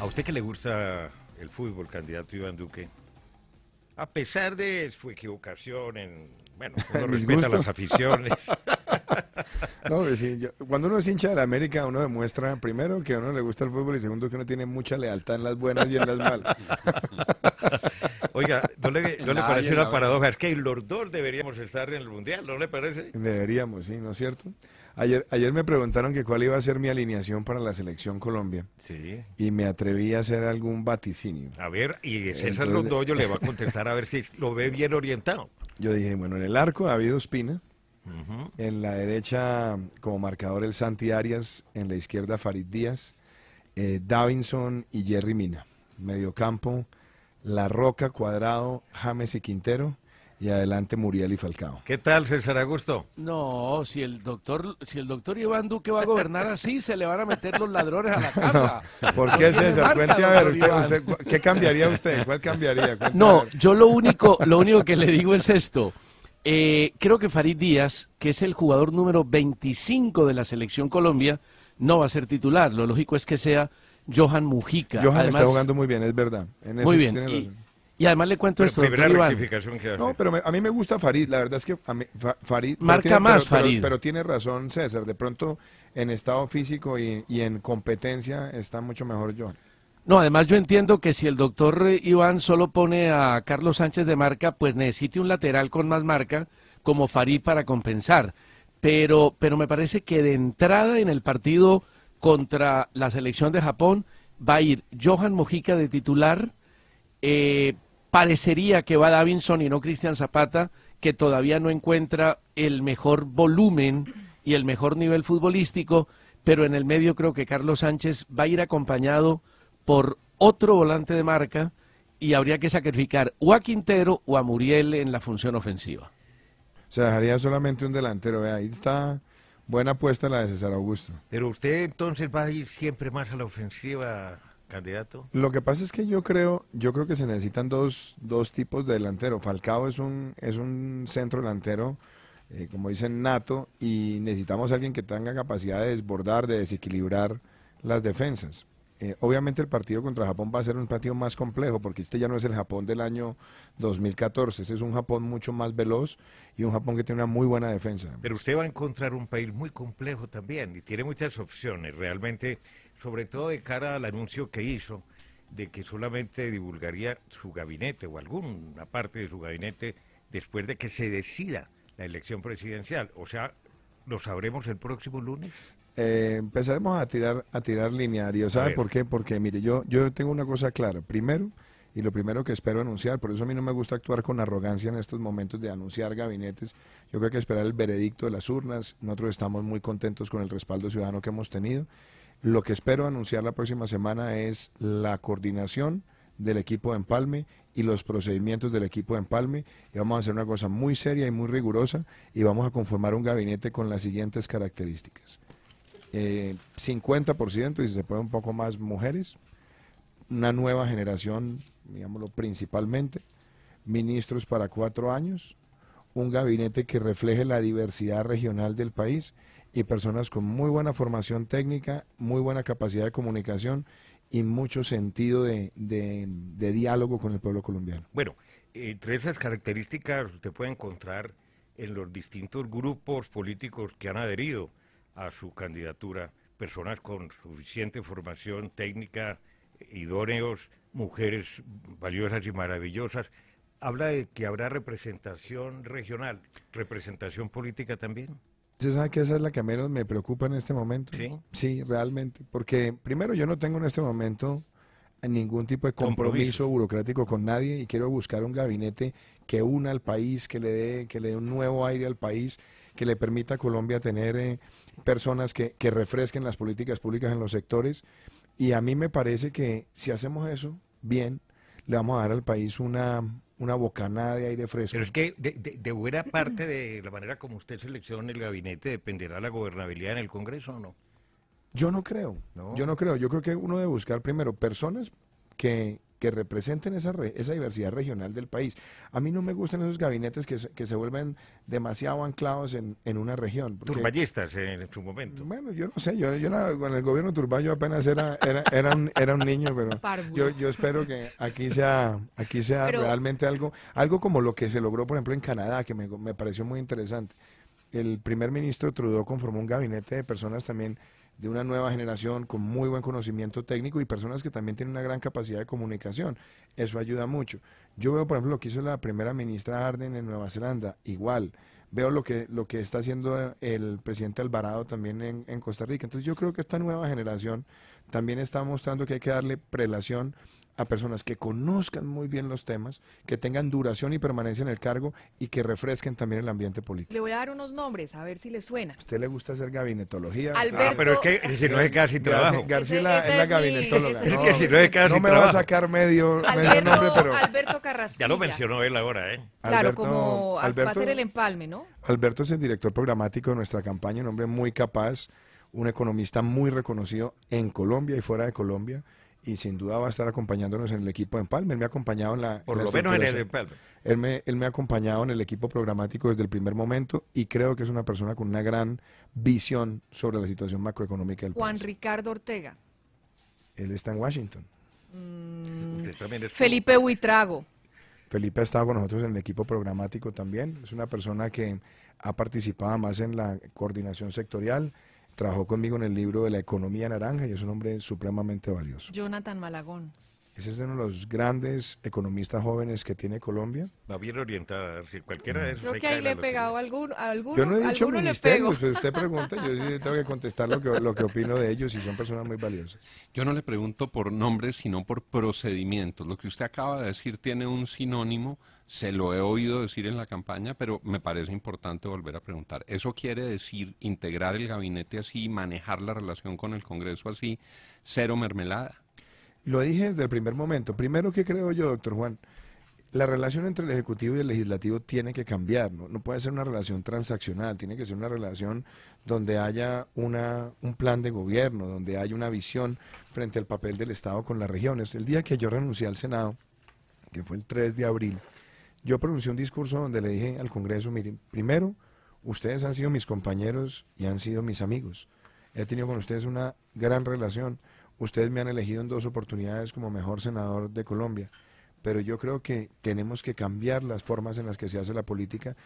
¿A usted que le gusta el fútbol, candidato Iván Duque? A pesar de su equivocación bueno, uno Mis respeta gustos. las aficiones. No, pues sí, cuando uno es hincha de la América, uno demuestra, primero, que a uno le gusta el fútbol y segundo, que uno tiene mucha lealtad en las buenas y en las malas. Oiga, ¿no le La hay parece en la una buena. paradoja? Es que los dos deberíamos estar en el Mundial, ¿no le parece? Deberíamos, sí, ¿no es cierto? Ayer me preguntaron que cuál iba a ser mi alineación para la selección Colombia Sí. y me atreví a hacer algún vaticinio. A ver, y César Entonces, Londoño le va a contestar a ver si lo ve bien orientado. Yo dije, bueno, en el arco David Ospina, Ujú. en la derecha como marcador el Santi Arias, en la izquierda Farid Díaz, Davinson y Jerry Mina. Mediocampo, La Roca, Cuadrado, James y Quintero, y adelante Muriel y Falcao. ¿Qué tal, César Augusto? No, si el doctor Iván Duque va a gobernar así, se le van a meter los ladrones a la casa. ¿Por qué, ¿Por qué me César? marca, Cuente a ver, doctor Iván? ¿qué cambiaría usted? ¿Cuál cambiaría? Cuente a No, ver. yo lo único que le digo es esto. Creo que Farid Díaz, que es el jugador número 25 de la selección Colombia, no va a ser titular. Lo lógico es que sea Johan Mujica. Johan Además, está jugando muy bien, es verdad. En eso muy bien. tiene razón. Y además le cuento Pero esto, primera doctor Iván. rectificación que hace. No, pero a mí me gusta Farid, la verdad es que Farid... Marca más Farid. Pero tiene razón César, de pronto en estado físico y en competencia está mucho mejor Johan. No, además yo entiendo que si el doctor Iván solo pone a Carlos Sánchez de marca, pues necesite un lateral con más marca como Farid para compensar. Pero me parece que de entrada en el partido contra la selección de Japón va a ir Johan Mojica de titular. Parecería que va Davinson y no Cristian Zapata, que todavía no encuentra el mejor volumen y el mejor nivel futbolístico, pero en el medio creo que Carlos Sánchez va a ir acompañado por otro volante de marca y habría que sacrificar o a Quintero o a Muriel en la función ofensiva. Se dejaría solamente un delantero, vea, ahí está buena apuesta la de César Augusto. Pero usted entonces va a ir siempre más a la ofensiva, candidato. Lo que pasa es que yo creo que se necesitan dos tipos de delantero. Falcao es un centro delantero, como dicen, nato, y necesitamos a alguien que tenga capacidad de desbordar, de desequilibrar las defensas. Obviamente el partido contra Japón va a ser un partido más complejo, porque este ya no es el Japón del año 2014, este es un Japón mucho más veloz y un Japón que tiene una muy buena defensa. Pero usted va a encontrar un país muy complejo también y tiene muchas opciones, realmente, sobre todo de cara al anuncio que hizo de que solamente divulgaría su gabinete o alguna parte de su gabinete después de que se decida la elección presidencial. O sea, ¿lo sabremos el próximo lunes? Empezaremos a tirar lineario. ¿Sabe por qué? Porque, mire, yo tengo una cosa clara. Primero, y lo primero que espero anunciar, por eso a mí no me gusta actuar con arrogancia en estos momentos de anunciar gabinetes. Yo creo que hay que esperar el veredicto de las urnas. Nosotros estamos muy contentos con el respaldo ciudadano que hemos tenido. Lo que espero anunciar la próxima semana es la coordinación del equipo de Empalme y los procedimientos del equipo de Empalme, y vamos a hacer una cosa muy seria y muy rigurosa y vamos a conformar un gabinete con las siguientes características. 50%, y si se puede un poco más, mujeres, una nueva generación, digámoslo, principalmente, ministros para 4 años, un gabinete que refleje la diversidad regional del país y personas con muy buena formación técnica, muy buena capacidad de comunicación y mucho sentido de diálogo con el pueblo colombiano. Bueno, entre esas características usted puede encontrar en los distintos grupos políticos que han adherido a su candidatura, personas con suficiente formación técnica, idóneos, mujeres valiosas y maravillosas. Habla de que habrá representación regional, representación política también. ¿Usted sabe que esa es la que menos me preocupa en este momento? Sí. Sí, realmente, porque primero yo no tengo en este momento ningún tipo de compromiso burocrático con nadie y quiero buscar un gabinete que una al país, que le dé un nuevo aire al país, que le permita a Colombia tener personas que refresquen las políticas públicas en los sectores, y a mí me parece que si hacemos eso bien, le vamos a dar al país una bocanada de aire fresco. Pero es que de buena parte de la manera como usted seleccione el gabinete dependerá la gobernabilidad en el Congreso, ¿o no? Yo no creo, No. yo no creo. Yo creo que uno debe buscar primero personas que que representen esa diversidad regional del país. A mí no me gustan esos gabinetes que se vuelven demasiado anclados en una región. Turbayistas en su momento. Bueno, yo no sé, con el gobierno Turbay yo apenas era un niño, pero yo espero que aquí sea pero realmente algo como lo que se logró, por ejemplo, en Canadá, que me pareció muy interesante. El primer ministro Trudeau conformó un gabinete de personas también de una nueva generación con muy buen conocimiento técnico y personas que también tienen una gran capacidad de comunicación. Eso ayuda mucho. Yo veo, por ejemplo, lo que hizo la primera ministra Ardern en Nueva Zelanda, igual. Veo lo que está haciendo el presidente Alvarado también en Costa Rica. Entonces yo creo que esta nueva generación también está mostrando que hay que darle prelación a personas que conozcan muy bien los temas, que tengan duración y permanencia en el cargo y que refresquen también el ambiente político. Le voy a dar unos nombres, a ver si le suena. ¿A usted le gusta hacer gabinetología? Alberto, pero es que si no es casi trabajo. García es la gabinetóloga. Es que si no es casi no me trabajo. va a sacar medio nombre, pero... Alberto Carrasquilla. Ya lo mencionó él ahora, ¿eh? Claro, va a ser el empalme, ¿no? Alberto es el director programático de nuestra campaña, un hombre muy capaz, un economista muy reconocido en Colombia y fuera de Colombia, y sin duda va a estar acompañándonos en el equipo de Empalme. Él me ha acompañado en la... Por lo menos en el Empalme. Él me ha acompañado en el equipo programático desde el primer momento y creo que es una persona con una gran visión sobre la situación macroeconómica del país. Juan Ricardo Ortega. Él está en Washington. Felipe Huitrago. Felipe ha estado con nosotros en el equipo programático también. Es una persona que ha participado más en la coordinación sectorial. Trabajó conmigo en el libro de la economía naranja y es un hombre supremamente valioso. Jonathan Malagón. Ese es uno de los grandes economistas jóvenes que tiene Colombia. Va bien orientada, si cualquiera de esos. Creo que ahí le he pegado a alguno. Yo no he dicho ministerios, pero usted pregunta, yo sí tengo que contestar lo que opino de ellos y son personas muy valiosas. Yo no le pregunto por nombres, sino por procedimientos. Lo que usted acaba de decir tiene un sinónimo, se lo he oído decir en la campaña, pero me parece importante volver a preguntar. ¿Eso quiere decir integrar el gabinete así, manejar la relación con el Congreso así, cero mermelada? Lo dije desde el primer momento. Primero, ¿qué creo yo, doctor Juan? La relación entre el Ejecutivo y el Legislativo tiene que cambiar, ¿no? No puede ser una relación transaccional, tiene que ser una relación donde haya un plan de gobierno, donde haya una visión frente al papel del Estado con las regiones. El día que yo renuncié al Senado, que fue el 3 de abril, yo pronuncié un discurso donde le dije al Congreso, miren, primero, ustedes han sido mis compañeros y han sido mis amigos. He tenido con ustedes una gran relación. Ustedes me han elegido en 2 oportunidades como mejor senador de Colombia, pero yo creo que tenemos que cambiar las formas en las que se hace la política.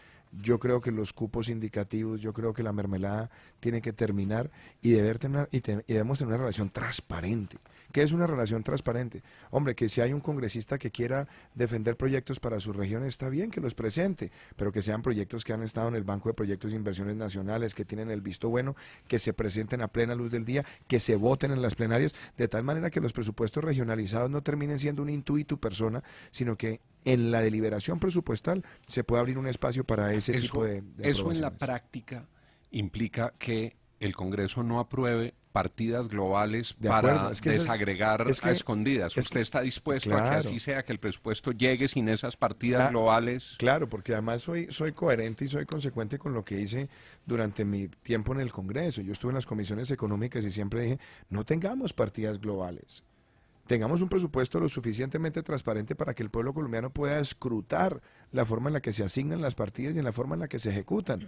Yo creo que los cupos indicativos, yo creo que la mermelada tiene que terminar y debemos tener una relación transparente. ¿Qué es una relación transparente? Hombre, que si hay un congresista que quiera defender proyectos para su región, está bien que los presente, pero que sean proyectos que han estado en el Banco de Proyectos de Inversiones Nacionales, que tienen el visto bueno, que se presenten a plena luz del día, que se voten en las plenarias, de tal manera que los presupuestos regionalizados no terminen siendo un intuitu persona, sino que en la deliberación presupuestal se puede abrir un espacio para ese tipo de Eso en la práctica implica que el Congreso no apruebe partidas globales para desagregar a escondidas. ¿Usted está dispuesto a que así sea, que el presupuesto llegue sin esas partidas globales? Claro, porque además soy coherente y soy consecuente con lo que hice durante mi tiempo en el Congreso. Yo estuve en las comisiones económicas y siempre dije, no tengamos partidas globales. Tengamos un presupuesto lo suficientemente transparente para que el pueblo colombiano pueda escrutar la forma en la que se asignan las partidas y en la forma en la que se ejecutan.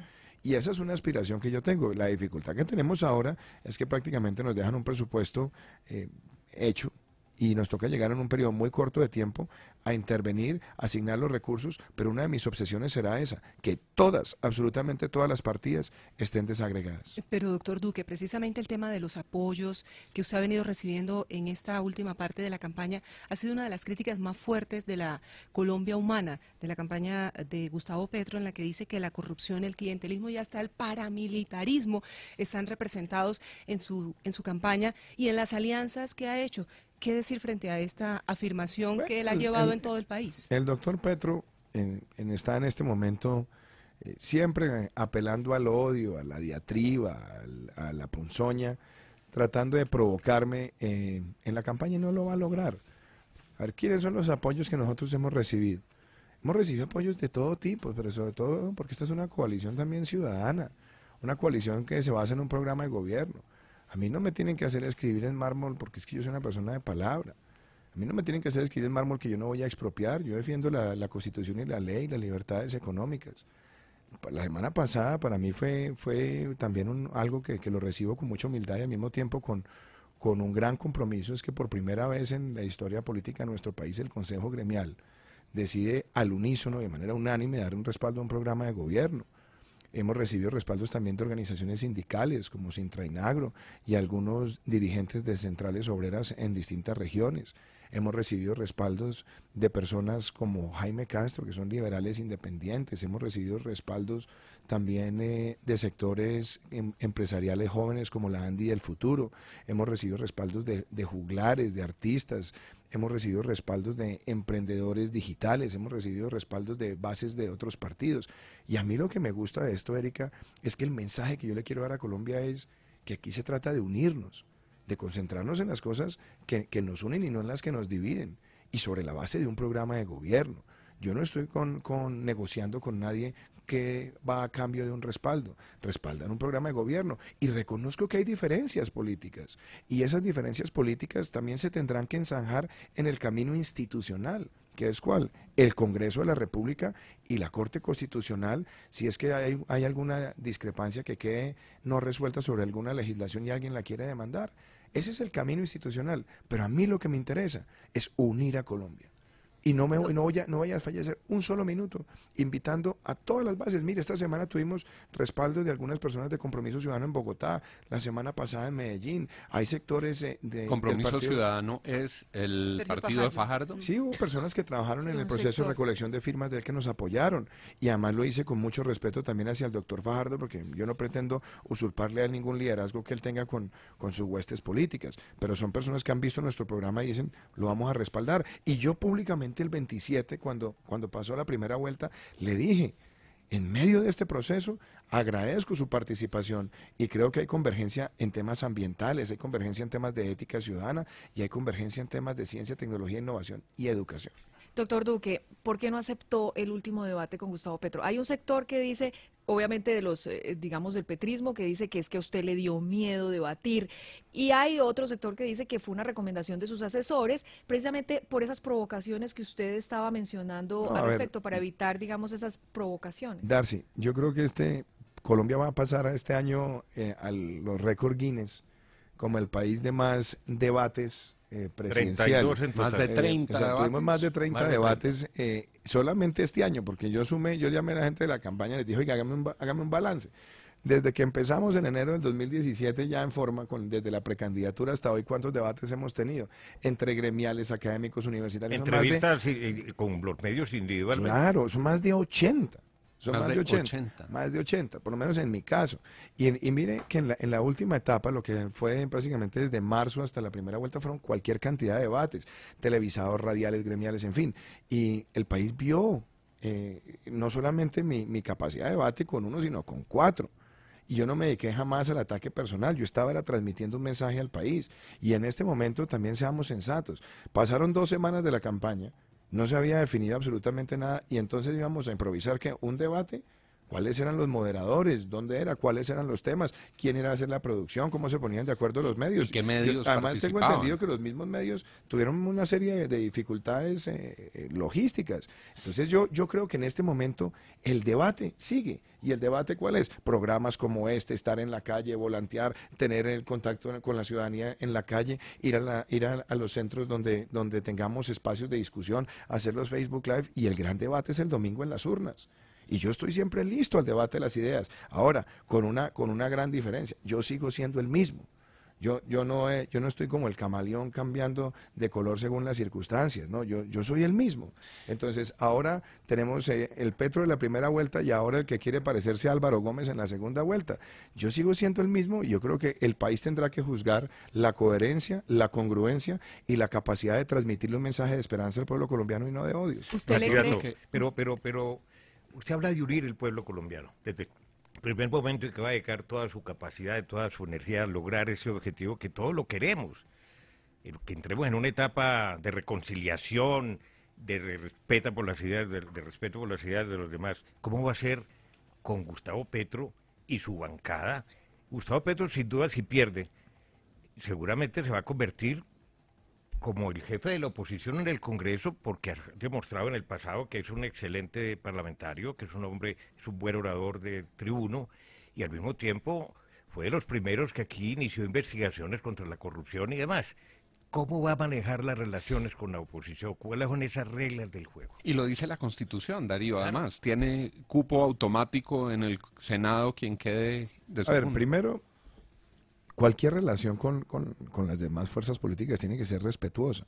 Y esa es una aspiración que yo tengo. La dificultad que tenemos ahora es que prácticamente nos dejan un presupuesto hecho y nos toca llegar en un periodo muy corto de tiempo a intervenir, asignar los recursos, pero una de mis obsesiones será esa, que todas, absolutamente todas las partidas estén desagregadas. Pero doctor Duque, precisamente el tema de los apoyos que usted ha venido recibiendo en esta última parte de la campaña ha sido una de las críticas más fuertes de la Colombia humana, de la campaña de Gustavo Petro, en la que dice que la corrupción, el clientelismo y hasta el paramilitarismo están representados en su campaña y en las alianzas que ha hecho. ¿Qué decir frente a esta afirmación que él ha llevado en todo el país? El doctor Petro está en este momento siempre apelando al odio, a la diatriba, a la ponzoña, tratando de provocarme en la campaña y no lo va a lograr. A ver, ¿quiénes son los apoyos que nosotros hemos recibido? Hemos recibido apoyos de todo tipo, pero sobre todo porque esta es una coalición también ciudadana, una coalición que se basa en un programa de gobierno. A mí no me tienen que hacer escribir en mármol porque es que yo soy una persona de palabra. A mí no me tienen que hacer escribir en mármol que yo no voy a expropiar. Yo defiendo la Constitución y la ley, las libertades económicas. La semana pasada para mí fue también algo que lo recibo con mucha humildad y al mismo tiempo con un gran compromiso. Es que por primera vez en la historia política de nuestro país el Consejo Gremial decide al unísono, de manera unánime, dar un respaldo a un programa de gobierno. Hemos recibido respaldos también de organizaciones sindicales como Sintrainagro y algunos dirigentes de centrales obreras en distintas regiones. Hemos recibido respaldos de personas como Jaime Castro, que son liberales independientes. Hemos recibido respaldos también de sectores empresariales jóvenes como la Andi del Futuro. Hemos recibido respaldos de juglares, de artistas. Hemos recibido respaldos de emprendedores digitales, hemos recibido respaldos de bases de otros partidos. Y a mí lo que me gusta de esto, Erika, es que el mensaje que yo le quiero dar a Colombia es que aquí se trata de unirnos, de concentrarnos en las cosas que nos unen y no en las que nos dividen, y sobre la base de un programa de gobierno. Yo no estoy negociando con nadie que va a cambio de un respaldo. Respaldan un programa de gobierno y reconozco que hay diferencias políticas y esas diferencias políticas también se tendrán que ensanjar en el camino institucional, que es ¿cuál? El Congreso de la República y la Corte Constitucional, si es que hay alguna discrepancia que quede no resuelta sobre alguna legislación y alguien la quiere demandar. Ese es el camino institucional, pero a mí lo que me interesa es unir a Colombia. Y no voy a fallecer un solo minuto invitando a todas las bases. Mire, esta semana tuvimos respaldo de algunas personas de Compromiso Ciudadano en Bogotá, la semana pasada en Medellín. Hay sectores ¿Compromiso Ciudadano es el Sergio partido de Fajardo? Sí, hubo personas que trabajaron en el proceso sector de recolección de firmas de él que nos apoyaron. Y además lo hice con mucho respeto también hacia el doctor Fajardo, porque yo no pretendo usurparle a ningún liderazgo que él tenga con sus huestes políticas. Pero son personas que han visto nuestro programa y dicen, lo vamos a respaldar. Y yo públicamente el 27, cuando pasó la primera vuelta, le dije, en medio de este proceso, agradezco su participación y creo que hay convergencia en temas ambientales, hay convergencia en temas de ética ciudadana y hay convergencia en temas de ciencia, tecnología, innovación y educación. Doctor Duque, ¿por qué no aceptó el último debate con Gustavo Petro? Hay un sector que dice, obviamente de los, digamos, del petrismo, que dice que es que a usted le dio miedo debatir, y hay otro sector que dice que fue una recomendación de sus asesores, precisamente por esas provocaciones que usted estaba mencionando al respecto, para evitar, digamos, esas provocaciones. Darcy, yo creo que Colombia va a pasar a este año a los récord Guinness como el país de más debates presidenciales. Más de 30 debates. Tuvimos más de 30 debates solamente este año, porque yo llamé a la gente de la campaña y les dije, oiga, hágame un balance. Desde que empezamos en enero del 2017 ya en forma, desde la precandidatura hasta hoy, ¿cuántos debates hemos tenido? Entre gremiales, académicos, universitarios. Entrevistas con los medios individualmente. Claro, son más de 80. Son más de 80. Más de 80, por lo menos en mi caso. Y mire que en la última etapa, lo que fue prácticamente desde marzo hasta la primera vuelta, fueron cualquier cantidad de debates, televisados, radiales, gremiales, en fin. Y el país vio no solamente mi capacidad de debate con uno, sino con 4. Y yo no me dediqué jamás al ataque personal, yo estaba transmitiendo un mensaje al país. Y en este momento también seamos sensatos. Pasaron 2 semanas de la campaña, no se había definido absolutamente nada y entonces íbamos a improvisar que un debate, cuáles eran los moderadores, dónde era, cuáles eran los temas, quién era a hacer la producción, cómo se ponían de acuerdo los medios. ¿Y qué medios además tengo entendido que los mismos medios tuvieron una serie de dificultades logísticas. Entonces yo creo que en este momento el debate sigue. ¿Y el debate cuál es? Programas como estar en la calle, volantear, tener el contacto con la ciudadanía en la calle, ir a los centros donde tengamos espacios de discusión, hacer los Facebook Live, y el gran debate es el domingo en las urnas. Y yo estoy siempre listo al debate de las ideas. Ahora, con una gran diferencia, yo sigo siendo el mismo. Yo no estoy como el camaleón cambiando de color según las circunstancias, no, yo soy el mismo. Entonces, ahora tenemos el Petro de la primera vuelta y ahora el que quiere parecerse a Álvaro Gómez en la segunda vuelta. Yo sigo siendo el mismo y yo creo que el país tendrá que juzgar la coherencia, la congruencia y la capacidad de transmitirle un mensaje de esperanza al pueblo colombiano y no de odio. ¿Usted le cree que... Pero usted habla de unir el pueblo colombiano. Desde el primer momento en que va a dedicar toda su capacidad, toda su energía a lograr ese objetivo que todos lo queremos. Que entremos en una etapa de reconciliación, de respeto por las ideas, de respeto por las ideas de los demás. ¿Cómo va a ser con Gustavo Petro y su bancada? Gustavo Petro, sin duda, si pierde, seguramente se va a convertir como el jefe de la oposición en el Congreso, porque ha demostrado en el pasado que es un excelente parlamentario, que es un hombre, es un buen orador de tribuno, y al mismo tiempo fue de los primeros que aquí inició investigaciones contra la corrupción y demás. ¿Cómo va a manejar las relaciones con la oposición? ¿Cuáles son esas reglas del juego? Y lo dice la Constitución, Darío, Claro. además. Tiene cupo automático en el Senado quien quede de A ver, segundo. primero, cualquier relación con las demás fuerzas políticas tiene que ser respetuosa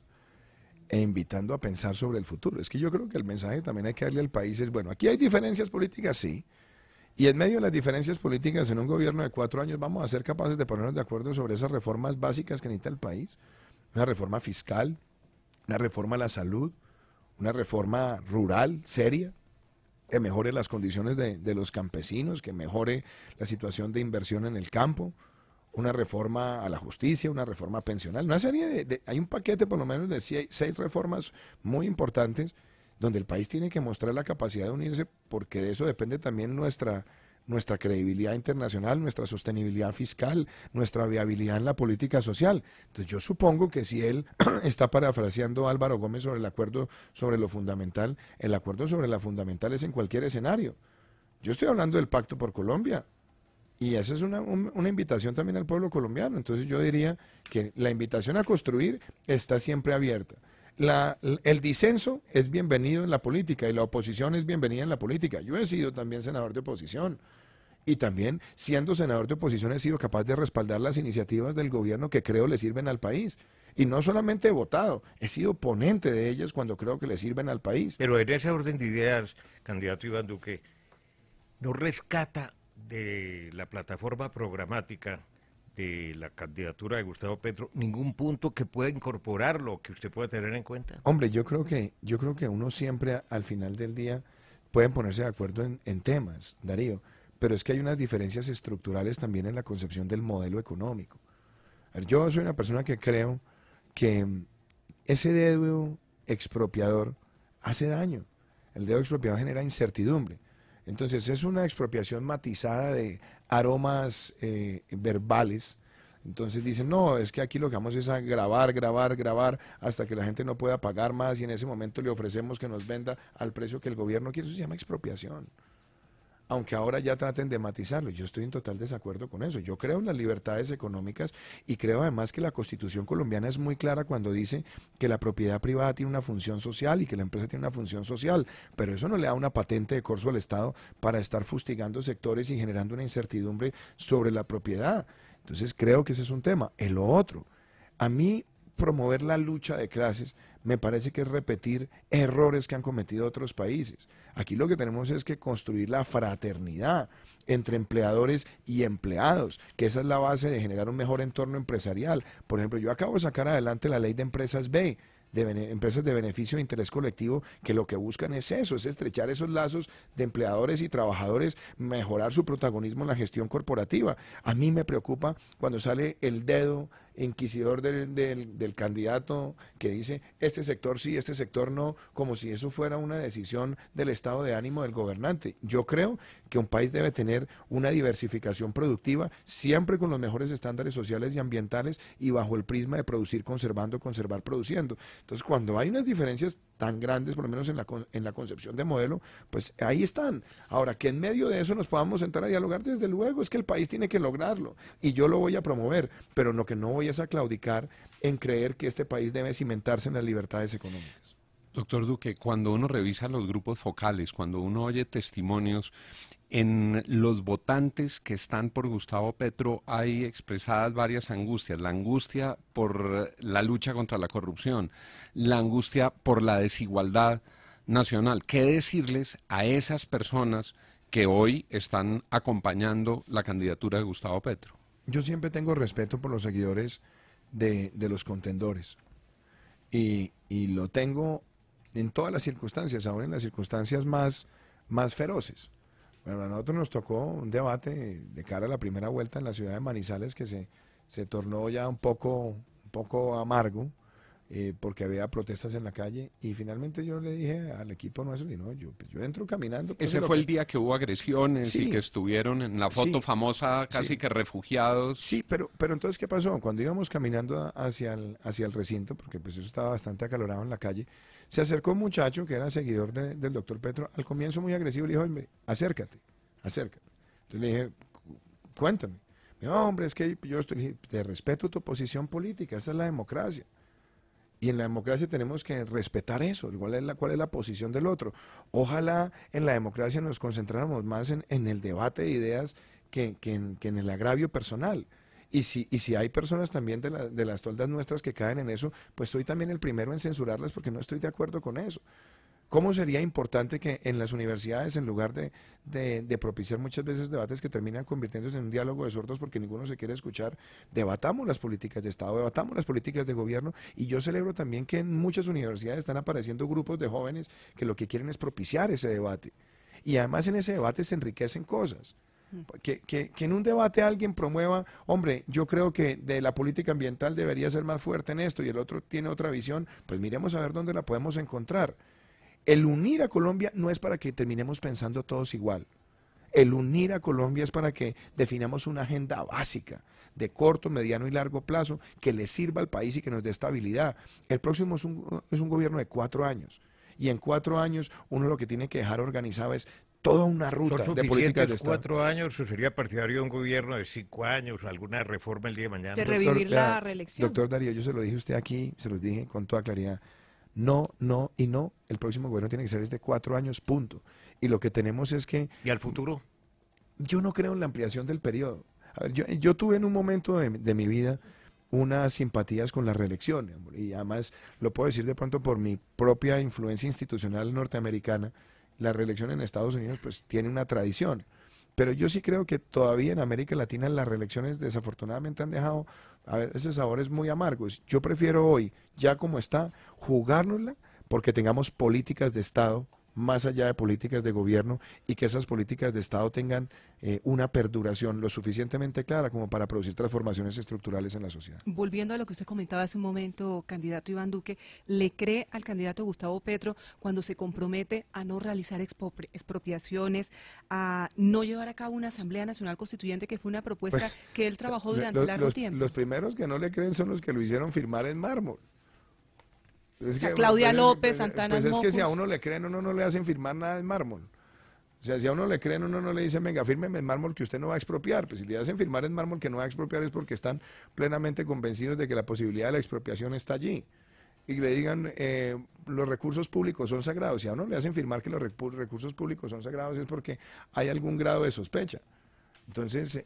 e invitando a pensar sobre el futuro. Es que yo creo que el mensaje también hay que darle al país es, bueno, aquí hay diferencias políticas, sí, y en medio de las diferencias políticas en un gobierno de 4 años vamos a ser capaces de ponernos de acuerdo sobre esas reformas básicas que necesita el país, una reforma fiscal, una reforma a la salud, una reforma rural seria, que mejore las condiciones de los campesinos, que mejore la situación de inversión en el campo, una reforma a la justicia, una reforma pensional, una serie hay un paquete por lo menos de 6 reformas muy importantes donde el país tiene que mostrar la capacidad de unirse porque de eso depende también nuestra credibilidad internacional, nuestra sostenibilidad fiscal, nuestra viabilidad en la política social. Entonces yo supongo que si él está parafraseando a Álvaro Gómez sobre el acuerdo sobre lo fundamental, el acuerdo sobre lo fundamental es en cualquier escenario. Yo estoy hablando del Pacto por Colombia. Y esa es una invitación también al pueblo colombiano. Entonces yo diría que la invitación a construir está siempre abierta. El disenso es bienvenido en la política y la oposición es bienvenida en la política. Yo he sido también senador de oposición y también siendo senador de oposición he sido capaz de respaldar las iniciativas del gobierno que creo le sirven al país. Y no solamente he votado, he sido ponente de ellas cuando creo que le sirven al país. Pero en ese orden de ideas, candidato Iván Duque, no rescata de la plataforma programática de la candidatura de Gustavo Petro ningún punto que pueda incorporarlo, que usted pueda tener en cuenta. Hombre, yo creo que uno siempre al final del día pueden ponerse de acuerdo en temas, Darío, pero es que hay unas diferencias estructurales también en la concepción del modelo económico. A ver, yo soy una persona que creo que ese dedo expropiador hace daño. El dedo expropiador genera incertidumbre. Entonces es una expropiación matizada de aromas verbales. Entonces dicen, no, es que aquí lo que vamos es a grabar, grabar, grabar hasta que la gente no pueda pagar más y en ese momento le ofrecemos que nos venda al precio que el gobierno quiere. Eso se llama expropiación. Aunque ahora ya traten de matizarlo. Yo estoy en total desacuerdo con eso. Yo creo en las libertades económicas y creo además que la Constitución colombiana es muy clara cuando dice que la propiedad privada tiene una función social y que la empresa tiene una función social, pero eso no le da una patente de corso al Estado para estar fustigando sectores y generando una incertidumbre sobre la propiedad. Entonces creo que ese es un tema. En lo otro, a mí promover la lucha de clases me parece que es repetir errores que han cometido otros países. Aquí lo que tenemos es que construir la fraternidad entre empleadores y empleados, que esa es la base de generar un mejor entorno empresarial. Por ejemplo, yo acabo de sacar adelante la ley de empresas B, empresas de beneficio de interés colectivo, que lo que buscan es eso, es estrechar esos lazos de empleadores y trabajadores, mejorar su protagonismo en la gestión corporativa. A mí me preocupa cuando sale el dedo inquisidor del candidato que dice este sector sí, este sector no, como si eso fuera una decisión del estado de ánimo del gobernante. Yo creo que un país debe tener una diversificación productiva, siempre con los mejores estándares sociales y ambientales y bajo el prisma de producir conservando, conservar produciendo. Entonces, cuando hay unas diferencias tan grandes, por lo menos en la concepción de modelo, pues ahí están. Ahora, que en medio de eso nos podamos sentar a dialogar, desde luego, es que el país tiene que lograrlo y yo lo voy a promover, pero lo que no voy es a claudicar en creer que este país debe cimentarse en las libertades económicas. Doctor Duque, cuando uno revisa los grupos focales, cuando uno oye testimonios, en los votantes que están por Gustavo Petro hay expresadas varias angustias. La angustia por la lucha contra la corrupción, la angustia por la desigualdad nacional. ¿Qué decirles a esas personas que hoy están acompañando la candidatura de Gustavo Petro? Yo siempre tengo respeto por los seguidores de los contendores y lo tengo en todas las circunstancias, aún en las circunstancias más feroces. Bueno, a nosotros nos tocó un debate de cara a la primera vuelta en la ciudad de Manizales que se tornó ya un poco amargo porque había protestas en la calle, y finalmente yo le dije al equipo nuestro, y no, yo entro caminando. Ese fue el día que hubo agresiones y que estuvieron en la foto famosa casi que refugiados. Sí, pero entonces, ¿qué pasó? Cuando íbamos caminando hacia el recinto, porque pues eso estaba bastante acalorado en la calle, se acercó un muchacho que era seguidor del doctor Petro, al comienzo muy agresivo, le dijo, hombre, acércate. Entonces le dije, cuéntame. Me dijo, hombre, es que yo te respeto tu posición política, esa es la democracia. Y en la democracia tenemos que respetar eso, cuál es la posición del otro. Ojalá en la democracia nos concentráramos más en el debate de ideas que en el agravio personal. Y si hay personas también de las toldas nuestras que caen en eso, pues soy también el primero en censurarlas porque no estoy de acuerdo con eso. ¿Cómo sería importante que en las universidades, en lugar de propiciar muchas veces debates que terminan convirtiéndose en un diálogo de sordos porque ninguno se quiere escuchar, debatamos las políticas de Estado, debatamos las políticas de gobierno? Y yo celebro también que en muchas universidades están apareciendo grupos de jóvenes que lo que quieren es propiciar ese debate. Y además en ese debate se enriquecen cosas. Que en un debate alguien promueva, hombre, yo creo que de la política ambiental debería ser más fuerte en esto, y el otro tiene otra visión, pues miremos a ver dónde la podemos encontrar. El unir a Colombia no es para que terminemos pensando todos igual. El unir a Colombia es para que definamos una agenda básica de corto, mediano y largo plazo que le sirva al país y que nos dé estabilidad. El próximo es un gobierno de 4 años. Y en 4 años uno lo que tiene que dejar organizado es toda una ruta de políticas de Estado. 4 años, o sería partidario de un gobierno de 5 años, alguna reforma el día de mañana. De revivir la reelección. Doctor Darío, yo se lo dije a usted aquí, se lo dije con toda claridad. No, no y no. El próximo gobierno tiene que ser de 4 años, punto. Y lo que tenemos es que... ¿Y al futuro? Yo no creo en la ampliación del periodo. A ver, yo tuve en un momento de mi vida unas simpatías con la reelección, y además lo puedo decir de pronto por mi propia influencia institucional norteamericana. La reelección en Estados Unidos pues tiene una tradición, pero yo sí creo que todavía en América Latina las reelecciones desafortunadamente han dejado a ver, esos sabores muy amargos. Yo prefiero hoy, ya como está, jugárnosla porque tengamos políticas de Estado más allá de políticas de gobierno, y que esas políticas de Estado tengan una perduración lo suficientemente clara como para producir transformaciones estructurales en la sociedad. Volviendo a lo que usted comentaba hace un momento, candidato Iván Duque, ¿le cree al candidato Gustavo Petro cuando se compromete a no realizar expropiaciones, a no llevar a cabo una Asamblea Nacional Constituyente, que fue una propuesta Pues, que él trabajó durante largo tiempo? Los primeros que no le creen son los que lo hicieron firmar en mármol. O sea, Claudia López, Santana Pues es que Mocus. si a uno le creen, uno no le hacen firmar nada en mármol. O sea, si a uno le creen, uno no le dicen, venga, fírmeme en mármol que usted no va a expropiar. Pues si le hacen firmar en mármol que no va a expropiar es porque están plenamente convencidos de que la posibilidad de la expropiación está allí. Y le digan, los recursos públicos son sagrados. Si a uno le hacen firmar que los recursos públicos son sagrados es porque hay algún grado de sospecha. Entonces,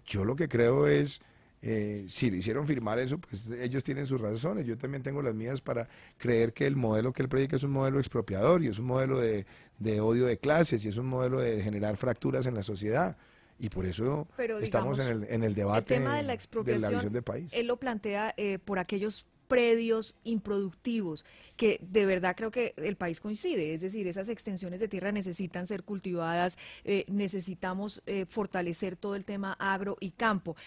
yo lo que creo es... si le hicieron firmar eso, pues ellos tienen sus razones. Yo también tengo las mías para creer que el modelo que él predica es un modelo expropiador, y es un modelo de odio de clases, y es un modelo de generar fracturas en la sociedad. Y por eso estamos en el debate el tema de la expropiación, de la visión de país. Él lo plantea por aquellos predios improductivos, que de verdad creo que el país coincide, es decir, esas extensiones de tierra necesitan ser cultivadas, necesitamos fortalecer todo el tema agro y campo.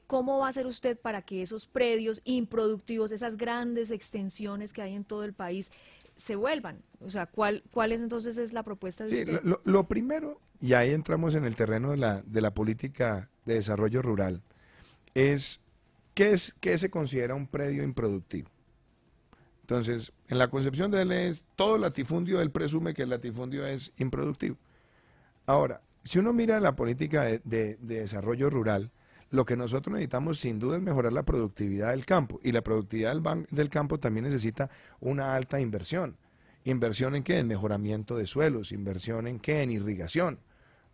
¿Cómo va a hacer usted para que esos predios improductivos, esas grandes extensiones que hay en todo el país, se vuelvan? O sea, ¿cuál es entonces es la propuesta de usted? Lo primero, y ahí entramos en el terreno de la política de desarrollo rural, es ¿qué se considera un predio improductivo? Entonces, en la concepción de él es todo latifundio, él presume que el latifundio es improductivo. Ahora, si uno mira la política de desarrollo rural, lo que nosotros necesitamos sin duda es mejorar la productividad del campo, y la productividad del campo también necesita una alta inversión. ¿Inversión en qué? En mejoramiento de suelos. ¿Inversión en qué? En irrigación.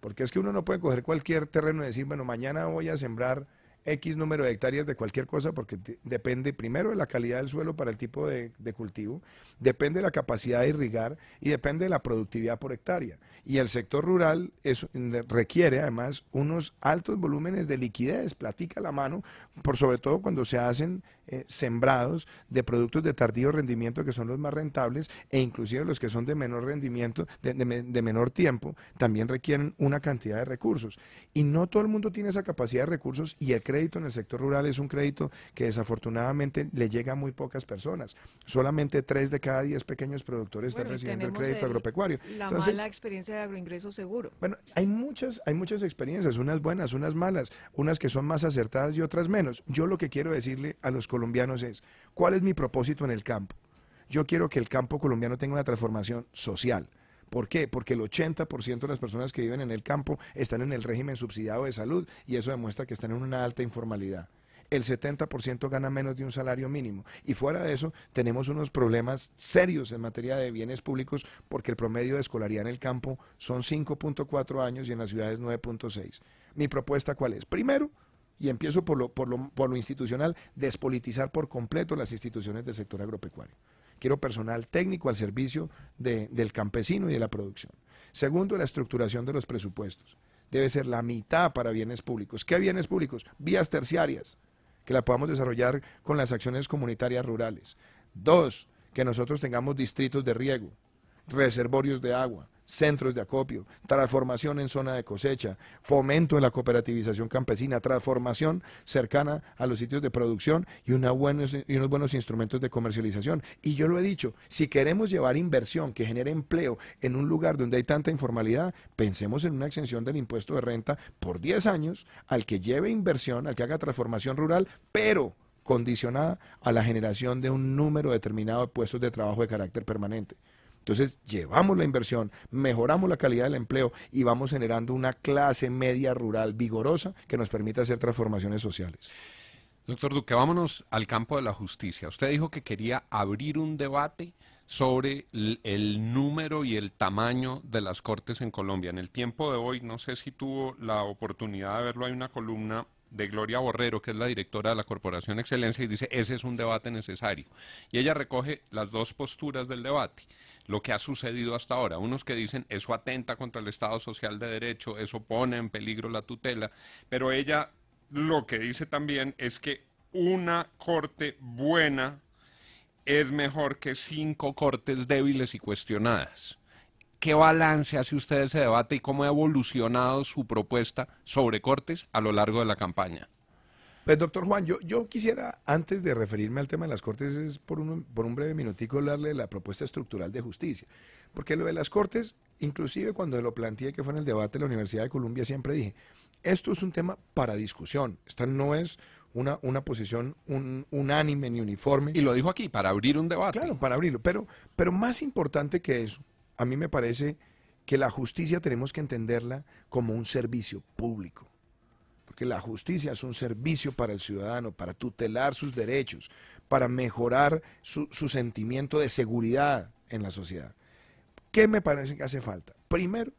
Porque es que uno no puede coger cualquier terreno y decir, bueno, mañana voy a sembrar X número de hectáreas de cualquier cosa, porque depende primero de la calidad del suelo para el tipo de cultivo, depende de la capacidad de irrigar y depende de la productividad por hectárea. Y el sector rural requiere además unos altos volúmenes de liquidez, platica a la mano, por sobre todo cuando se hacen sembrados de productos de tardío rendimiento, que son los más rentables, e inclusive los que son de menor rendimiento, de menor tiempo, también requieren una cantidad de recursos. Y no todo el mundo tiene esa capacidad de recursos, y el que crédito en el sector rural es un crédito que desafortunadamente le llega a muy pocas personas. Solamente 3 de cada 10 pequeños productores están recibiendo el crédito agropecuario. La mala experiencia de Agroingreso Seguro. Bueno, hay muchas experiencias, unas buenas, unas malas, unas que son más acertadas y otras menos. Yo lo que quiero decirle a los colombianos es, ¿cuál es mi propósito en el campo? Yo quiero que el campo colombiano tenga una transformación social. ¿Por qué? Porque el 80% de las personas que viven en el campo están en el régimen subsidiado de salud y eso demuestra que están en una alta informalidad. El 70% gana menos de un salario mínimo. Y fuera de eso, tenemos unos problemas serios en materia de bienes públicos porque el promedio de escolaridad en el campo son 5.4 años y en las ciudades 9.6. ¿Mi propuesta cuál es? Primero, y empiezo por lo institucional, despolitizar por completo las instituciones del sector agropecuario. Quiero personal técnico al servicio del campesino y de la producción. Segundo, la estructuración de los presupuestos. Debe ser la mitad para bienes públicos. ¿Qué bienes públicos? Vías terciarias, que la podamos desarrollar con las acciones comunitarias rurales. 2, que nosotros tengamos distritos de riego, reservorios de agua, centros de acopio, transformación en zona de cosecha, fomento de la cooperativización campesina, transformación cercana a los sitios de producción y unos buenos instrumentos de comercialización. Y yo lo he dicho, si queremos llevar inversión que genere empleo en un lugar donde hay tanta informalidad, pensemos en una exención del impuesto de renta por 10 años al que lleve inversión, al que haga transformación rural, pero condicionada a la generación de un número determinado de puestos de trabajo de carácter permanente. Entonces, llevamos la inversión, mejoramos la calidad del empleo y vamos generando una clase media rural vigorosa que nos permita hacer transformaciones sociales. Doctor Duque, vámonos al campo de la justicia. Usted dijo que quería abrir un debate sobre el número y el tamaño de las cortes en Colombia. En el tiempo de hoy, no sé si tuvo la oportunidad de verlo, hay una columna de Gloria Borrero, que es la directora de la Corporación Excelencia, y dice, ese es un debate necesario. Y ella recoge las dos posturas del debate, lo que ha sucedido hasta ahora. Unos que dicen, eso atenta contra el Estado Social de Derecho, eso pone en peligro la tutela, pero ella lo que dice también es que una corte buena es mejor que 5 cortes débiles y cuestionadas. ¿Qué balance hace usted de ese debate y cómo ha evolucionado su propuesta sobre cortes a lo largo de la campaña? Pues, doctor Juan, yo quisiera, antes de referirme al tema de las cortes, es por un breve minutico hablarle de la propuesta estructural de justicia. Porque lo de las cortes, inclusive cuando lo planteé que fue en el debate de la Universidad de Columbia, siempre dije, esto es un tema para discusión. Esta no es una posición unánime ni uniforme. Y lo dijo aquí, para abrir un debate. Claro, para abrirlo. Pero más importante que eso, a mí me parece que la justicia tenemos que entenderla como un servicio público. Porque la justicia es un servicio para el ciudadano, para tutelar sus derechos, para mejorar su sentimiento de seguridad en la sociedad. ¿Qué me parece que hace falta? Primero,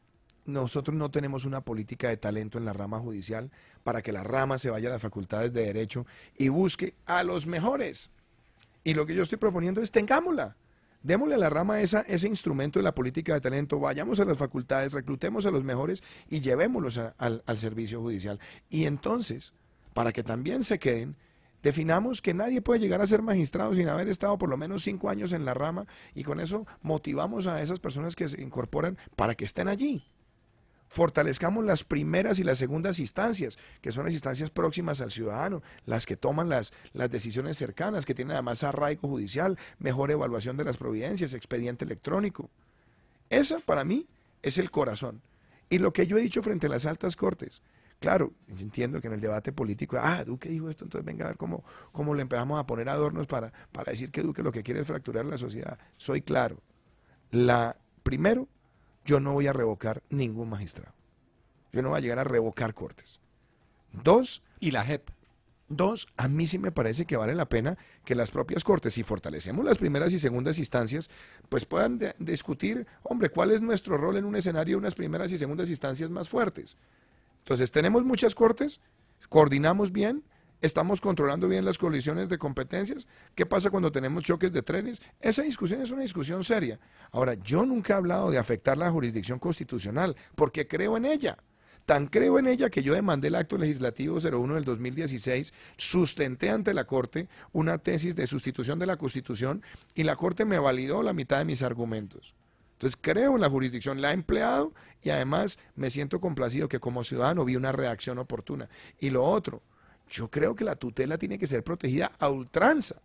nosotros no tenemos una política de talento en la rama judicial para que la rama se vaya a las facultades de derecho y busque a los mejores. Y lo que yo estoy proponiendo es tengámosla. Démosle a la rama ese instrumento de la política de talento, vayamos a las facultades, reclutemos a los mejores y llevémoslos al servicio judicial. Y entonces, para que también se queden, definamos que nadie puede llegar a ser magistrado sin haber estado por lo menos 5 años en la rama y con eso motivamos a esas personas que se incorporan para que estén allí. Fortalezcamos las primeras y las segundas instancias, que son las instancias próximas al ciudadano, las que toman las decisiones cercanas, que tienen además arraigo judicial, mejor evaluación de las providencias, expediente electrónico. Esa, para mí, es el corazón. Y lo que yo he dicho frente a las altas cortes, claro, entiendo que en el debate político, Duque dijo esto, entonces venga a ver cómo le empezamos a poner adornos para decir que Duque lo que quiere es fracturar la sociedad. Soy claro. Primero, yo no voy a revocar ningún magistrado. Yo no voy a llegar a revocar cortes. 2. ¿Y la JEP? 2, a mí sí me parece que vale la pena que las propias cortes, si fortalecemos las primeras y segundas instancias, pues puedan discutir, hombre, cuál es nuestro rol en un escenario de unas primeras y segundas instancias más fuertes. Entonces, tenemos muchas cortes, coordinamos bien, estamos controlando bien las colisiones de competencias. ¿Qué pasa cuando tenemos choques de trenes? Esa discusión es una discusión seria. Ahora, yo nunca he hablado de afectar la jurisdicción constitucional, porque creo en ella. Tan creo en ella que yo demandé el acto legislativo 01 del 2016, sustenté ante la Corte una tesis de sustitución de la Constitución y la Corte me validó la mitad de mis argumentos. Entonces creo en la jurisdicción, la he empleado y además me siento complacido que como ciudadano vi una reacción oportuna. Y lo otro, Yo creo que la tutela tiene que ser protegida a ultranza,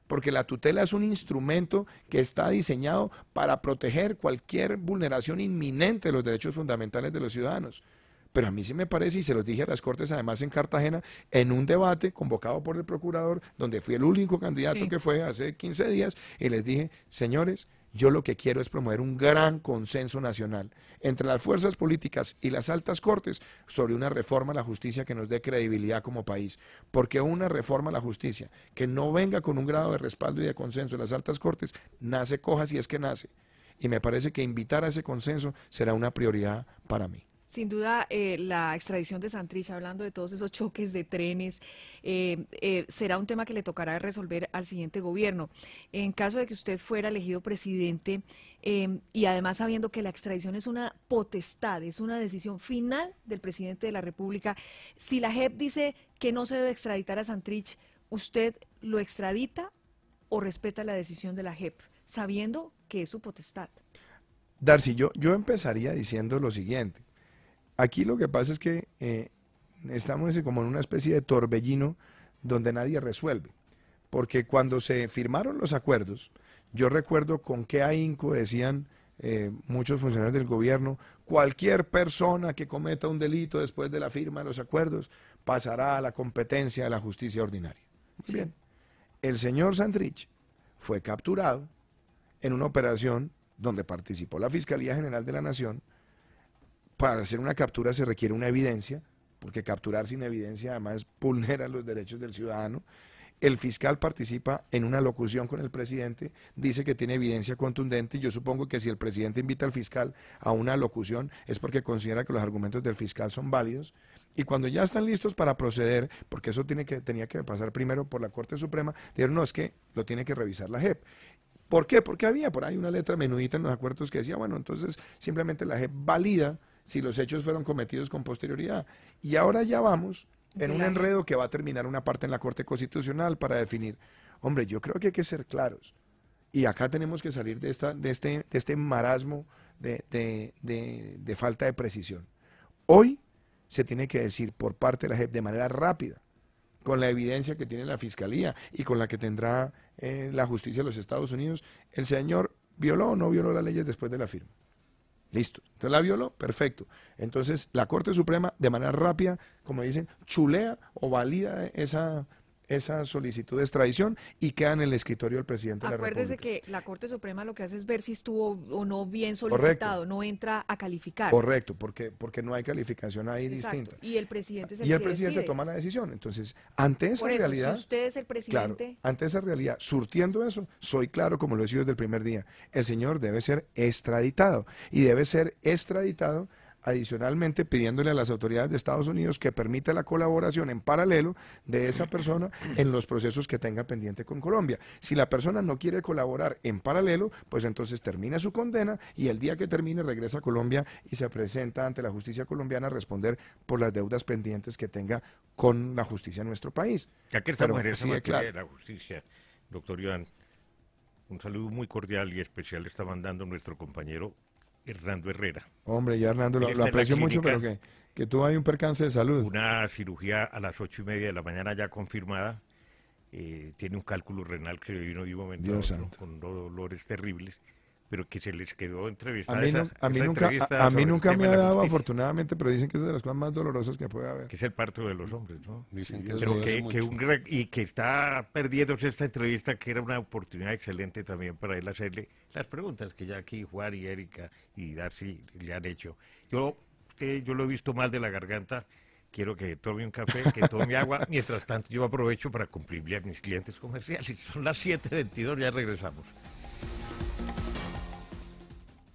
porque la tutela es un instrumento que está diseñado para proteger cualquier vulneración inminente de los derechos fundamentales de los ciudadanos. Pero a mí sí me parece, y se los dije a las Cortes además en Cartagena, en un debate convocado por el procurador, donde fui el único candidato que fue hace 15 días, y les dije, señores, yo lo que quiero es promover un gran consenso nacional entre las fuerzas políticas y las altas cortes sobre una reforma a la justicia que nos dé credibilidad como país. Porque una reforma a la justicia que no venga con un grado de respaldo y de consenso en las altas cortes, nace coja si es que nace. Y me parece que invitar a ese consenso será una prioridad para mí. Sin duda, la extradición de Santrich, hablando de todos esos choques de trenes, será un tema que le tocará resolver al siguiente gobierno. En caso de que usted fuera elegido presidente, y además sabiendo que la extradición es una potestad, es una decisión final del presidente de la República, si la JEP dice que no se debe extraditar a Santrich, ¿usted lo extradita o respeta la decisión de la JEP, sabiendo que es su potestad? Darcy, yo empezaría diciendo lo siguiente. Aquí lo que pasa es que estamos como en una especie de torbellino donde nadie resuelve, porque cuando se firmaron los acuerdos, yo recuerdo con qué ahínco decían muchos funcionarios del gobierno, cualquier persona que cometa un delito después de la firma de los acuerdos pasará a la competencia de la justicia ordinaria. Muy bien, el señor Santrich fue capturado en una operación donde participó la Fiscalía General de la Nación. Para hacer una captura se requiere una evidencia, porque capturar sin evidencia además vulnera los derechos del ciudadano. El fiscal participa en una locución con el presidente, dice que tiene evidencia contundente, y yo supongo que si el presidente invita al fiscal a una locución es porque considera que los argumentos del fiscal son válidos, y cuando ya están listos para proceder, porque eso tenía que pasar primero por la Corte Suprema, dijeron, no, es que lo tiene que revisar la JEP. ¿Por qué? Porque había por ahí una letra menudita en los acuerdos que decía, bueno, entonces simplemente la JEP valida si los hechos fueron cometidos con posterioridad. Y ahora ya vamos en un enredo que va a terminar una parte en la Corte Constitucional para definir. Hombre, yo creo que hay que ser claros. Y acá tenemos que salir de este marasmo de falta de precisión. Hoy se tiene que decir por parte de la JEP de manera rápida, con la evidencia que tiene la Fiscalía y con la que tendrá la justicia de los Estados Unidos, el señor violó o no violó las leyes después de la firma. Listo. Entonces la violó, perfecto. Entonces la Corte Suprema, de manera rápida, como dicen, chulea o valida esa solicitud de extradición y queda en el escritorio del presidente de la República. Acuérdese que la Corte Suprema lo que hace es ver si estuvo o no bien solicitado, no entra a calificar. Correcto, porque no hay calificación ahí distinta. Y el presidente es el presidente decide. Toma la decisión. Entonces, ante esa realidad, si usted es el presidente, claro, ante esa realidad, surtiendo eso, soy claro, como lo he sido desde el primer día, el señor debe ser extraditado, y debe ser extraditado adicionalmente pidiéndole a las autoridades de Estados Unidos que permita la colaboración en paralelo de esa persona en los procesos que tenga pendiente con Colombia. Si la persona no quiere colaborar en paralelo, pues entonces termina su condena y el día que termine regresa a Colombia y se presenta ante la justicia colombiana a responder por las deudas pendientes que tenga con la justicia en nuestro país. Ya que estamos en esa materia de la justicia, doctor Iván, un saludo muy cordial y especial le está mandando nuestro compañero Hernando Herrera. Hombre, ya Hernando lo aprecio mucho, pero que tuvo ahí un percance de salud. Una cirugía a las 8:30 de la mañana ya confirmada. Tiene un cálculo renal que vino de un momento con dolores terribles, pero que se les quedó entrevistada. A mí nunca me ha dado, afortunadamente, pero dicen que es de las cosas más dolorosas que puede haber. Que es el parto de los hombres, ¿no? Dicen que está perdiéndose esta entrevista, que era una oportunidad excelente también para él hacerle las preguntas que ya aquí Juan y Erika y Darcy le han hecho. Yo lo he visto mal de la garganta. Quiero que tome un café, que tome agua. Mientras tanto, yo aprovecho para cumplirle a mis clientes comerciales. Son las 7:22, ya regresamos.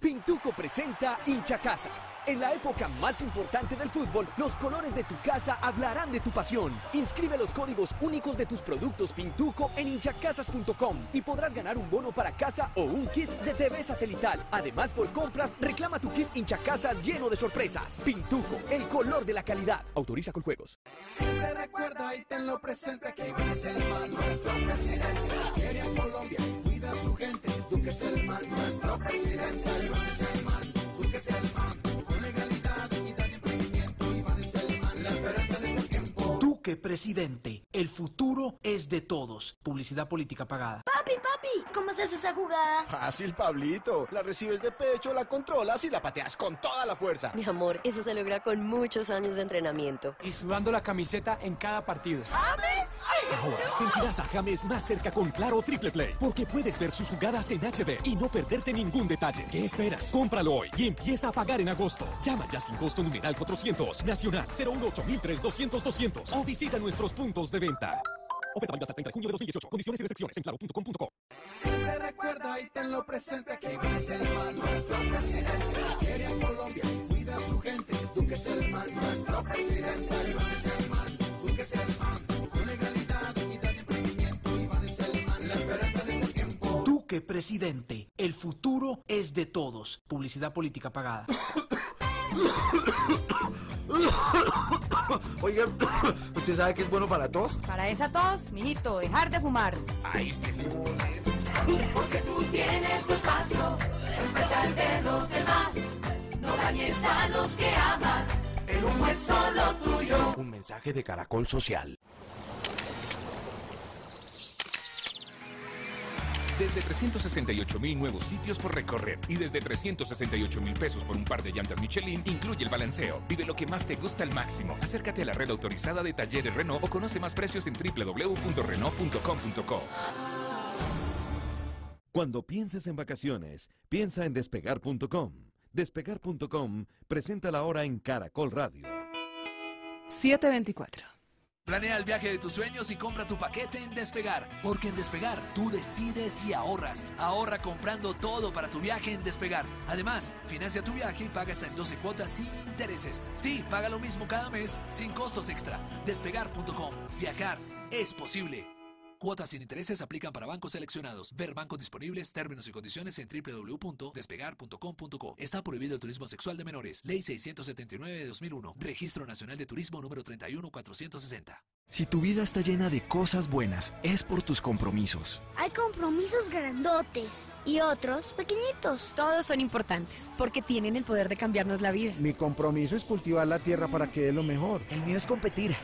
Pintuco presenta Hinchacasas. En la época más importante del fútbol, los colores de tu casa hablarán de tu pasión. Inscribe los códigos únicos de tus productos Pintuco en hinchacasas.com y podrás ganar un bono para casa o un kit de TV satelital. Además, por compras, reclama tu kit Hinchacasas lleno de sorpresas. Pintuco, el color de la calidad. Autoriza con juegos. Siempre recuerda y tenlo presente que Iván es el man, nuestro presidente. Quiere a Colombia, cuida a su gente. Duque es el man, nuestro presidente. Iván es el man, Duque es el man. Con legalidad, equidad y emprendimiento, Iván es el man. La esperanza de este tiempo. Tú Duque presidente. El futuro es de todos. Publicidad política pagada. Papi, ¿cómo se hace esa jugada? Fácil, Pablito. La recibes de pecho, la controlas y la pateas con toda la fuerza. Mi amor, eso se logra con muchos años de entrenamiento. Y sudando la camiseta en cada partido. ¡James! Ahora sentirás a James más cerca con Claro Triple Play, porque puedes ver sus jugadas en HD y no perderte ningún detalle. ¿Qué esperas? Cómpralo hoy y empieza a pagar en agosto. Llama ya sin costo numeral 400, nacional 018-003-200-200 o visita nuestros puntos de venta. Oferta válida hasta el 30 de junio de 2018. Condiciones y restricciones en claro.com.co. Siempre recuerda y tenlo presente que Iván es el man, nuestro presidente. Quiere a Colombia, cuida a su gente. Duque es el man, nuestro presidente. Iván es el man, Duque es el man. Con legalidad, unidad y emprendimiento. Iván es el man, la esperanza de este tiempo. Duque presidente. El futuro es de todos. Publicidad política pagada. Oiga, ¿usted sabe qué es bueno para tos? Para esa tos, mijito, dejar de fumar. Ahí este sí. Porque tú tienes tu espacio, respeta el de los demás. No dañes a los que amas, el humo es solo tuyo. Un mensaje de Caracol Social. Desde 368.000 nuevos sitios por recorrer y desde 368.000 pesos por un par de llantas Michelin, incluye el balanceo. Vive lo que más te gusta al máximo. Acércate a la red autorizada de talleres Renault o conoce más precios en www.renault.com.co. Cuando pienses en vacaciones, piensa en Despegar.com. Despegar.com presenta la hora en Caracol Radio. 7:24. Planea el viaje de tus sueños y compra tu paquete en Despegar, porque en Despegar tú decides y ahorras. Ahorra comprando todo para tu viaje en Despegar. Además, financia tu viaje y paga hasta en 12 cuotas sin intereses. Sí, paga lo mismo cada mes, sin costos extra. Despegar.com. Viajar es posible. Cuotas sin intereses aplican para bancos seleccionados. Ver bancos disponibles, términos y condiciones en www.despegar.com.co. Está prohibido el turismo sexual de menores. Ley 679 de 2001. Registro Nacional de Turismo número 31460. Si tu vida está llena de cosas buenas, es por tus compromisos. Hay compromisos grandotes y otros pequeñitos. Todos son importantes, porque tienen el poder de cambiarnos la vida. Mi compromiso es cultivar la tierra para que dé lo mejor. El mío es competir,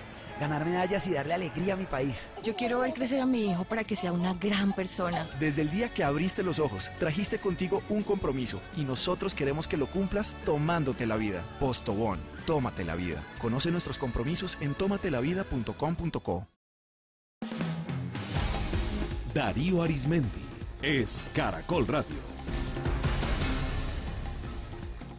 ganar medallas y darle alegría a mi país. Yo quiero ver crecer a mi hijo para que sea una gran persona. Desde el día que abriste los ojos, trajiste contigo un compromiso y nosotros queremos que lo cumplas tomándote la vida. Postobón, tómate la vida. Conoce nuestros compromisos en tómatelavida.com.co. Darío Arizmendi es Caracol Radio.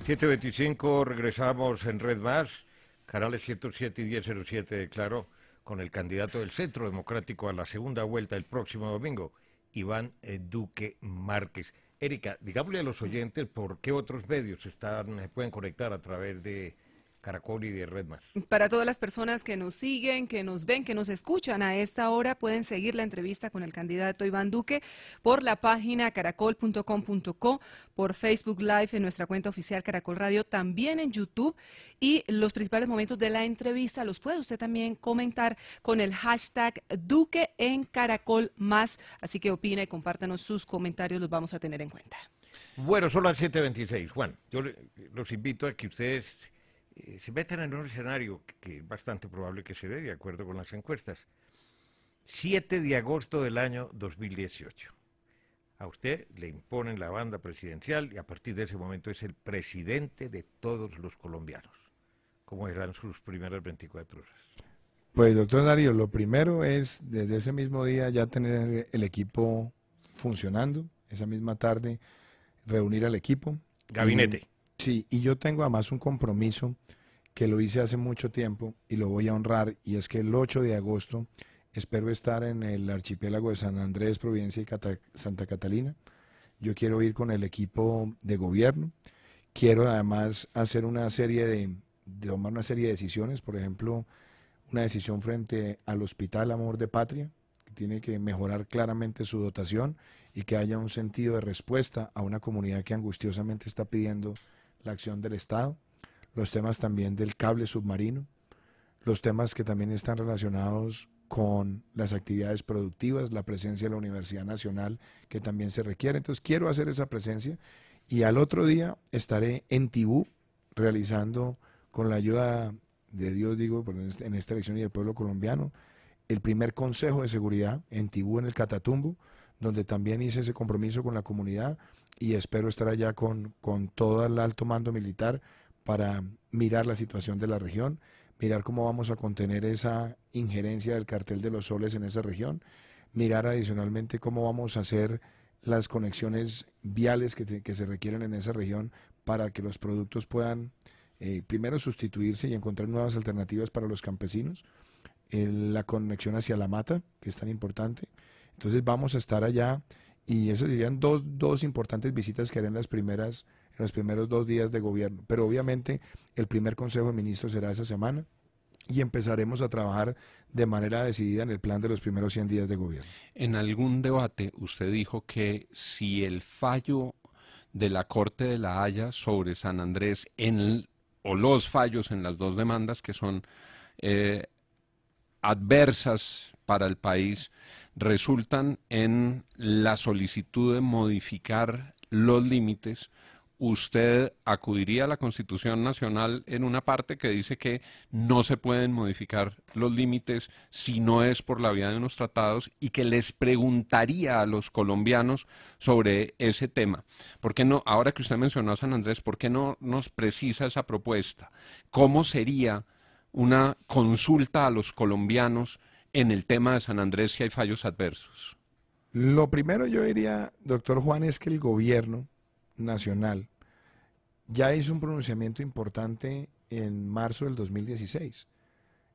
7:25, regresamos en Red Más. Canales 107 y 1007 de Claro, con el candidato del Centro Democrático a la segunda vuelta el próximo domingo, Iván Duque Márquez. Erika, digámosle a los oyentes por qué otros medios se pueden conectar a través de Caracol y de Red Más. Para todas las personas que nos siguen, que nos ven, que nos escuchan a esta hora, pueden seguir la entrevista con el candidato Iván Duque por la página caracol.com.co, por Facebook Live en nuestra cuenta oficial Caracol Radio, también en YouTube, y los principales momentos de la entrevista los puede usted también comentar con el hashtag Duque en Caracol Más, así que opina y compártanos sus comentarios, los vamos a tener en cuenta. Bueno, son las 7:26. Juan, yo los invito a que ustedes se metan en un escenario que es bastante probable que se dé, de acuerdo con las encuestas. 7 de agosto del año 2018. A usted le imponen la banda presidencial y a partir de ese momento es el presidente de todos los colombianos. ¿Cómo serán sus primeras 24 horas? Pues, doctor Darío, lo primero es, desde ese mismo día, ya tener el equipo funcionando, esa misma tarde, reunir al equipo. Gabinete. Sí, y yo tengo además un compromiso que lo hice hace mucho tiempo y lo voy a honrar, y es que el 8 de agosto espero estar en el archipiélago de San Andrés, Providencia y Santa Catalina. Yo quiero ir con el equipo de gobierno. Quiero además hacer tomar una serie de decisiones, por ejemplo, una decisión frente al Hospital Amor de Patria, que tiene que mejorar claramente su dotación y que haya un sentido de respuesta a una comunidad que angustiosamente está pidiendo la acción del Estado, los temas también del cable submarino, los temas que también están relacionados con las actividades productivas, la presencia de la Universidad Nacional que también se requiere. Entonces quiero hacer esa presencia y al otro día estaré en Tibú realizando con la ayuda Dios, digo, en esta elección y del pueblo colombiano, el primer Consejo de Seguridad en Tibú, en el Catatumbo, donde también hice ese compromiso con la comunidad y espero estar allá con todo el alto mando militar para mirar la situación de la región, mirar cómo vamos a contener esa injerencia del cartel de los soles en esa región, mirar adicionalmente cómo vamos a hacer las conexiones viales que se requieren en esa región para que los productos puedan primero sustituirse y encontrar nuevas alternativas para los campesinos, la conexión hacia la mata, que es tan importante. Entonces vamos a estar allá y esas serían dos importantes visitas que haré en los primeros 2 días de gobierno. Pero obviamente el primer Consejo de Ministros será esa semana y empezaremos a trabajar de manera decidida en el plan de los primeros 100 días de gobierno. En algún debate usted dijo que si el fallo de la Corte de La Haya sobre San Andrés o los fallos en las 2 demandas que son adversas para el país resultan en la solicitud de modificar los límites, usted acudiría a la Constitución Nacional en una parte que dice que no se pueden modificar los límites si no es por la vía de unos tratados y que les preguntaría a los colombianos sobre ese tema. ¿Por qué no, ahora que usted mencionó a San Andrés, por qué no nos precisa esa propuesta? ¿Cómo sería una consulta a los colombianos en el tema de San Andrés si hay fallos adversos? Lo primero yo diría, doctor Juan, es que el gobierno nacional ya hizo un pronunciamiento importante en marzo del 2016.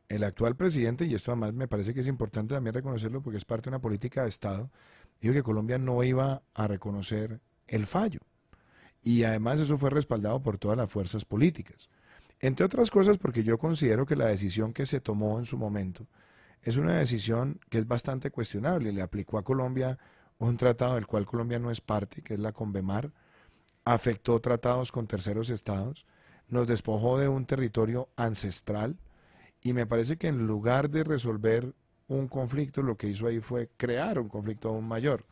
El actual presidente, y esto además me parece que es importante también reconocerlo porque es parte de una política de Estado, dijo que Colombia no iba a reconocer el fallo. Y además eso fue respaldado por todas las fuerzas políticas. Entre otras cosas porque yo considero que la decisión que se tomó en su momento es una decisión que es bastante cuestionable. Le aplicó a Colombia un tratado del cual Colombia no es parte, que es la CONVEMAR, afectó tratados con terceros estados, nos despojó de un territorio ancestral y me parece que en lugar de resolver un conflicto, lo que hizo ahí fue crear un conflicto aún mayor.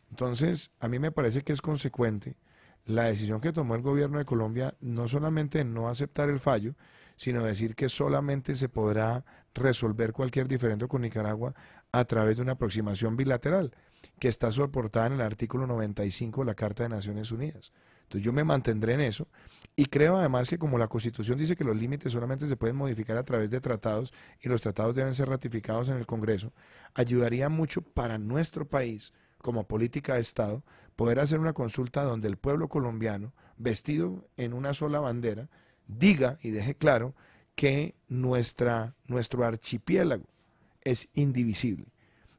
Entonces, a mí me parece que es consecuente la decisión que tomó el gobierno de Colombia, no solamente en no aceptar el fallo, sino decir que solamente se podrá resolver cualquier diferendo con Nicaragua a través de una aproximación bilateral, que está soportada en el artículo 95 de la Carta de Naciones Unidas. Entonces yo me mantendré en eso y creo además que como la Constitución dice que los límites solamente se pueden modificar a través de tratados y los tratados deben ser ratificados en el Congreso, ayudaría mucho para nuestro país como política de Estado poder hacer una consulta donde el pueblo colombiano, vestido en una sola bandera, diga y deje claro que nuestro archipiélago es indivisible.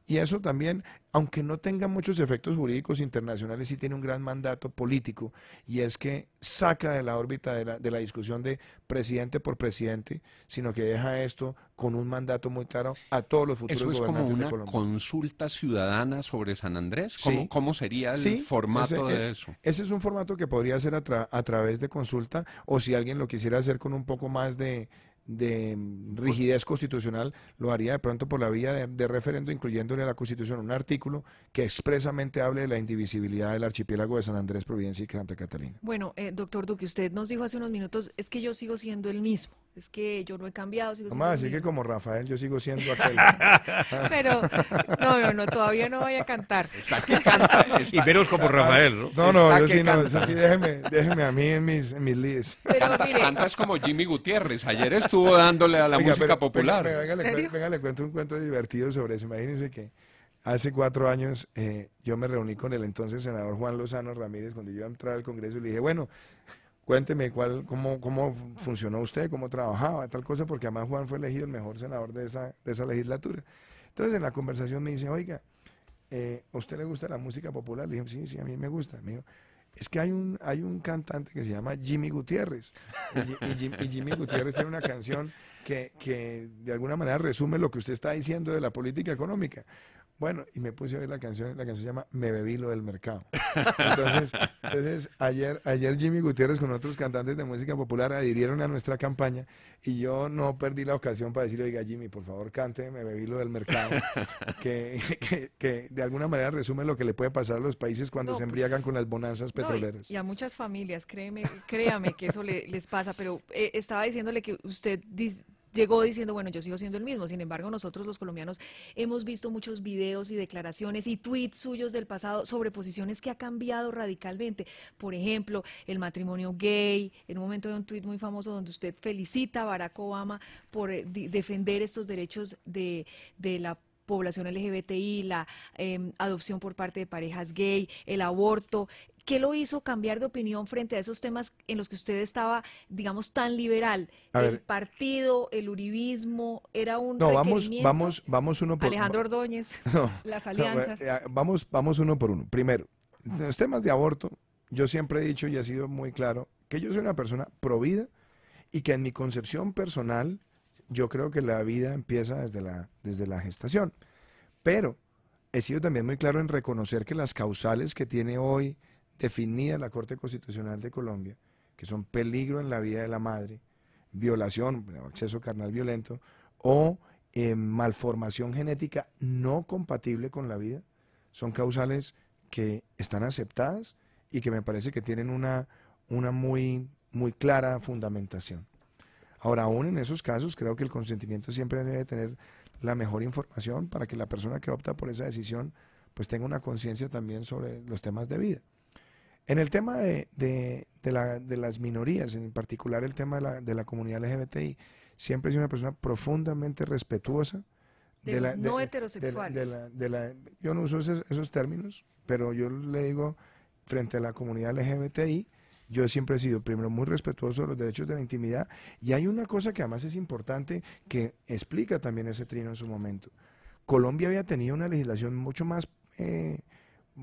Y eso también, aunque no tenga muchos efectos jurídicos internacionales, sí tiene un gran mandato político, y es que saca de la órbita de la discusión de presidente por presidente, sino que deja esto con un mandato muy claro a todos los futuros gobernantes de Colombia. ¿Eso es como una consulta ciudadana sobre San Andrés? ¿Cómo sería el formato de eso? Ese es un formato que podría ser a través de consulta, o si alguien lo quisiera hacer con un poco más de rigidez constitucional, lo haría de pronto por la vía de referendo, incluyéndole a la Constitución un artículo que expresamente hable de la indivisibilidad del archipiélago de San Andrés, Providencia y Santa Catalina. Bueno, doctor Duque, usted nos dijo hace unos minutos, es que yo sigo siendo el mismo, es que yo no he cambiado, sigo siendo así que como Rafael, yo sigo siendo aquel. Pero, no, todavía no vaya a cantar. Está que canta. Y menos como Rafael, ¿no? No, yo sí, no, eso sí, déjeme a mí en mis leads. Pero mire, cantas como Jimmy Gutiérrez, ayer estuvo dándole a la música popular. Venga, le cuento un cuento divertido sobre eso. Imagínense que hace 4 años yo me reuní con el entonces senador Juan Lozano Ramírez cuando yo iba a entrar al Congreso y le dije, bueno, cuénteme cómo funcionó usted, cómo trabajaba, tal cosa, porque además Juan fue elegido el mejor senador de esa legislatura. Entonces en la conversación me dice, oiga, ¿a usted le gusta la música popular? Le dije, sí, a mí me gusta. Me dijo, es que hay un cantante que se llama Jimmy Gutiérrez, y Jimmy Gutiérrez tiene una canción que de alguna manera resume lo que usted está diciendo de la política económica. Bueno, y me puse a oír la canción se llama Me bebí lo del mercado. Entonces ayer Jimmy Gutiérrez con otros cantantes de música popular adhirieron a nuestra campaña y yo no perdí la ocasión para decirle, oiga Jimmy, por favor cante Me bebí lo del mercado, que de alguna manera resume lo que le puede pasar a los países cuando se embriagan con las bonanzas petroleras. Y a muchas familias, créame que eso les pasa, pero estaba diciéndole que usted llegó diciendo, bueno, yo sigo siendo el mismo. Sin embargo, nosotros los colombianos hemos visto muchos videos y declaraciones y tweets suyos del pasado sobre posiciones que ha cambiado radicalmente. Por ejemplo, el matrimonio gay, en un momento de un tweet muy famoso donde usted felicita a Barack Obama por defender estos derechos de la población LGBTI, la adopción por parte de parejas gay, el aborto. ¿Qué lo hizo cambiar de opinión frente a esos temas en los que usted estaba, digamos, tan liberal? El partido, el uribismo, era un requerimiento. Vamos uno por uno. Alejandro Ordóñez, las alianzas. Vamos uno por uno. Primero, en los temas de aborto, yo siempre he dicho y ha sido muy claro que yo soy una persona pro vida y que en mi concepción personal yo creo que la vida empieza desde la gestación. Pero he sido también muy claro en reconocer que las causales que tiene hoy definida la Corte Constitucional de Colombia, que son peligro en la vida de la madre, violación, acceso carnal violento o malformación genética no compatible con la vida, son causales que están aceptadas y que me parece que tienen una muy clara fundamentación. Ahora, aún en esos casos, creo que el consentimiento siempre debe tener la mejor información para que la persona que opta por esa decisión pues tenga una conciencia también sobre los temas de vida. En el tema de las minorías, en particular el tema de la comunidad LGBTI, siempre he sido una persona profundamente respetuosa no heterosexuales. Yo no uso esos términos, pero yo le digo, frente a la comunidad LGBTI, yo siempre he sido, primero, muy respetuoso de los derechos de la intimidad, y hay una cosa que además es importante, que explica también ese trino en su momento. Colombia había tenido una legislación mucho más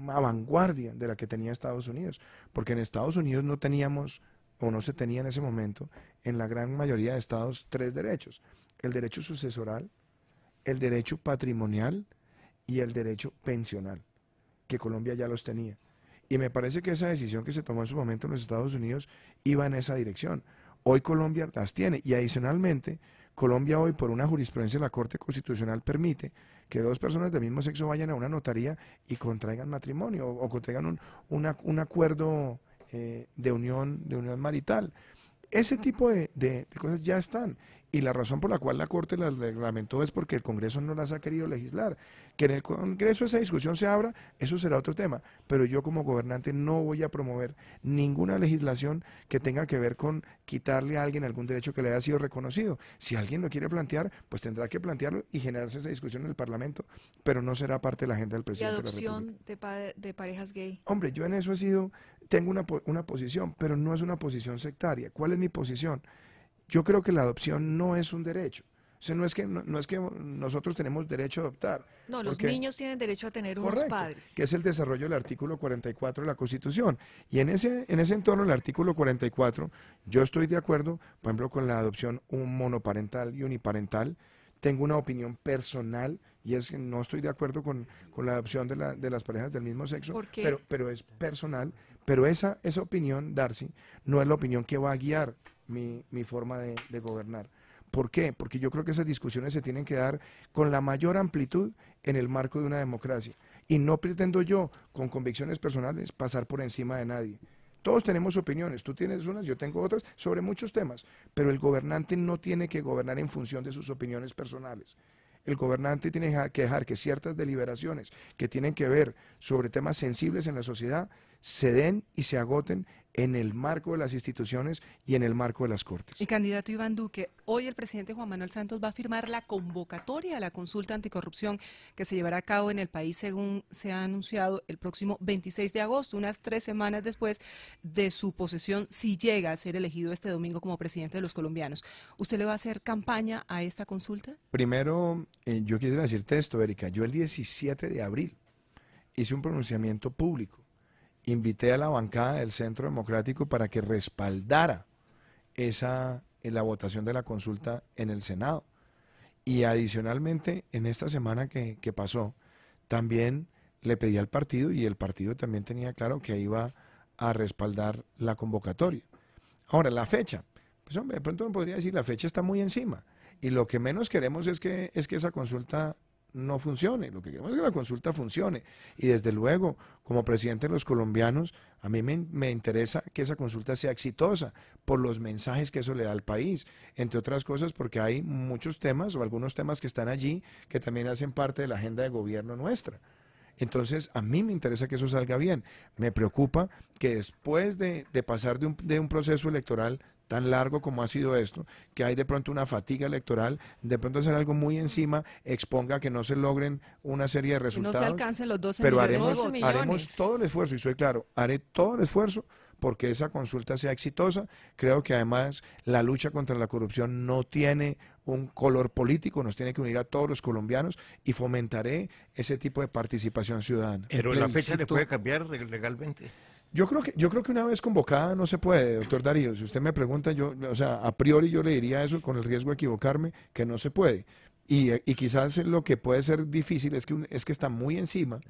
a vanguardia de la que tenía Estados Unidos, porque en Estados Unidos no teníamos, o no se tenía en ese momento, en la gran mayoría de estados, 3 derechos: el derecho sucesoral, el derecho patrimonial y el derecho pensional, que Colombia ya los tenía. Y me parece que esa decisión que se tomó en su momento en los Estados Unidos iba en esa dirección. Hoy Colombia las tiene, y adicionalmente Colombia hoy, por una jurisprudencia de la Corte Constitucional, permite que 2 personas del mismo sexo vayan a una notaría y contraigan matrimonio o contraigan un acuerdo de unión marital. Ese tipo de cosas ya están, y la razón por la cual la Corte las reglamentó es porque el Congreso no las ha querido legislar. Que en el Congreso esa discusión se abra, eso será otro tema, pero yo como gobernante no voy a promover ninguna legislación que tenga que ver con quitarle a alguien algún derecho que le haya sido reconocido. Si alguien lo quiere plantear, pues tendrá que plantearlo y generarse esa discusión en el Parlamento, pero no será parte de la agenda del presidente de la República. ¿Y adopción de parejas gay? Hombre, yo en eso tengo una posición, pero no es una posición sectaria. ¿Cuál es mi posición? Yo creo que la adopción no es un derecho. O sea, no es que nosotros tenemos derecho a adoptar. No, los niños tienen derecho a tener unos padres. Que es el desarrollo del artículo 44 de la Constitución. Y en ese entorno, el artículo 44, yo estoy de acuerdo, por ejemplo, con la adopción monoparental y uniparental. Tengo una opinión personal, y es que no estoy de acuerdo con la adopción de las parejas del mismo sexo. ¿Por qué? Pero es personal. Pero esa opinión, Darcy, no es la opinión que va a guiar mi forma de gobernar. ¿Por qué? Porque yo creo que esas discusiones se tienen que dar con la mayor amplitud en el marco de una democracia. Y no pretendo yo, con convicciones personales, pasar por encima de nadie. Todos tenemos opiniones, tú tienes unas, yo tengo otras, sobre muchos temas, pero el gobernante no tiene que gobernar en función de sus opiniones personales. El gobernante tiene que dejar que ciertas deliberaciones que tienen que ver sobre temas sensibles en la sociedad se den y se agoten en el marco de las instituciones y en el marco de las Cortes. Y candidato Iván Duque, hoy el presidente Juan Manuel Santos va a firmar la convocatoria a la consulta anticorrupción que se llevará a cabo en el país, según se ha anunciado, el próximo 26 de agosto, unas 3 semanas después de su posesión, si llega a ser elegido este domingo como presidente de los colombianos. ¿Usted le va a hacer campaña a esta consulta? Primero, yo quisiera decirte esto, Erika. Yo el 17 de abril hice un pronunciamiento público. Invité a la bancada del Centro Democrático para que respaldara la votación de la consulta en el Senado. Y adicionalmente, en esta semana que pasó, también le pedí al partido, y el partido también tenía claro que iba a respaldar la convocatoria. Ahora, la fecha, pues hombre, de pronto me podría decir, la fecha está muy encima, y lo que menos queremos es que esa consulta no funcione, lo que queremos es que la consulta funcione. Y desde luego, como presidente de los colombianos, a mí me interesa que esa consulta sea exitosa por los mensajes que eso le da al país, entre otras cosas porque hay muchos temas o algunos temas que están allí que también hacen parte de la agenda de gobierno nuestra. Entonces, a mí me interesa que eso salga bien. Me preocupa que después de pasar de un proceso electoral tan largo como ha sido esto, que hay de pronto una fatiga electoral, de pronto hacer algo muy encima, exponga que no se logren una serie de resultados. No se alcancen los 12 pero millones. haremos todo el esfuerzo, y soy claro, haré todo el esfuerzo porque esa consulta sea exitosa. Creo que además la lucha contra la corrupción no tiene un color político, nos tiene que unir a todos los colombianos y fomentaré ese tipo de participación ciudadana. Pero la fecha le puede cambiar legalmente. Yo creo que una vez convocada no se puede, doctor Darío. Si usted me pregunta, a priori yo le diría eso con el riesgo de equivocarme, que no se puede. Y quizás lo que puede ser difícil es que está muy encima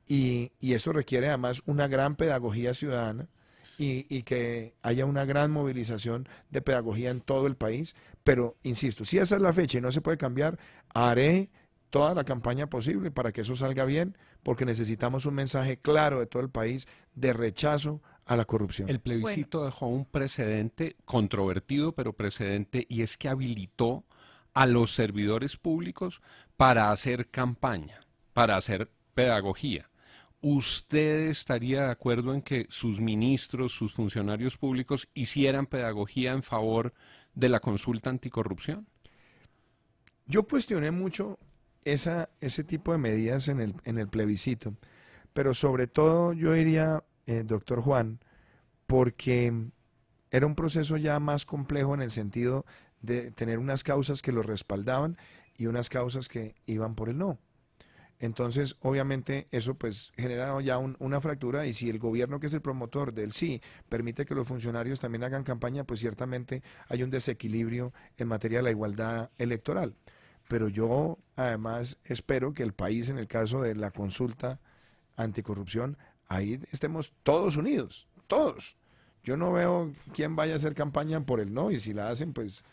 y eso requiere además una gran pedagogía ciudadana y que haya una gran movilización de pedagogía en todo el país. Pero, insisto, si esa es la fecha y no se puede cambiar, haré toda la campaña posible para que eso salga bien, porque necesitamos un mensaje claro de todo el país de rechazo a la corrupción. El plebiscito dejó un precedente controvertido, pero precedente, y es que habilitó a los servidores públicos para hacer campaña, para hacer pedagogía. ¿Usted estaría de acuerdo en que sus ministros, sus funcionarios públicos hicieran pedagogía en favor de la consulta anticorrupción? Yo cuestioné mucho ese tipo de medidas en el plebiscito, pero sobre todo yo diría, doctor Juan, porque era un proceso ya más complejo en el sentido de tener unas causas que lo respaldaban y unas causas que iban por el no. Entonces, obviamente, eso pues genera ya una fractura, y si el gobierno, que es el promotor del sí, permite que los funcionarios también hagan campaña, pues ciertamente hay un desequilibrio en materia de la igualdad electoral. Pero yo además espero que el país, en el caso de la consulta anticorrupción, ahí estemos todos unidos, todos. Yo no veo quién vaya a hacer campaña por el no, y si la hacen, pues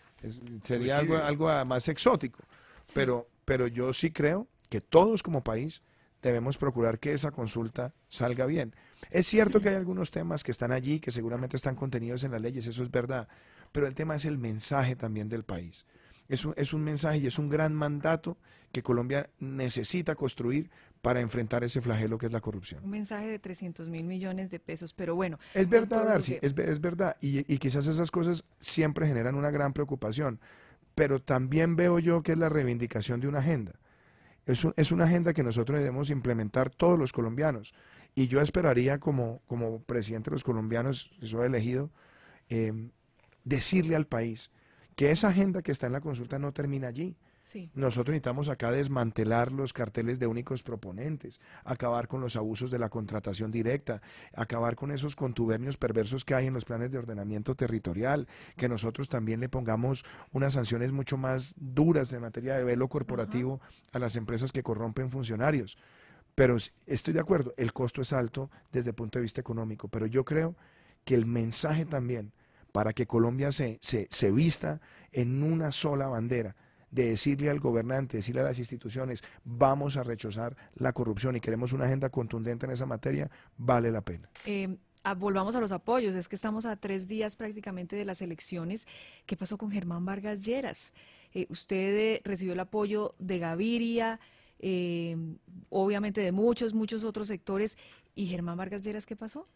sería algo más exótico. Sí. Pero yo sí creo que todos como país debemos procurar que esa consulta salga bien. Es cierto que hay algunos temas que están allí, que seguramente están contenidos en las leyes, eso es verdad, pero el tema es el mensaje también del país. Es un mensaje y es un gran mandato que Colombia necesita construir para enfrentar ese flagelo que es la corrupción. Un mensaje de 300.000 millones de pesos, pero bueno. Es verdad, Darcy, es verdad, y quizás esas cosas siempre generan una gran preocupación, pero también veo yo que es la reivindicación de una agenda. Es una agenda que nosotros debemos implementar todos los colombianos, y yo esperaría como presidente de los colombianos, si soy elegido, decirle al país que esa agenda que está en la consulta no termina allí. Sí. Nosotros necesitamos acá desmantelar los carteles de únicos proponentes, acabar con los abusos de la contratación directa, acabar con esos contubernios perversos que hay en los planes de ordenamiento territorial, que nosotros también le pongamos unas sanciones mucho más duras en materia de velo corporativo a las empresas que corrompen funcionarios. Pero estoy de acuerdo, el costo es alto desde el punto de vista económico, pero yo creo que el mensaje también para que Colombia se vista en una sola bandera, de decirle al gobernante, decirle a las instituciones, vamos a rechazar la corrupción y queremos una agenda contundente en esa materia, vale la pena. Volvamos a los apoyos, es que estamos a 3 días prácticamente de las elecciones. ¿Qué pasó con Germán Vargas Lleras? Usted recibió el apoyo de Gaviria, obviamente de muchos otros sectores, ¿y Germán Vargas Lleras qué pasó?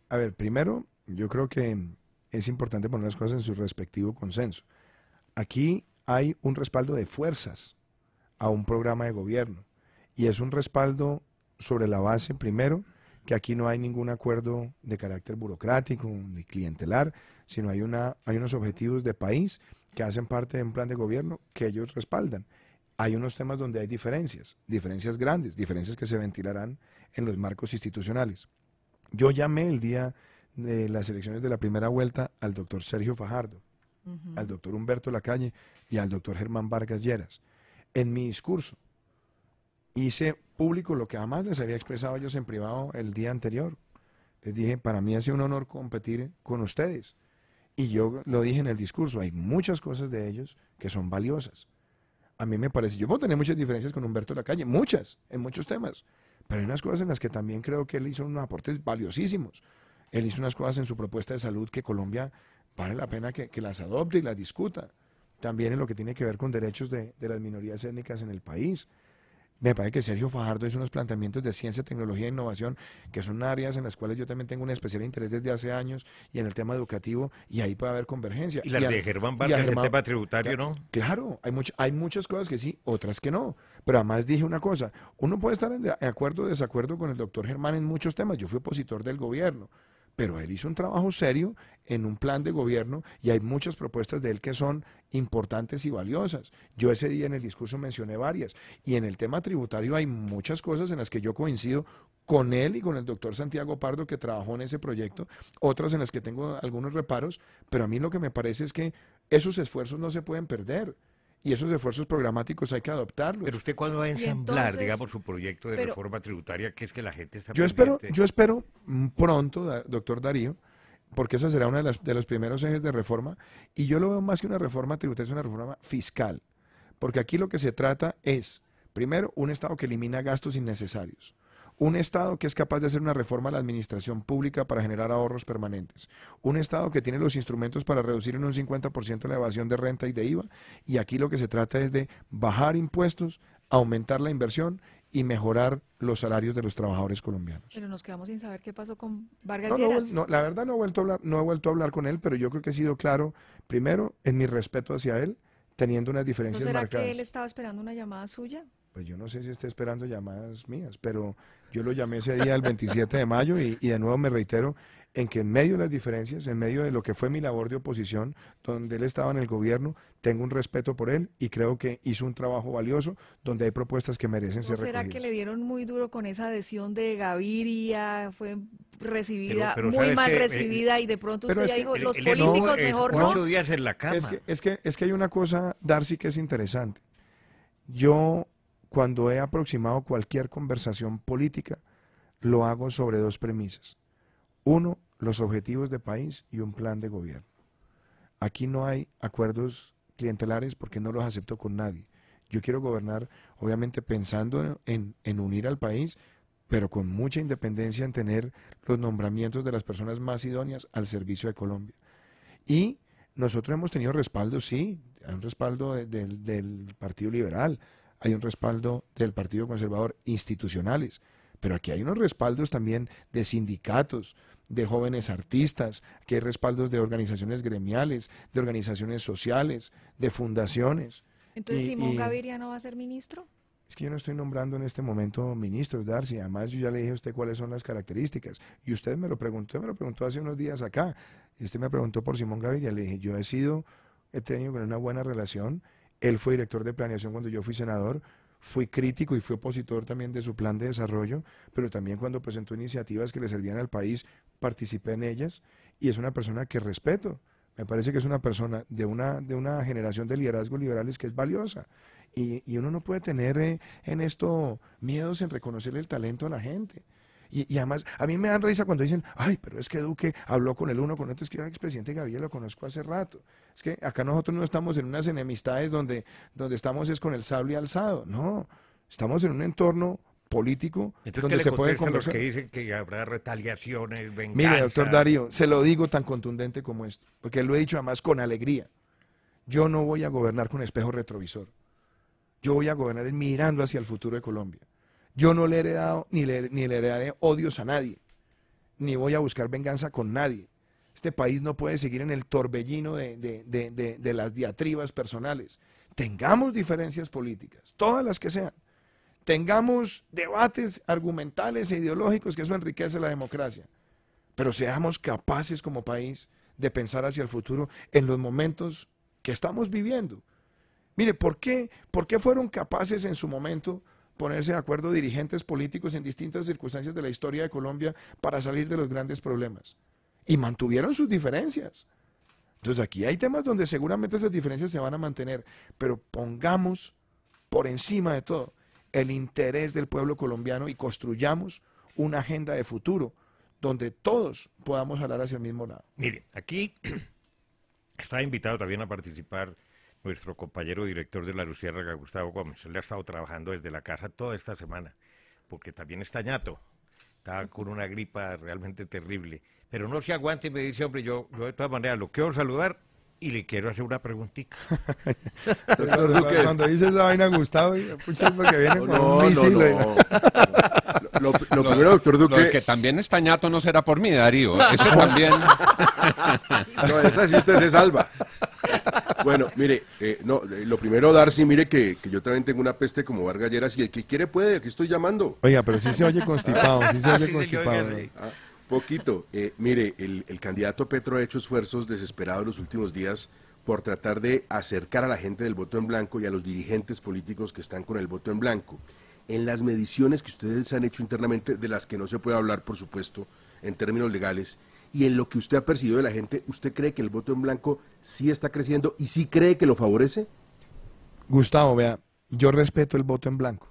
A ver, primero, yo creo que es importante poner las cosas en su respectivo consenso. Aquí hay un respaldo de fuerzas a un programa de gobierno, y es un respaldo sobre la base, primero, que aquí no hay ningún acuerdo de carácter burocrático ni clientelar, sino hay unos objetivos de país que hacen parte de un plan de gobierno que ellos respaldan. Hay unos temas donde hay diferencias grandes, diferencias que se ventilarán en los marcos institucionales. Yo llamé el día de las elecciones de la primera vuelta al doctor Sergio Fajardo, al doctor Humberto Lacalle y al doctor Germán Vargas Lleras. En mi discurso hice público lo que además les había expresado ellos en privado el día anterior. Les dije, para mí ha sido un honor competir con ustedes. Y yo lo dije en el discurso, hay muchas cosas de ellos que son valiosas. a mí me parece, yo puedo tener muchas diferencias con Humberto Lacalle, muchas, en muchos temas, pero hay unas cosas en las que también creo que él hizo unos aportes valiosísimos. Él hizo unas cosas en su propuesta de salud que Colombia vale la pena que las adopte y las discuta. También en lo que tiene que ver con derechos de las minorías étnicas en el país. Me parece que Sergio Fajardo hizo unos planteamientos de ciencia, tecnología e innovación, que son áreas en las cuales yo también tengo un especial interés desde hace años, y en el tema educativo, y ahí puede haber convergencia. Y las de Germán Vargas, el tema tributario, ¿no? Claro, hay muchas cosas que sí, otras que no. Pero además dije una cosa, uno puede estar en acuerdo o desacuerdo con el doctor Germán en muchos temas. Yo fui opositor del gobierno, pero él hizo un trabajo serio en un plan de gobierno y hay muchas propuestas de él que son importantes y valiosas. Yo ese día en el discurso mencioné varias, y en el tema tributario hay muchas cosas en las que yo coincido con él y con el doctor Santiago Pardo, que trabajó en ese proyecto, otras en las que tengo algunos reparos, pero a mí lo que me parece es que esos esfuerzos no se pueden perder. Y esos esfuerzos programáticos hay que adoptarlos. Pero usted, ¿cuándo va a ensamblar, digamos, su proyecto de reforma tributaria, que es que la gente está pendiente? Yo espero pronto, doctor Darío, porque esa será una de los primeros ejes de reforma, y yo lo veo más que una reforma tributaria, es una reforma fiscal, porque aquí lo que se trata es, primero, un Estado que elimina gastos innecesarios. Un Estado que es capaz de hacer una reforma a la administración pública para generar ahorros permanentes. Un Estado que tiene los instrumentos para reducir en un 50% la evasión de renta y de IVA. Y aquí lo que se trata es de bajar impuestos, aumentar la inversión y mejorar los salarios de los trabajadores colombianos. Pero nos quedamos sin saber qué pasó con Vargas Lleras. No, la verdad no he vuelto a hablar con él, pero yo creo que he sido claro, primero, en mi respeto hacia él, teniendo unas diferencias ¿No será marcadas. que él estaba esperando una llamada suya? Pues yo no sé si está esperando llamadas mías, pero yo lo llamé ese día el 27 de mayo y de nuevo me reitero en que en medio de las diferencias, en medio de lo que fue mi labor de oposición, donde él estaba en el gobierno, tengo un respeto por él y creo que hizo un trabajo valioso donde hay propuestas que merecen ser recogidas. ¿Será que le dieron muy duro con esa adhesión de Gaviria? Fue recibida, pero muy mal recibida, y de pronto usted ya dijo, los políticos mejor no. 8 días en la cama. Es que hay una cosa, Darcy, que es interesante. Yo, cuando he aproximado cualquier conversación política, lo hago sobre dos premisas. Uno, los objetivos de país y un plan de gobierno. Aquí no hay acuerdos clientelares porque no los acepto con nadie. Yo quiero gobernar, obviamente, pensando en unir al país, pero con mucha independencia en tener los nombramientos de las personas más idóneas al servicio de Colombia. Y nosotros hemos tenido respaldo, sí, hay un respaldo del Partido Liberal, hay un respaldo del Partido Conservador, institucionales, pero aquí hay unos respaldos también de sindicatos, de jóvenes artistas, que hay respaldos de organizaciones gremiales, de organizaciones sociales, de fundaciones. Entonces, ¿Simón Gaviria no va a ser ministro? Es que yo no estoy nombrando en este momento ministros, Darcy. Además, yo ya le dije a usted cuáles son las características. Y usted me lo preguntó hace unos días acá. Y usted me preguntó por Simón Gaviria. Le dije, yo he tenido con él una buena relación. Él fue director de planeación cuando yo fui senador. Fui crítico y fui opositor también de su plan de desarrollo, pero también cuando presentó iniciativas que le servían al país, participé en ellas, y es una persona que respeto. Me parece que es una persona de una generación de liderazgos liberales que es valiosa, y uno no puede tener en esto miedos en reconocerle el talento a la gente. Y además, a mí me dan risa cuando dicen, ay, pero es que Duque habló con el uno, con otro. Es que el expresidente Gaviria lo conozco hace rato. Es que acá nosotros no estamos en unas enemistades donde estamos es con el sable alzado. No, estamos en un entorno político. Entonces, donde se puede conversar. Los que dicen que habrá retaliaciones, venganza. Mire, doctor Darío, se lo digo tan contundente como esto, porque lo he dicho además con alegría. Yo no voy a gobernar con espejo retrovisor. Yo voy a gobernar mirando hacia el futuro de Colombia. Yo no le he heredado ni le heredaré odios a nadie, ni voy a buscar venganza con nadie. Este país no puede seguir en el torbellino de las diatribas personales. Tengamos diferencias políticas, todas las que sean. Tengamos debates argumentales e ideológicos, que eso enriquece la democracia. Pero seamos capaces como país de pensar hacia el futuro en los momentos que estamos viviendo. Mire, ¿por qué fueron capaces en su momento ponerse de acuerdo dirigentes políticos en distintas circunstancias de la historia de Colombia para salir de los grandes problemas? Y mantuvieron sus diferencias. Entonces aquí hay temas donde seguramente esas diferencias se van a mantener, pero pongamos por encima de todo el interés del pueblo colombiano y construyamos una agenda de futuro donde todos podamos jalar hacia el mismo lado. Mire, aquí está invitado también a participar nuestro compañero director de La Luciérnaga, Gustavo Gómez. Él ha estado trabajando desde la casa toda esta semana, porque también está ñato. Está con una gripa realmente terrible. Pero no se aguante y me dice, hombre, yo de todas maneras lo quiero saludar y le quiero hacer una preguntita. Cuando dice esa vaina, Gustavo, pucha, es porque viene con un misil. Lo primero, doctor Duque... Lo que también está ñato no será por mí, Darío. Eso también... No, esa sí usted se salva. Bueno, mire, lo primero, Darcy, mire que yo también tengo una peste como Vargas Lleras y el que quiere puede, aquí estoy llamando. Oiga, pero sí se oye constipado, sí se oye constipado. Poquito. Mire, el candidato Petro ha hecho esfuerzos desesperados los últimos días por tratar de acercar a la gente del voto en blanco y a los dirigentes políticos que están con el voto en blanco. En las mediciones que ustedes han hecho internamente, de las que no se puede hablar, por supuesto, en términos legales, y en lo que usted ha percibido de la gente, ¿usted cree que el voto en blanco sí está creciendo y sí cree que lo favorece? Gustavo, vea, yo respeto el voto en blanco.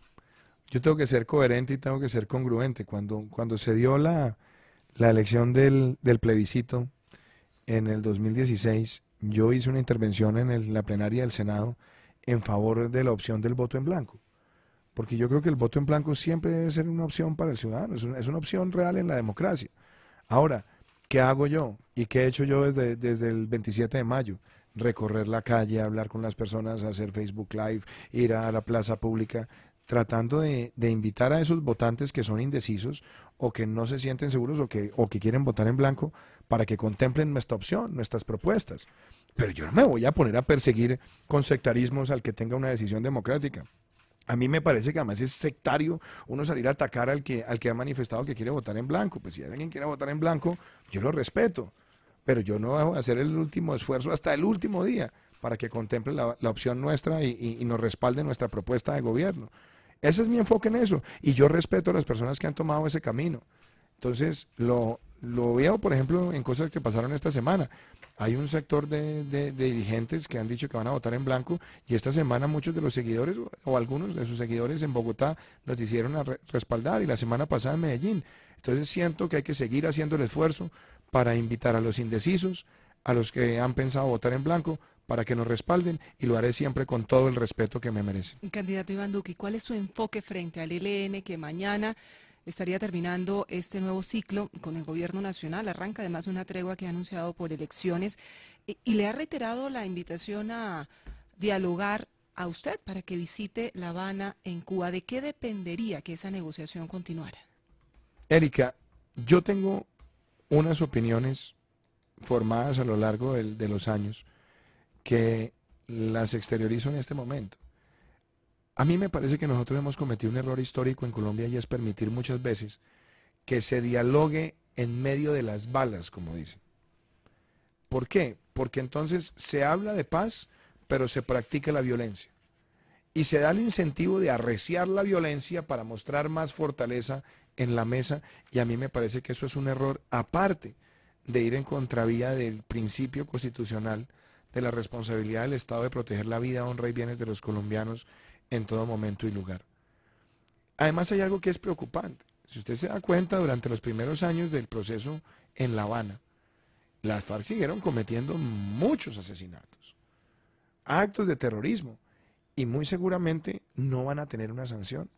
Yo tengo que ser coherente y tengo que ser congruente. Cuando se dio la elección del plebiscito en el 2016, yo hice una intervención en la plenaria del Senado en favor de la opción del voto en blanco. Porque yo creo que el voto en blanco siempre debe ser una opción para el ciudadano, es una opción real en la democracia. Ahora, ¿qué hago yo? ¿Y qué he hecho yo desde el 27 de mayo? Recorrer la calle, hablar con las personas, hacer Facebook Live, ir a la plaza pública, tratando de invitar a esos votantes que son indecisos o que no se sienten seguros o que quieren votar en blanco para que contemplen nuestra opción, nuestras propuestas. Pero yo no me voy a poner a perseguir con sectarismos al que tenga una decisión democrática. A mí me parece que además es sectario uno salir a atacar al que ha manifestado que quiere votar en blanco. Pues si alguien quiere votar en blanco, yo lo respeto, pero yo no voy a hacer el último esfuerzo hasta el último día para que contemple la opción nuestra y nos respalde nuestra propuesta de gobierno. Ese es mi enfoque en eso, y yo respeto a las personas que han tomado ese camino. Entonces, lo veo, por ejemplo, en cosas que pasaron esta semana. Hay un sector de dirigentes que han dicho que van a votar en blanco, y esta semana muchos de los seguidores o algunos de sus seguidores en Bogotá nos hicieron respaldar, y la semana pasada en Medellín. Entonces siento que hay que seguir haciendo el esfuerzo para invitar a los indecisos, a los que han pensado votar en blanco, para que nos respalden, y lo haré siempre con todo el respeto que me merecen. Candidato Iván Duque, ¿cuál es su enfoque frente al ELN que mañana estaría terminando este nuevo ciclo con el gobierno nacional? Arranca además una tregua que ha anunciado por elecciones y le ha reiterado la invitación a dialogar a usted para que visite La Habana en Cuba. ¿De qué dependería que esa negociación continuara? Erika, yo tengo unas opiniones formadas a lo largo de los años que las exteriorizo en este momento. A mí me parece que nosotros hemos cometido un error histórico en Colombia, y es permitir muchas veces que se dialogue en medio de las balas, como dicen. ¿Por qué? Porque entonces se habla de paz, pero se practica la violencia. Y se da el incentivo de arreciar la violencia para mostrar más fortaleza en la mesa, y a mí me parece que eso es un error, aparte de ir en contravía del principio constitucional de la responsabilidad del Estado de proteger la vida, honra y bienes de los colombianos en todo momento y lugar. Además hay algo que es preocupante. Si usted se da cuenta, durante los primeros años del proceso en La Habana, las FARC siguieron cometiendo muchos asesinatos, actos de terrorismo, y muy seguramente no van a tener una sanción.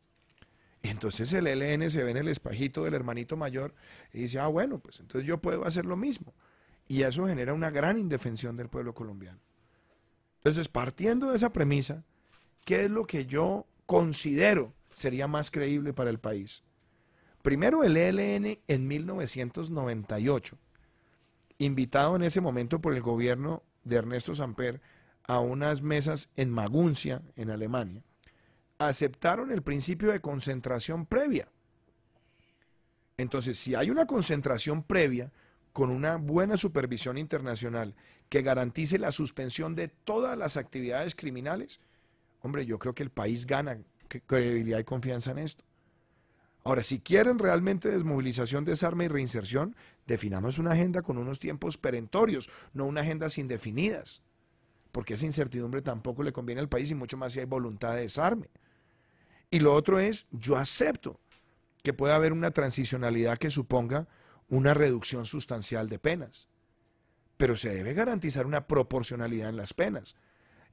Entonces el ELN se ve en el espajito del hermanito mayor y dice, bueno, pues entonces yo puedo hacer lo mismo. Y eso genera una gran indefensión del pueblo colombiano. Entonces, partiendo de esa premisa, ¿qué es lo que yo considero sería más creíble para el país? Primero, el ELN en 1998, invitado en ese momento por el gobierno de Ernesto Samper a unas mesas en Maguncia, en Alemania, aceptaron el principio de concentración previa. Entonces, si hay una concentración previa, con una buena supervisión internacional que garantice la suspensión de todas las actividades criminales, hombre, yo creo que el país gana credibilidad y confianza en esto. Ahora, si quieren realmente desmovilización, desarme y reinserción, definamos una agenda con unos tiempos perentorios, no una agenda sin definidas, porque esa incertidumbre tampoco le conviene al país, y mucho más si hay voluntad de desarme. Y lo otro es, yo acepto que pueda haber una transicionalidad que suponga una reducción sustancial de penas, pero se debe garantizar una proporcionalidad en las penas.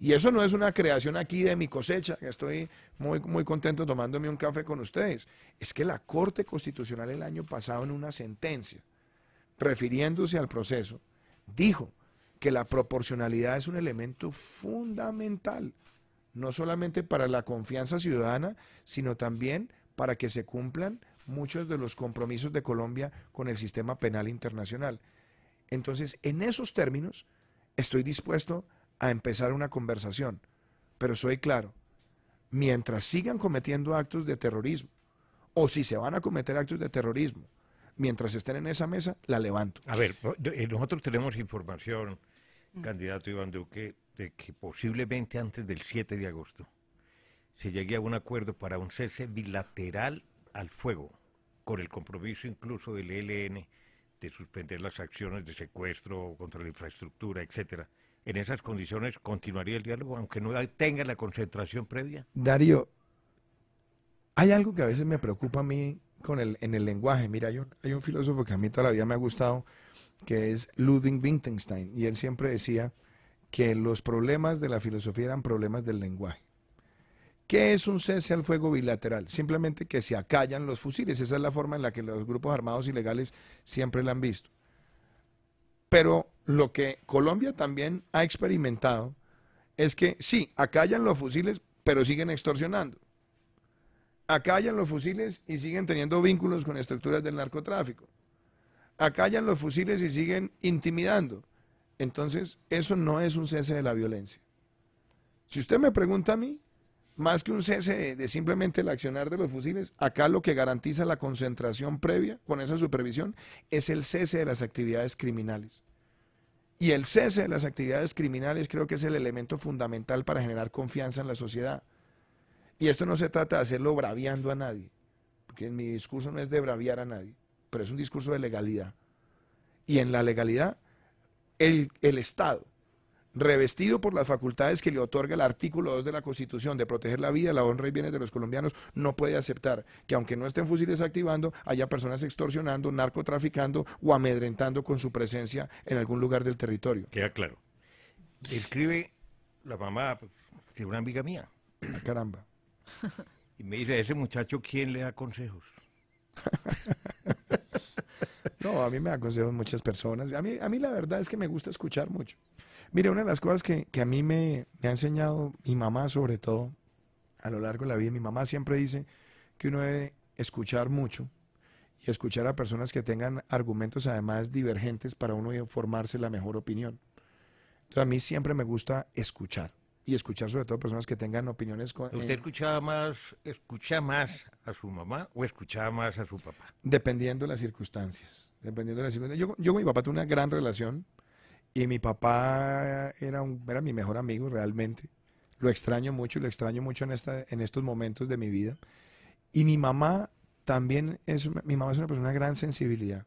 Y eso no es una creación aquí de mi cosecha, que estoy muy contento tomándome un café con ustedes. Es que la Corte Constitucional el año pasado en una sentencia, refiriéndose al proceso, dijo que la proporcionalidad es un elemento fundamental, no solamente para la confianza ciudadana, sino también para que se cumplan muchos de los compromisos de Colombia con el sistema penal internacional. Entonces, en esos términos, estoy dispuesto a empezar una conversación, pero soy claro, mientras sigan cometiendo actos de terrorismo, o si se van a cometer actos de terrorismo, mientras estén en esa mesa, la levanto. A ver, nosotros tenemos información, candidato Iván Duque, de que posiblemente antes del 7 de agosto se llegue a un acuerdo para un cese bilateral al fuego, con el compromiso incluso del ELN de suspender las acciones de secuestro contra la infraestructura, etcétera. En esas condiciones continuaría el diálogo, aunque no tenga la concentración previa. Darío, hay algo que a veces me preocupa a mí en el lenguaje. Mira, hay un filósofo que a mí toda la vida me ha gustado, que es Ludwig Wittgenstein, y él siempre decía que los problemas de la filosofía eran problemas del lenguaje. ¿Qué es un cese al fuego bilateral? Simplemente que se acallan los fusiles. Esa es la forma en la que los grupos armados ilegales siempre la han visto. Pero lo que Colombia también ha experimentado es que sí, acallan los fusiles, pero siguen extorsionando. Acallan los fusiles y siguen teniendo vínculos con estructuras del narcotráfico. Acallan los fusiles y siguen intimidando. Entonces, eso no es un cese de la violencia. Si usted me pregunta a mí, más que un cese de simplemente el accionar de los fusiles, acá lo que garantiza la concentración previa con esa supervisión es el cese de las actividades criminales. Y el cese de las actividades criminales creo que es el elemento fundamental para generar confianza en la sociedad. Y esto no se trata de hacerlo braviando a nadie, porque mi discurso no es de braviar a nadie, pero es un discurso de legalidad. Y en la legalidad, el Estado, revestido por las facultades que le otorga el artículo 2 de la Constitución de proteger la vida, la honra y bienes de los colombianos, no puede aceptar que aunque no estén fusiles activando, haya personas extorsionando, narcotraficando o amedrentando con su presencia en algún lugar del territorio. Queda claro. Escribe la mamá de una amiga mía. Ah, caramba. Y me dice, ese muchacho, ¿quién le da consejos? No, a mí me aconsejan muchas personas. A mí la verdad es que me gusta escuchar mucho. Mire, una de las cosas que a mí me ha enseñado mi mamá, sobre todo, a lo largo de la vida, mi mamá siempre dice que uno debe escuchar mucho y escuchar a personas que tengan argumentos además divergentes para uno formarse la mejor opinión. Entonces a mí siempre me gusta escuchar. Y escuchar sobre todo personas que tengan opiniones... ¿Usted escucha más a su mamá o escuchaba más a su papá? Dependiendo de las circunstancias. Yo con mi papá tuve una gran relación y mi papá era mi mejor amigo realmente. Lo extraño mucho y lo extraño mucho en estos momentos de mi vida. Y mi mamá también es una persona de gran sensibilidad.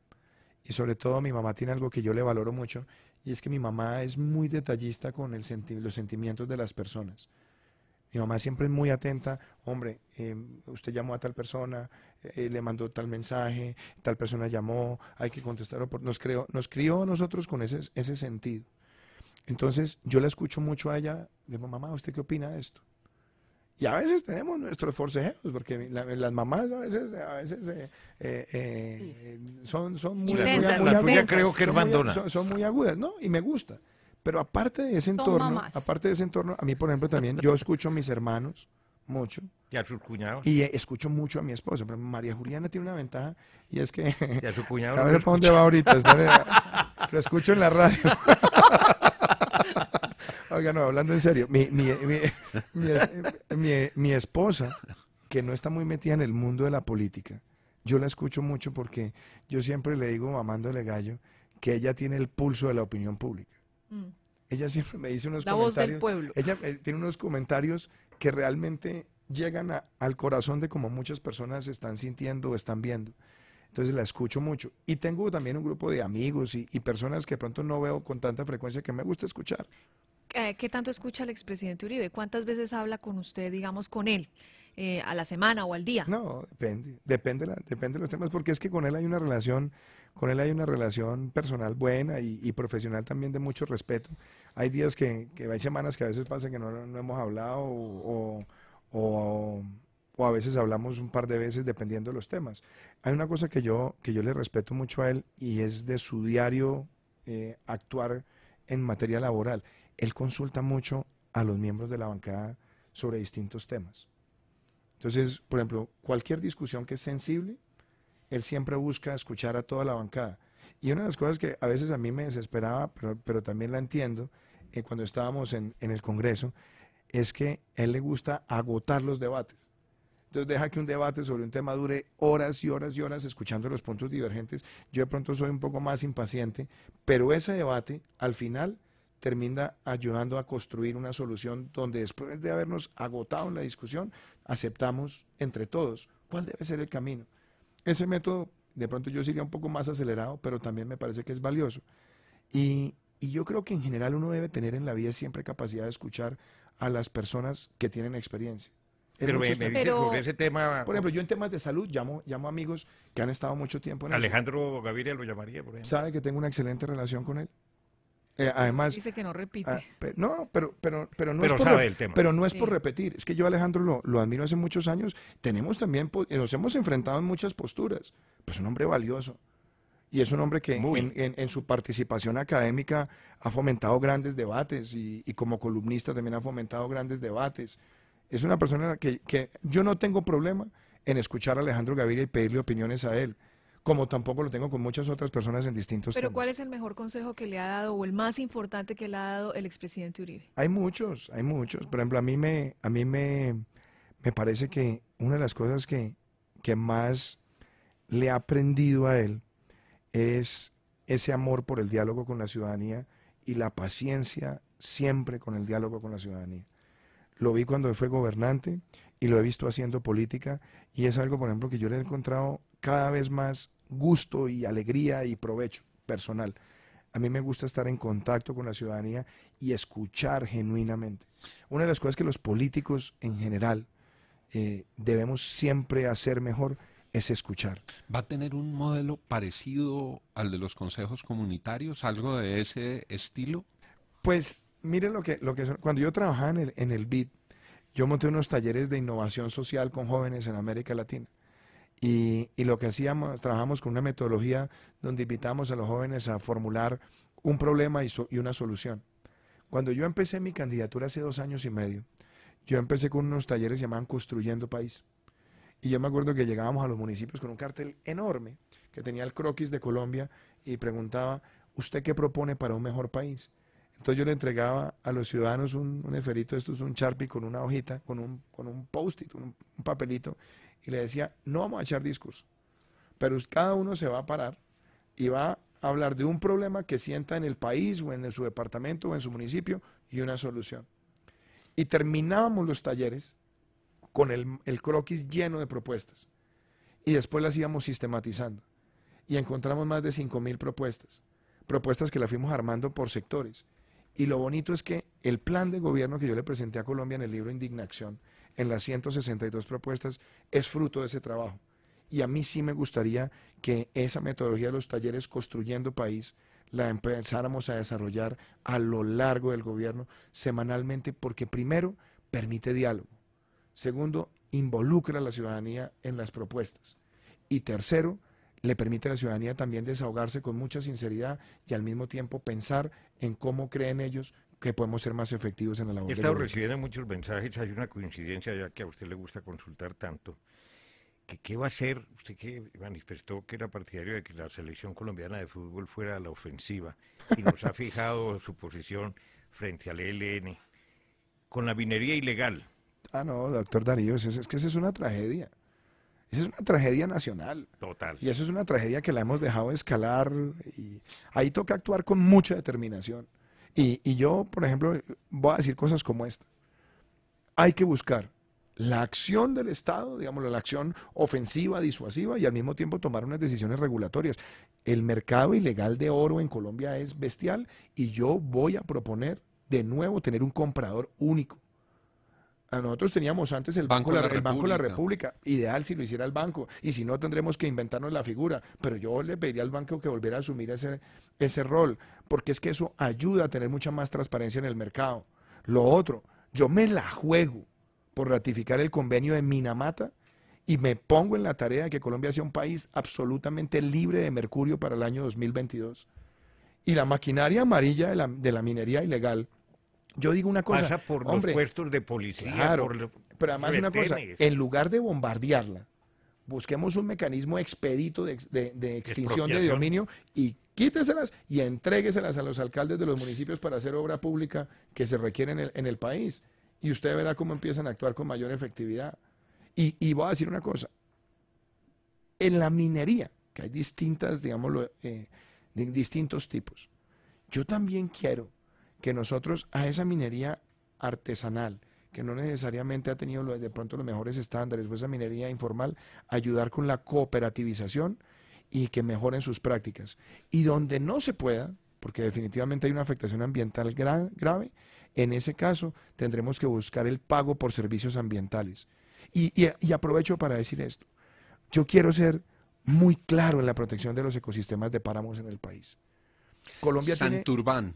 Y sobre todo mi mamá tiene algo que yo le valoro mucho, y es que mi mamá es muy detallista con los sentimientos de las personas. Mi mamá siempre es muy atenta, hombre, usted llamó a tal persona, le mandó tal mensaje, tal persona llamó, hay que contestarlo. Nos crió a nosotros con ese sentido. Entonces yo la escucho mucho a ella, le digo, mamá, ¿usted qué opina de esto? Y a veces tenemos nuestros forcejeos, porque las mamás a veces son muy intensas. La suya creo que son muy agudas, ¿no? Y me gusta. Pero aparte de ese entorno, a mí, por ejemplo, también, yo escucho a mis hermanos mucho. ¿Y a sus cuñados? Y escucho mucho a mi esposa. Pero María Juliana tiene una ventaja, y es que... ¿Y a su cuñado? A ver para dónde va ahorita. Lo escucho en la radio. Oiga, no, hablando en serio, mi esposa, que no está muy metida en el mundo de la política, yo la escucho mucho porque yo siempre le digo, mamándole gallo, que ella tiene el pulso de la opinión pública. Ella siempre me dice unos comentarios. La voz del pueblo. Ella tiene unos comentarios que realmente llegan al corazón de cómo muchas personas están sintiendo o están viendo. Entonces la escucho mucho. Y tengo también un grupo de amigos y personas que de pronto no veo con tanta frecuencia que me gusta escuchar. ¿Qué tanto escucha al expresidente Uribe? ¿Cuántas veces habla con usted, digamos, con él? a la semana o al día? No, depende de los temas, porque es que con él hay una relación personal buena y profesional también de mucho respeto. Hay días que hay semanas que a veces pasa que no hemos hablado o a veces hablamos un par de veces dependiendo de los temas. Hay una cosa que yo le respeto mucho a él y es de su diario actuar en materia laboral. Él consulta mucho a los miembros de la bancada sobre distintos temas. Entonces, por ejemplo, cualquier discusión que es sensible, él siempre busca escuchar a toda la bancada. Y una de las cosas que a veces a mí me desesperaba, pero también la entiendo, cuando estábamos en el Congreso, es que a él le gusta agotar los debates. Entonces deja que un debate sobre un tema dure horas y horas y horas escuchando los puntos divergentes. Yo de pronto soy un poco más impaciente, pero ese debate al final termina ayudando a construir una solución donde después de habernos agotado en la discusión, aceptamos entre todos cuál debe ser el camino. Ese método, de pronto yo sería un poco más acelerado, pero también me parece que es valioso. Y yo creo que en general uno debe tener en la vida siempre capacidad de escuchar a las personas que tienen experiencia. Pero me dice sobre ese tema. Por ejemplo, yo en temas de salud llamo amigos que han estado mucho tiempo en Alejandro Gaviria lo llamaría, por ejemplo. ¿Sabe que tengo una excelente relación con él? Además, dice que no repite. No, pero no es por repetir. Es que yo a Alejandro lo admiro hace muchos años. Tenemos también, nos hemos enfrentado en muchas posturas. Pues un hombre valioso. Y es un hombre que en su participación académica ha fomentado grandes debates y como columnista también ha fomentado grandes debates. Es una persona que yo no tengo problema en escuchar a Alejandro Gaviria y pedirle opiniones a él, como tampoco lo tengo con muchas otras personas en distintos temas. Pero ¿cuál es el mejor consejo que le ha dado o el más importante que le ha dado el expresidente Uribe? Hay muchos. Por ejemplo, a mí me parece que una de las cosas que más le ha aprendido a él es ese amor por el diálogo con la ciudadanía y la paciencia siempre con el diálogo con la ciudadanía. Lo vi cuando fue gobernante y lo he visto haciendo política y es algo, por ejemplo, que yo le he encontrado cada vez más gusto y alegría y provecho personal. A mí me gusta estar en contacto con la ciudadanía y escuchar genuinamente. Una de las cosas que los políticos en general debemos siempre hacer mejor es escuchar. ¿Va a tener un modelo parecido al de los consejos comunitarios? ¿Algo de ese estilo? Pues miren lo que son. Cuando yo trabajaba en el BID, yo monté unos talleres de innovación social con jóvenes en América Latina. Y lo que hacíamos, trabajamos con una metodología donde invitamos a los jóvenes a formular un problema y una solución. Cuando yo empecé mi candidatura hace 2 años y medio, yo empecé con unos talleres que se llamaban Construyendo País. Y yo me acuerdo que llegábamos a los municipios con un cartel enorme que tenía el croquis de Colombia y preguntaba, ¿usted qué propone para un mejor país? Entonces yo le entregaba a los ciudadanos un esferito, esto es un Sharpie con una hojita, con un post-it, un papelito, y le decía, no vamos a echar discurso, pero cada uno se va a parar y va a hablar de un problema que sienta en el país o en su departamento o en su municipio y una solución. Y terminábamos los talleres con el croquis lleno de propuestas y después las íbamos sistematizando y encontramos más de 5,000 propuestas que las fuimos armando por sectores. Y lo bonito es que el plan de gobierno que yo le presenté a Colombia en el libro Indignación, en las 162 propuestas, es fruto de ese trabajo. Y a mí sí me gustaría que esa metodología de los talleres Construyendo País la empezáramos a desarrollar a lo largo del gobierno semanalmente, porque primero, permite diálogo. Segundo, involucra a la ciudadanía en las propuestas. Y tercero, le permite a la ciudadanía también desahogarse con mucha sinceridad y al mismo tiempo pensar en cómo creen ellos que podemos ser más efectivos en la labor. He estado recibiendo muchos mensajes, hay una coincidencia ya que a usted le gusta consultar tanto, que qué va a hacer, usted que manifestó que era partidario de que la selección colombiana de fútbol fuera a la ofensiva y nos ha fijado su posición frente al ELN con la minería ilegal. Ah, no, doctor Darío, es que esa es una tragedia. Esa es una tragedia nacional. Total. Y eso es una tragedia que la hemos dejado escalar y ahí toca actuar con mucha determinación. Y yo, por ejemplo, voy a decir cosas como esta. Hay que buscar la acción del Estado, digamos, la acción ofensiva, disuasiva y al mismo tiempo tomar unas decisiones regulatorias. El mercado ilegal de oro en Colombia es bestial y yo voy a proponer de nuevo tener un comprador único. Nosotros teníamos antes el Banco de la República, ideal si lo hiciera el banco, y si no tendremos que inventarnos la figura, pero yo le pediría al banco que volviera a asumir ese rol, porque es que eso ayuda a tener mucha más transparencia en el mercado. Lo otro, yo me la juego por ratificar el convenio de Minamata y me pongo en la tarea de que Colombia sea un país absolutamente libre de mercurio para el año 2022. Y la maquinaria amarilla de la minería ilegal, yo digo una cosa, pasa por los puestos de policía, claro, por pero además una cosa, en lugar de bombardearla, busquemos un mecanismo expedito de extinción de dominio y quíteselas y entrégueselas a los alcaldes de los municipios para hacer obra pública que se requiere en el país. Y usted verá cómo empiezan a actuar con mayor efectividad. Y voy a decir una cosa, en la minería, que hay distintas, digámoslo, distintos tipos, yo también quiero que nosotros a esa minería artesanal, que no necesariamente ha tenido de pronto los mejores estándares, o esa minería informal, ayudar con la cooperativización y que mejoren sus prácticas. Y donde no se pueda, porque definitivamente hay una afectación ambiental grave, en ese caso tendremos que buscar el pago por servicios ambientales. Y aprovecho para decir esto, yo quiero ser muy claro en la protección de los ecosistemas de páramos en el país. Colombia Santurbán.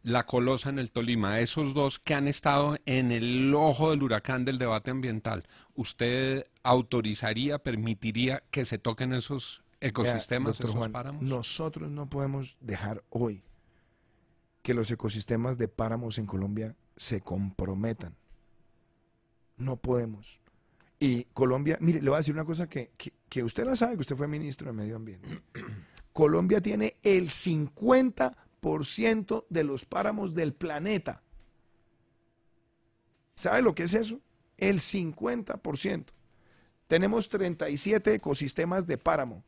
La Colosa en el Tolima, esos dos que han estado en el ojo del huracán del debate ambiental, ¿usted autorizaría, permitiría que se toquen esos ecosistemas, doctor esos Juan, páramos? Nosotros no podemos dejar hoy que los ecosistemas de páramos en Colombia se comprometan. No podemos. Y Colombia, mire, le voy a decir una cosa que usted la sabe, que usted fue ministro de Medio Ambiente. Colombia tiene el 50% de los páramos del planeta. ¿Sabe lo que es eso? El 50%. Tenemos 37 ecosistemas de páramo.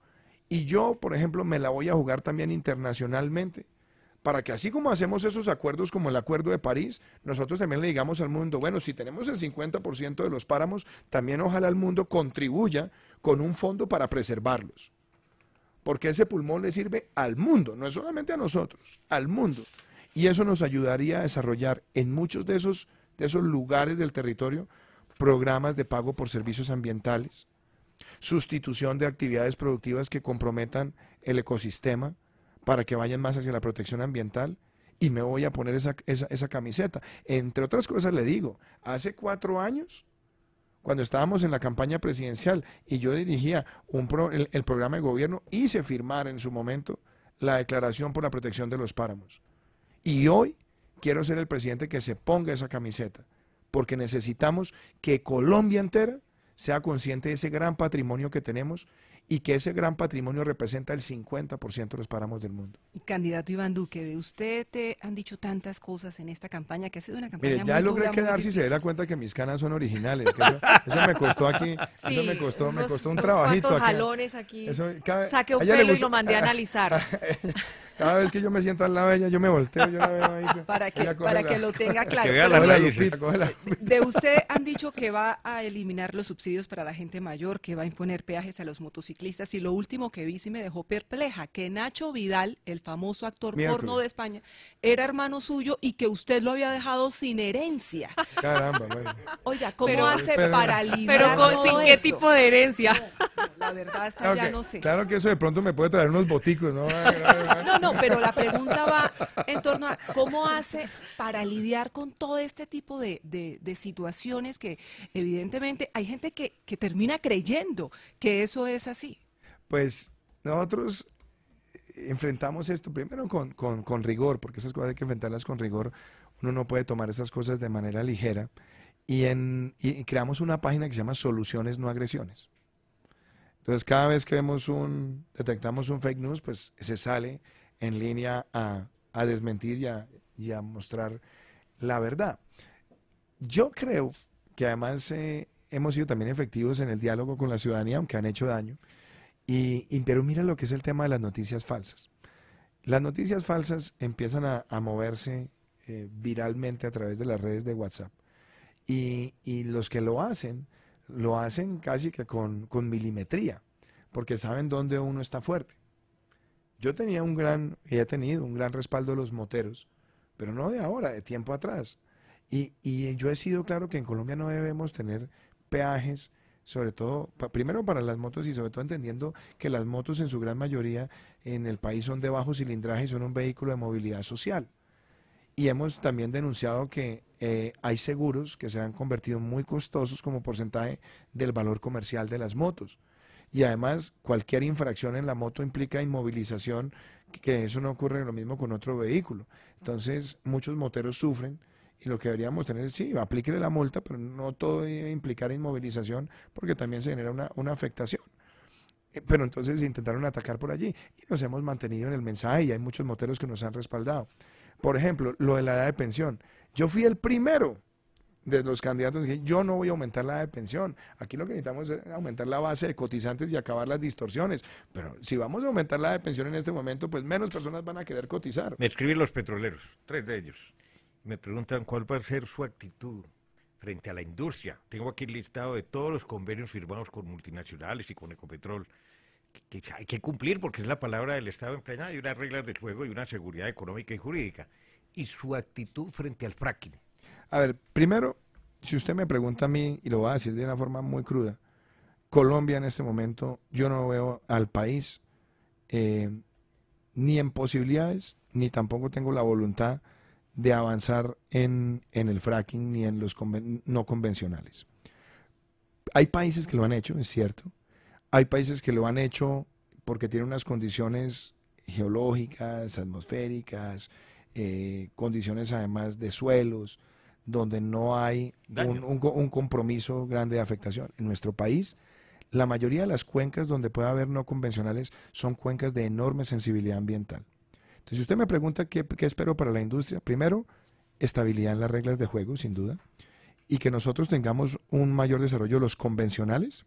Y yo, por ejemplo, me la voy a jugar también internacionalmente, para que así como hacemos esos acuerdos como el Acuerdo de París, nosotros también le digamos al mundo, bueno, si tenemos el 50% de los páramos, también ojalá el mundo contribuya con un fondo para preservarlos. Porque ese pulmón le sirve al mundo, no es solamente a nosotros, al mundo. Y eso nos ayudaría a desarrollar en muchos de esos lugares del territorio programas de pago por servicios ambientales, sustitución de actividades productivas que comprometan el ecosistema para que vayan más hacia la protección ambiental. Y me voy a poner esa camiseta. Entre otras cosas le digo, hace 4 años, cuando estábamos en la campaña presidencial y yo dirigía el programa de gobierno, hice firmar en su momento la Declaración por la Protección de los Páramos. Y hoy quiero ser el presidente que se ponga esa camiseta, porque necesitamos que Colombia entera sea consciente de ese gran patrimonio que tenemos y que ese gran patrimonio representa el 50% de los páramos del mundo. Candidato Iván Duque, de usted te han dicho tantas cosas en esta campaña, que ha sido una campaña Mire, ya muy logré dura, quedar muy si se difícil. diera cuenta que mis canas son originales. Que eso me costó aquí, Sí, eso me costó un unos trabajito. cuantos Aquí. jalones aquí. Saqué a un ella le pelo y gusta- lo mandé a analizar. Cada vez que yo me siento al lado de ella, yo me volteo, yo la veo ahí. Para que lo tenga claro. Que vea Pero la mire, lupita, coge la- de usted han dicho que va a eliminar los subsidios para la gente mayor, que va a imponer peajes a los motociclistas, y lo último que vi sí me dejó perpleja, que Nacho Vidal, el famoso actor Miércoles. porno de España, era hermano suyo y que usted lo había dejado sin herencia. Caramba, bueno. Oiga, ¿cómo Pero- hace pero- para lidiar Pero todo ¿sin qué esto? tipo de herencia? La verdad está Claro ya que, no sé. claro que eso de pronto me puede traer unos boticos, ¿no? No, pero la pregunta va en torno a cómo hace para lidiar con todo este tipo de situaciones que evidentemente hay gente que termina creyendo que eso es así. Pues nosotros enfrentamos esto primero con rigor, porque esas cosas hay que enfrentarlas con rigor. Uno no puede tomar esas cosas de manera ligera. Y creamos una página que se llama Soluciones No Agresiones. Entonces, cada vez que detectamos un fake news, pues se sale en línea a desmentir y a mostrar la verdad. Yo creo que además hemos sido también efectivos en el diálogo con la ciudadanía, aunque han hecho daño. Pero mira lo que es el tema de las noticias falsas. Las noticias falsas empiezan a moverse viralmente a través de las redes de WhatsApp. Y los que lo hacen casi que con milimetría, porque saben dónde uno está fuerte. Yo he tenido un gran respaldo de los moteros, pero no de ahora, de tiempo atrás. Y yo he sido claro que en Colombia no debemos tener peajes, sobre todo, primero para las motos y sobre todo entendiendo que las motos en su gran mayoría en el país son de bajo cilindraje y son un vehículo de movilidad social. Y hemos también denunciado que hay seguros que se han convertido muy costosos como porcentaje del valor comercial de las motos. Y además, cualquier infracción en la moto implica inmovilización, que eso no ocurre lo mismo con otro vehículo. Entonces, muchos moteros sufren y lo que deberíamos tener es, sí, aplíquele la multa, pero no todo debe implicar inmovilización porque también se genera una afectación. Pero entonces intentaron atacar por allí y nos hemos mantenido en el mensaje y hay muchos moteros que nos han respaldado. Por ejemplo, lo de la edad de pensión. Yo fui el primero de los candidatos que yo no voy a aumentar la edad de pensión. Aquí lo que necesitamos es aumentar la base de cotizantes y acabar las distorsiones. Pero si vamos a aumentar la edad de pensión en este momento, pues menos personas van a querer cotizar. Me escriben los petroleros, 3 de ellos. Me preguntan cuál va a ser su actitud frente a la industria. Tengo aquí el listado de todos los convenios firmados con multinacionales y con Ecopetrol, que hay que cumplir porque es la palabra del Estado empeñada, hay unas reglas de juego y una seguridad económica y jurídica. Y su actitud frente al fracking. A ver, primero, si usted me pregunta a mí, y lo voy a decir de una forma muy cruda, Colombia en este momento, yo no veo al país ni en posibilidades, ni tampoco tengo la voluntad de avanzar en el fracking ni en los no convencionales. Hay países que lo han hecho, es cierto. Hay países que lo han hecho porque tienen unas condiciones geológicas, atmosféricas, condiciones además de suelos, donde no hay un compromiso grande de afectación. En nuestro país, la mayoría de las cuencas donde puede haber no convencionales son cuencas de enorme sensibilidad ambiental. Entonces, si usted me pregunta qué espero para la industria, primero, estabilidad en las reglas de juego, sin duda, y que nosotros tengamos un mayor desarrollo de los convencionales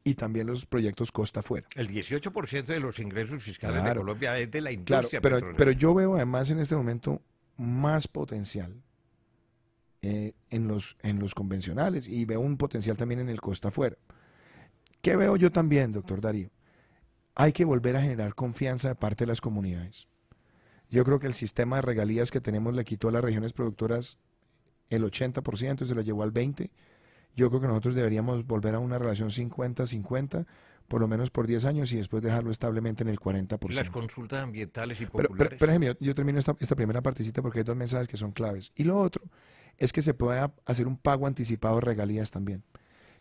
y también los proyectos costa afuera. El 18% de los ingresos fiscales de Colombia es de la industria petrolera. Pero yo veo además en este momento más potencial en los convencionales y veo un potencial también en el costa afuera. ¿Qué veo yo también, doctor Darío? Hay que volver a generar confianza de parte de las comunidades. Yo creo que el sistema de regalías que tenemos le quitó a las regiones productoras el 80% y se lo llevó al 20%. Yo creo que nosotros deberíamos volver a una relación 50-50, por lo menos por 10 años y después dejarlo establemente en el 40%. Y las consultas ambientales y populares. Pero yo termino esta primera partecita porque hay dos mensajes que son claves. Y lo otro es que se pueda hacer un pago anticipado de regalías también.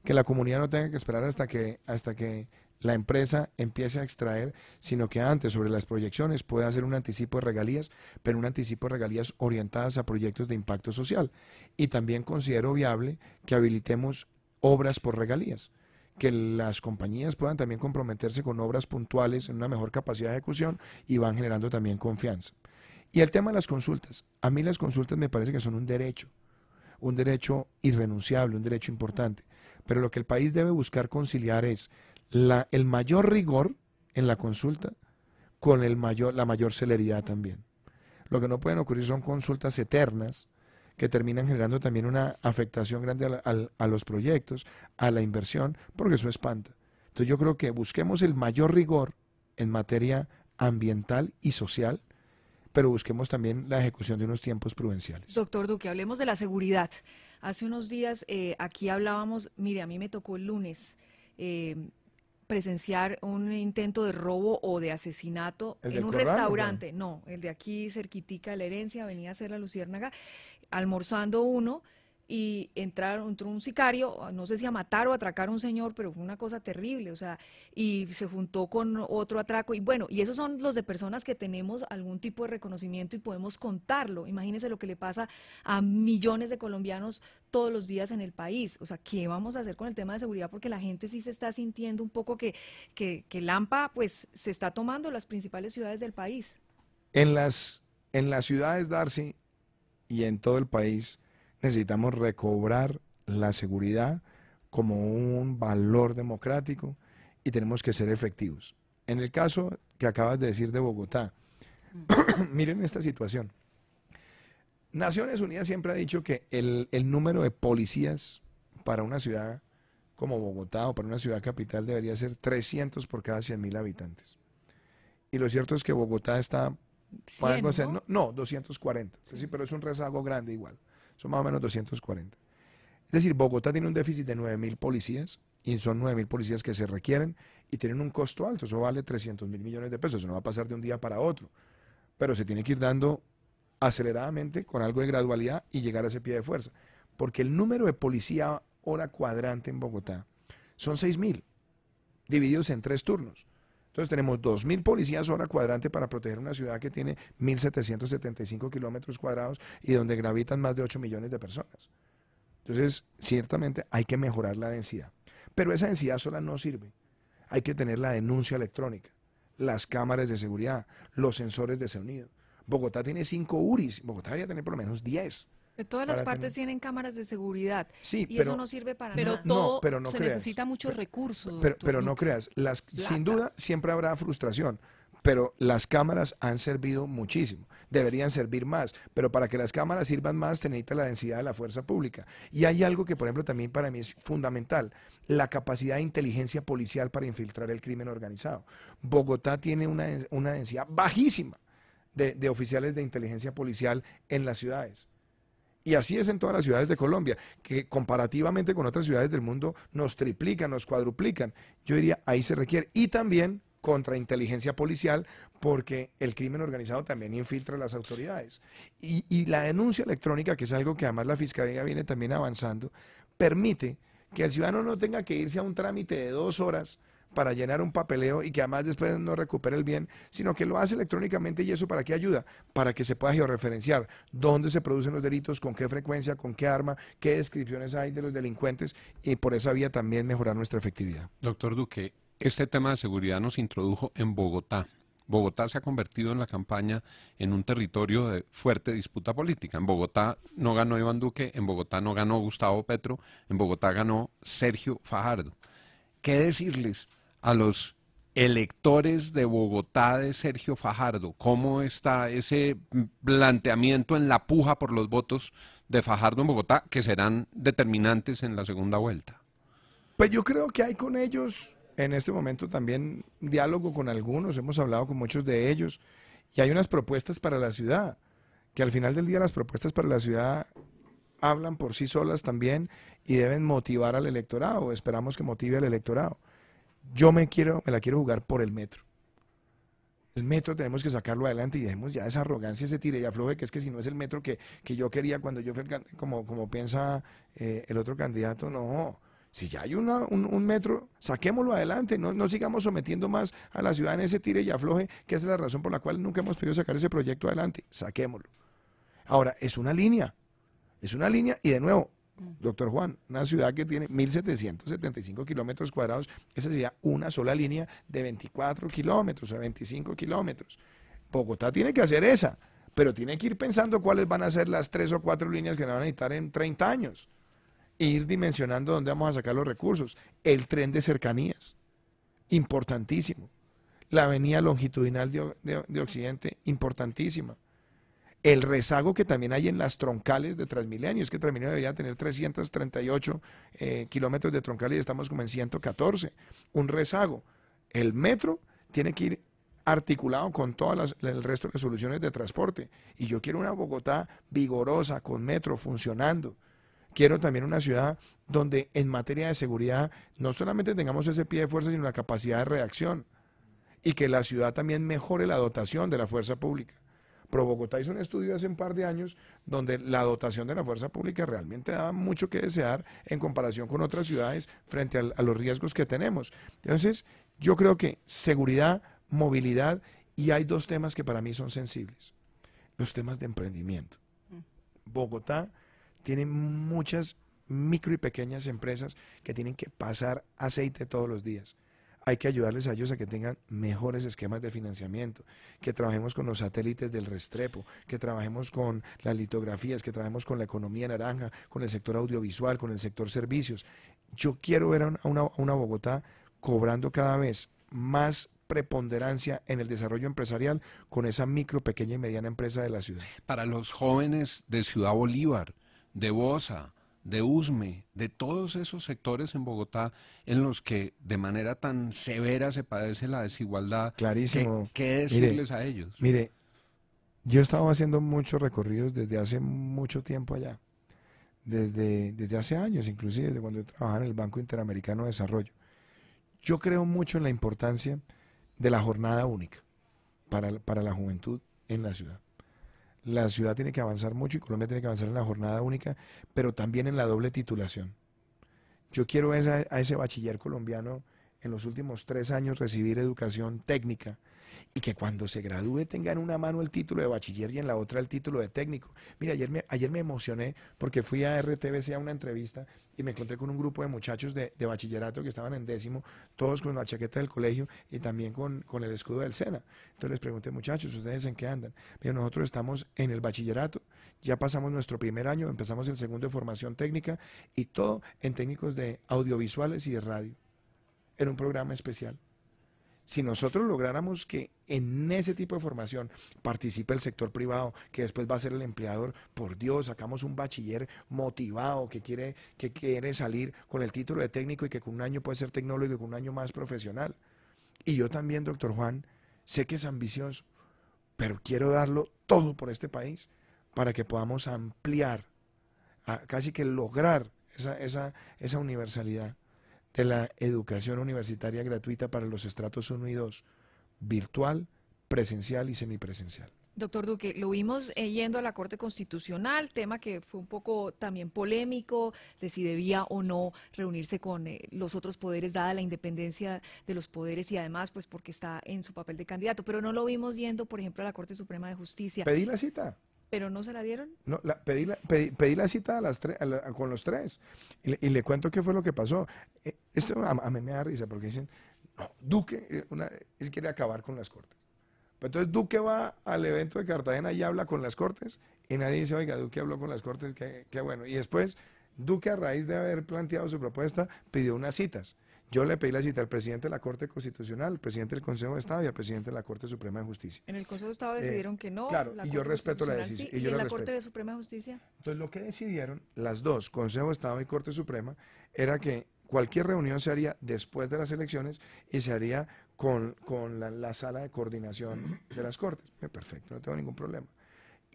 Que la comunidad no tenga que esperar hasta que la empresa empiece a extraer, sino que antes, sobre las proyecciones, pueda hacer un anticipo de regalías, pero un anticipo de regalías orientadas a proyectos de impacto social. Y también considero viable que habilitemos obras por regalías, que las compañías puedan también comprometerse con obras puntuales en una mejor capacidad de ejecución y van generando también confianza. Y el tema de las consultas. A mí las consultas me parece que son un derecho irrenunciable, un derecho importante. Pero lo que el país debe buscar conciliar es el mayor rigor en la consulta con la mayor celeridad también. Lo que no pueden ocurrir son consultas eternas que terminan generando también una afectación grande a los proyectos, a la inversión, porque eso espanta. Entonces yo creo que busquemos el mayor rigor en materia ambiental y social, pero busquemos también la ejecución de unos tiempos prudenciales. Doctor Duque, hablemos de la seguridad. Hace unos días aquí hablábamos, mire, a mí me tocó el lunes presenciar un intento de robo o de asesinato en un restaurante. No, el de aquí cerquitica de la Herencia, venía a hacer la Luciérnaga, almorzando uno y entró un sicario, no sé si a matar o a atracar a un señor, pero fue una cosa terrible, o sea, y se juntó con otro atraco, y bueno, y esos son los de personas que tenemos algún tipo de reconocimiento y podemos contarlo. Imagínense lo que le pasa a millones de colombianos todos los días en el país. O sea, ¿qué vamos a hacer con el tema de seguridad? Porque la gente sí se está sintiendo un poco que Lampa, pues, se está tomando las principales ciudades del país. En las ciudades, Darcy, y en todo el país, necesitamos recobrar la seguridad como un valor democrático y tenemos que ser efectivos. En el caso que acabas de decir de Bogotá, miren esta situación. Naciones Unidas siempre ha dicho que el número de policías para una ciudad como Bogotá o para una ciudad capital debería ser 300 por cada 100.000 habitantes. Y lo cierto es que Bogotá está... 100, ¿no? No, 240. Sí, pero es un rezago grande igual. son más o menos 240. Es decir, Bogotá tiene un déficit de 9.000 policías y son 9.000 policías que se requieren y tienen un costo alto, eso vale 300.000 millones de pesos, eso no va a pasar de un día para otro, pero se tiene que ir dando aceleradamente con algo de gradualidad y llegar a ese pie de fuerza, porque el número de policía hora cuadrante en Bogotá son 6.000, divididos en 3 turnos. Entonces tenemos 2.000 policías hora cuadrante para proteger una ciudad que tiene 1.775 kilómetros cuadrados y donde gravitan más de 8 millones de personas. Entonces, ciertamente hay que mejorar la densidad. Pero esa densidad sola no sirve. Hay que tener la denuncia electrónica, las cámaras de seguridad, los sensores de sonido. Bogotá tiene 5 URIs, Bogotá debería tener por lo menos 10. De todas las partes tienen cámaras de seguridad. Sí, y pero, eso no sirve para pero nada. todo pero no se creas. necesita muchos recursos. Pero no creas, sin duda siempre habrá frustración, pero las cámaras han servido muchísimo, deberían servir más, pero para que las cámaras sirvan más se necesita la densidad de la fuerza pública. Y hay algo que, por ejemplo, también para mí es fundamental, la capacidad de inteligencia policial para infiltrar el crimen organizado. Bogotá tiene una densidad bajísima de oficiales de inteligencia policial en las ciudades. Y así es en todas las ciudades de Colombia, que comparativamente con otras ciudades del mundo nos triplican, nos cuadruplican. Yo diría, ahí se requiere. Y también contrainteligencia policial, porque el crimen organizado también infiltra a las autoridades. Y la denuncia electrónica, que es algo que además la Fiscalía viene también avanzando, permite que el ciudadano no tenga que irse a un trámite de 2 horas para llenar un papeleo y que además después no recupere el bien, sino que lo hace electrónicamente. ¿Y eso para qué ayuda? Para que se pueda georreferenciar dónde se producen los delitos, con qué frecuencia, con qué arma, qué descripciones hay de los delincuentes, y por esa vía también mejorar nuestra efectividad. Doctor Duque, este tema de seguridad nos introdujo en Bogotá. Bogotá se ha convertido en la campaña en un territorio de fuerte disputa política. En Bogotá no ganó Iván Duque, en Bogotá no ganó Gustavo Petro, en Bogotá ganó Sergio Fajardo. ¿Qué decirles a los electores de Bogotá de Sergio Fajardo? ¿Cómo está ese planteamiento en la puja por los votos de Fajardo en Bogotá, que serán determinantes en la segunda vuelta? Pues yo creo que hay con ellos en este momento también diálogo con algunos, hemos hablado con muchos de ellos, y hay unas propuestas para la ciudad, que al final del día las propuestas para la ciudad hablan por sí solas también y deben motivar al electorado, esperamos que motive al electorado. Yo me la quiero jugar por el metro. El metro tenemos que sacarlo adelante y dejemos ya esa arrogancia, ese tire y afloje, que es que si no es el metro que yo quería cuando yo fui como piensa el otro candidato, no. Si ya hay un metro, saquémoslo adelante, no sigamos sometiendo más a la ciudad en ese tire y afloje, que es la razón por la cual nunca hemos podido sacar ese proyecto adelante. Saquémoslo. Ahora, es una línea y de nuevo, doctor Juan, una ciudad que tiene 1.775 kilómetros cuadrados, esa sería una sola línea de 24 kilómetros o 25 kilómetros. Bogotá tiene que hacer esa, pero tiene que ir pensando cuáles van a ser las 3 o 4 líneas que van a necesitar en 30 años. E ir dimensionando dónde vamos a sacar los recursos. El tren de cercanías, importantísimo. La avenida longitudinal de Occidente, importantísima. El rezago que también hay en las troncales de Transmilenio, es que Transmilenio debería tener 338 kilómetros de troncal y estamos como en 114. Un rezago. El metro tiene que ir articulado con todas el resto de las soluciones de transporte. Y yo quiero una Bogotá vigorosa, con metro, funcionando. Quiero también una ciudad donde en materia de seguridad no solamente tengamos ese pie de fuerza, sino la capacidad de reacción. Y que la ciudad también mejore la dotación de la fuerza pública. Pro Bogotá hizo un estudio hace un par de años donde la dotación de la fuerza pública realmente daba mucho que desear en comparación con otras ciudades frente a los riesgos que tenemos. Entonces, yo creo que seguridad, movilidad, y hay 2 temas que para mí son sensibles. Los temas de emprendimiento. Bogotá tiene muchas micro y pequeñas empresas que tienen que pasar aceite todos los días. Hay que ayudarles a ellos a que tengan mejores esquemas de financiamiento, que trabajemos con los satélites del Restrepo, que trabajemos con las litografías, que trabajemos con la economía naranja, con el sector audiovisual, con el sector servicios. Yo quiero ver a una Bogotá cobrando cada vez más preponderancia en el desarrollo empresarial con esa micro, pequeña y mediana empresa de la ciudad. Para los jóvenes de Ciudad Bolívar, de Bosa, de Usme, de todos esos sectores en Bogotá en los que de manera tan severa se padece la desigualdad, clarísimo. ¿Qué decirles a ellos? Mire, yo he estado haciendo muchos recorridos desde hace mucho tiempo allá desde hace años, inclusive desde cuando yo trabajaba en el Banco Interamericano de Desarrollo. Yo creo mucho en la importancia de la jornada única para la juventud en la ciudad. La ciudad tiene que avanzar mucho y Colombia tiene que avanzar en la jornada única, pero también en la doble titulación. Yo quiero a ese bachiller colombiano en los últimos 3 años recibir educación técnica y que cuando se gradúe tenga en una mano el título de bachiller y en la otra el título de técnico. Mira, ayer me emocioné porque fui a RTBC a una entrevista y me encontré con un grupo de muchachos de bachillerato que estaban en 10º, todos con la chaqueta del colegio y también con el escudo del SENA. Entonces les pregunté, muchachos, ¿ustedes en qué andan? Mira, nosotros estamos en el bachillerato, ya pasamos nuestro primer año, empezamos el segundo de formación técnica y todo en técnicos de audiovisuales y de radio, en un programa especial. Si nosotros lográramos que en ese tipo de formación participe el sector privado, que después va a ser el empleador, por Dios, sacamos un bachiller motivado, que quiere salir con el título de técnico y que con un año puede ser tecnólogo y con un año más profesional. Y yo también, doctor Juan, sé que es ambicioso, pero quiero darlo todo por este país para que podamos ampliar, casi que lograr esa universalidad de la educación universitaria gratuita para los estratos 1 y 2, virtual, presencial y semipresencial. Doctor Duque, lo vimos yendo a la Corte Constitucional, tema que fue un poco también polémico, de si debía o no reunirse con los otros poderes, dada la independencia de los poderes y además pues porque está en su papel de candidato, pero no lo vimos yendo, por ejemplo, a la Corte Suprema de Justicia. Pedí la cita. ¿Pero no se la dieron? No, pedí la cita con los 3 y le cuento qué fue lo que pasó. Esto a mí me da risa porque dicen, no, Duque él quiere acabar con las Cortes. Entonces Duque va al evento de Cartagena y habla con las Cortes y nadie dice, oiga, Duque habló con las Cortes, qué bueno. Y después Duque, a raíz de haber planteado su propuesta, pidió unas citas. Yo le pedí la cita al presidente de la Corte Constitucional, al presidente del Consejo de Estado y al presidente de la Corte Suprema de Justicia. En el Consejo de Estado decidieron que no. Claro, y yo respeto la decisión. Sí, ¿y en la Corte Suprema de Justicia? Entonces lo que decidieron las dos, Consejo de Estado y Corte Suprema, era que cualquier reunión se haría después de las elecciones y se haría con la sala de coordinación de las Cortes. Perfecto, no tengo ningún problema.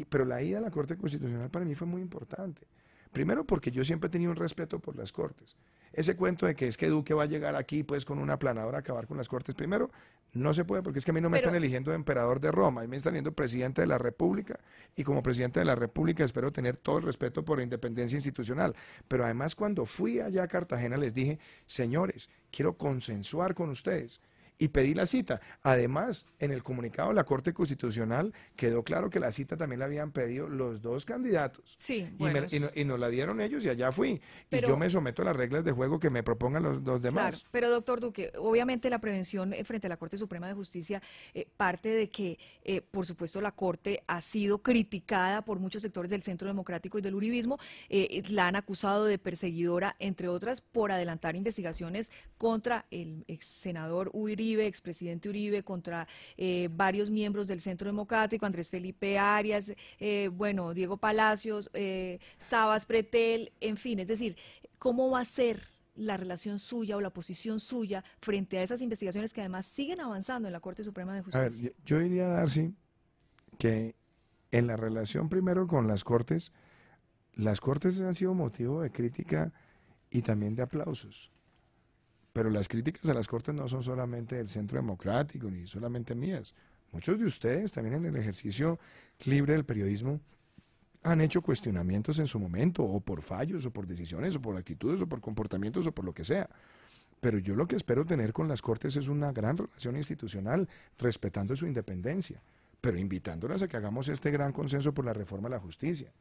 Pero la ida a la Corte Constitucional para mí fue muy importante. Primero porque yo siempre he tenido un respeto por las Cortes. Ese cuento de que es que Duque va a llegar aquí pues con una planadora a acabar con las Cortes, primero, no se puede porque es que a mí no me están eligiendo emperador de Roma, a mí me están eligiendo presidente de la República y como presidente de la República espero tener todo el respeto por la independencia institucional. Pero además cuando fui allá a Cartagena les dije, señores, quiero consensuar con ustedes. Y pedí la cita. Además, en el comunicado de la Corte Constitucional quedó claro que la cita también la habían pedido los dos candidatos. Sí, bueno, y nos la dieron ellos y allá fui. Pero, y yo me someto a las reglas de juego que me propongan los demás. Claro, pero doctor Duque, obviamente la prevención frente a la Corte Suprema de Justicia parte de que, por supuesto, la Corte ha sido criticada por muchos sectores del Centro Democrático y del uribismo. La han acusado de perseguidora, entre otras, por adelantar investigaciones contra el ex senador Uribe, expresidente Uribe, contra varios miembros del Centro Democrático, Andrés Felipe Arias, Diego Palacios, Sabas Pretel, en fin, es decir, ¿cómo va a ser la relación suya o la posición suya frente a esas investigaciones que además siguen avanzando en la Corte Suprema de Justicia? A ver, yo diría, Darcy, que en la relación primero con las Cortes han sido motivo de crítica y también de aplausos. Pero las críticas a las Cortes no son solamente del Centro Democrático, ni solamente mías. Muchos de ustedes también en el ejercicio libre del periodismo han hecho cuestionamientos en su momento, o por fallos, o por decisiones, o por actitudes, o por comportamientos, o por lo que sea. Pero yo lo que espero tener con las Cortes es una gran relación institucional, respetando su independencia, pero invitándolas a que hagamos este gran consenso por la reforma a la justicia.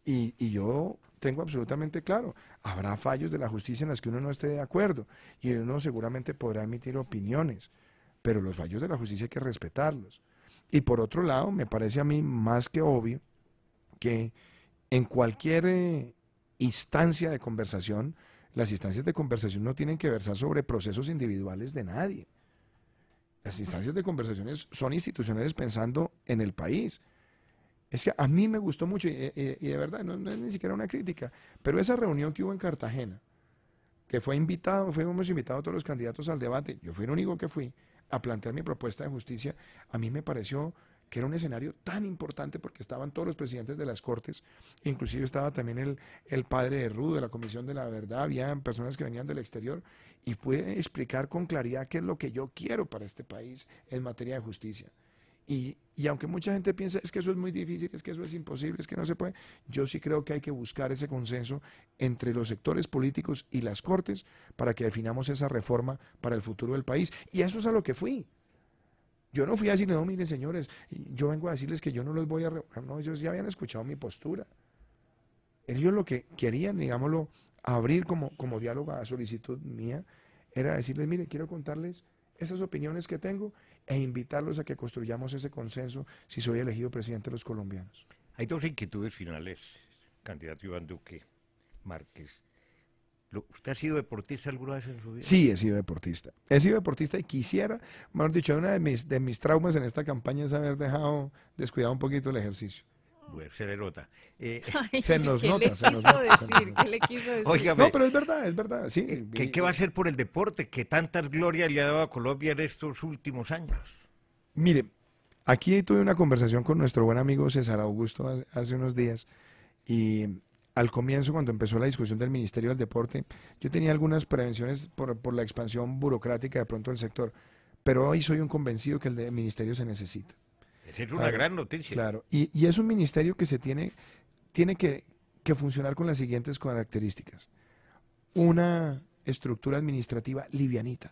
Y yo tengo absolutamente claro, habrá fallos de la justicia en los que uno no esté de acuerdo y uno seguramente podrá emitir opiniones, pero los fallos de la justicia hay que respetarlos. Y por otro lado, me parece a mí más que obvio que en cualquier instancia de conversación, las instancias de conversación no tienen que versar sobre procesos individuales de nadie. Las instancias de conversaciones son institucionales pensando en el país. Es que a mí me gustó mucho, y de verdad, no es ni siquiera una crítica, pero esa reunión que hubo en Cartagena, que fuimos invitados todos los candidatos al debate, yo fui el único que fui a plantear mi propuesta de justicia, a mí me pareció que era un escenario tan importante porque estaban todos los presidentes de las cortes, inclusive estaba también el padre de Rudo, de la Comisión de la Verdad, había personas que venían del exterior, y pude explicar con claridad qué es lo que yo quiero para este país en materia de justicia. Y aunque mucha gente piensa, es que eso es muy difícil, es que eso es imposible, es que no se puede, yo sí creo que hay que buscar ese consenso entre los sectores políticos y las cortes para que definamos esa reforma para el futuro del país. Y eso es a lo que fui. Yo no fui a decirle, no, miren señores, yo vengo a decirles que yo no los voy a revocar. No, ellos ya habían escuchado mi postura. Ellos lo que querían, digámoslo, abrir como diálogo a solicitud mía, era decirles, mire, quiero contarles esas opiniones que tengo e invitarlos a que construyamos ese consenso si soy elegido presidente de los colombianos. Hay dos inquietudes finales, candidato Iván Duque Márquez. ¿Usted ha sido deportista alguna vez en su vida? Sí, he sido deportista. He sido deportista y quisiera, mejor dicho, una de mis traumas en esta campaña es haber dejado descuidado un poquito el ejercicio. Bueno, se le nota. Se nos nota. ¿Qué le quiso decir? Óigame, no, pero es verdad, sí. ¿Qué va a hacer por el deporte que tantas glorias le ha dado a Colombia en estos últimos años? Mire, aquí tuve una conversación con nuestro buen amigo César Augusto hace unos días, y al comienzo, cuando empezó la discusión del Ministerio del Deporte, yo tenía algunas prevenciones por la expansión burocrática de pronto del sector, pero hoy soy un convencido que el ministerio se necesita. Esa es una gran noticia. Claro, y es un ministerio que se tiene que funcionar con las siguientes características. Una estructura administrativa livianita,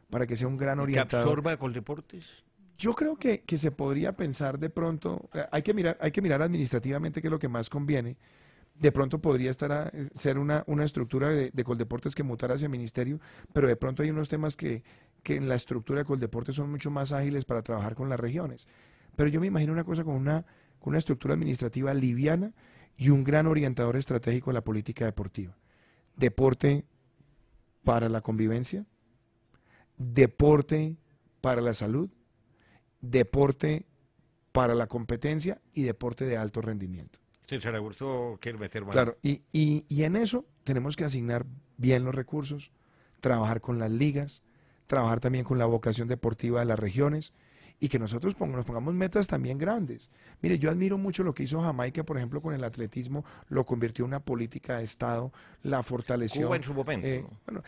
para que sea un gran orientador. ¿Que absorba Coldeportes? Yo creo que se podría pensar de pronto, hay que mirar administrativamente qué es lo que más conviene. De pronto podría ser una estructura de Coldeportes que mutara hacia ministerio, pero de pronto hay unos temas que en la estructura de Coldeportes son mucho más ágiles para trabajar con las regiones. Pero yo me imagino una cosa con una estructura administrativa liviana y un gran orientador estratégico de la política deportiva. Deporte para la convivencia, deporte para la salud, deporte para la competencia y deporte de alto rendimiento. César Augusto quiere meter mano. Claro, y en eso tenemos que asignar bien los recursos, trabajar con las ligas, trabajar también con la vocación deportiva de las regiones y que nosotros nos pongamos metas también grandes. Mire, yo admiro mucho lo que hizo Jamaica, por ejemplo, con el atletismo, lo convirtió en una política de Estado, la fortaleció. Cuba en su momento. Bueno,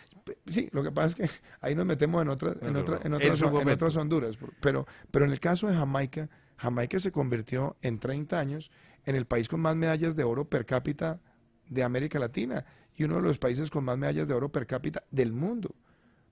sí, lo que pasa es que ahí nos metemos en otras Honduras, pero en el caso de Jamaica, Jamaica se convirtió en 30 años en el país con más medallas de oro per cápita de América Latina y uno de los países con más medallas de oro per cápita del mundo,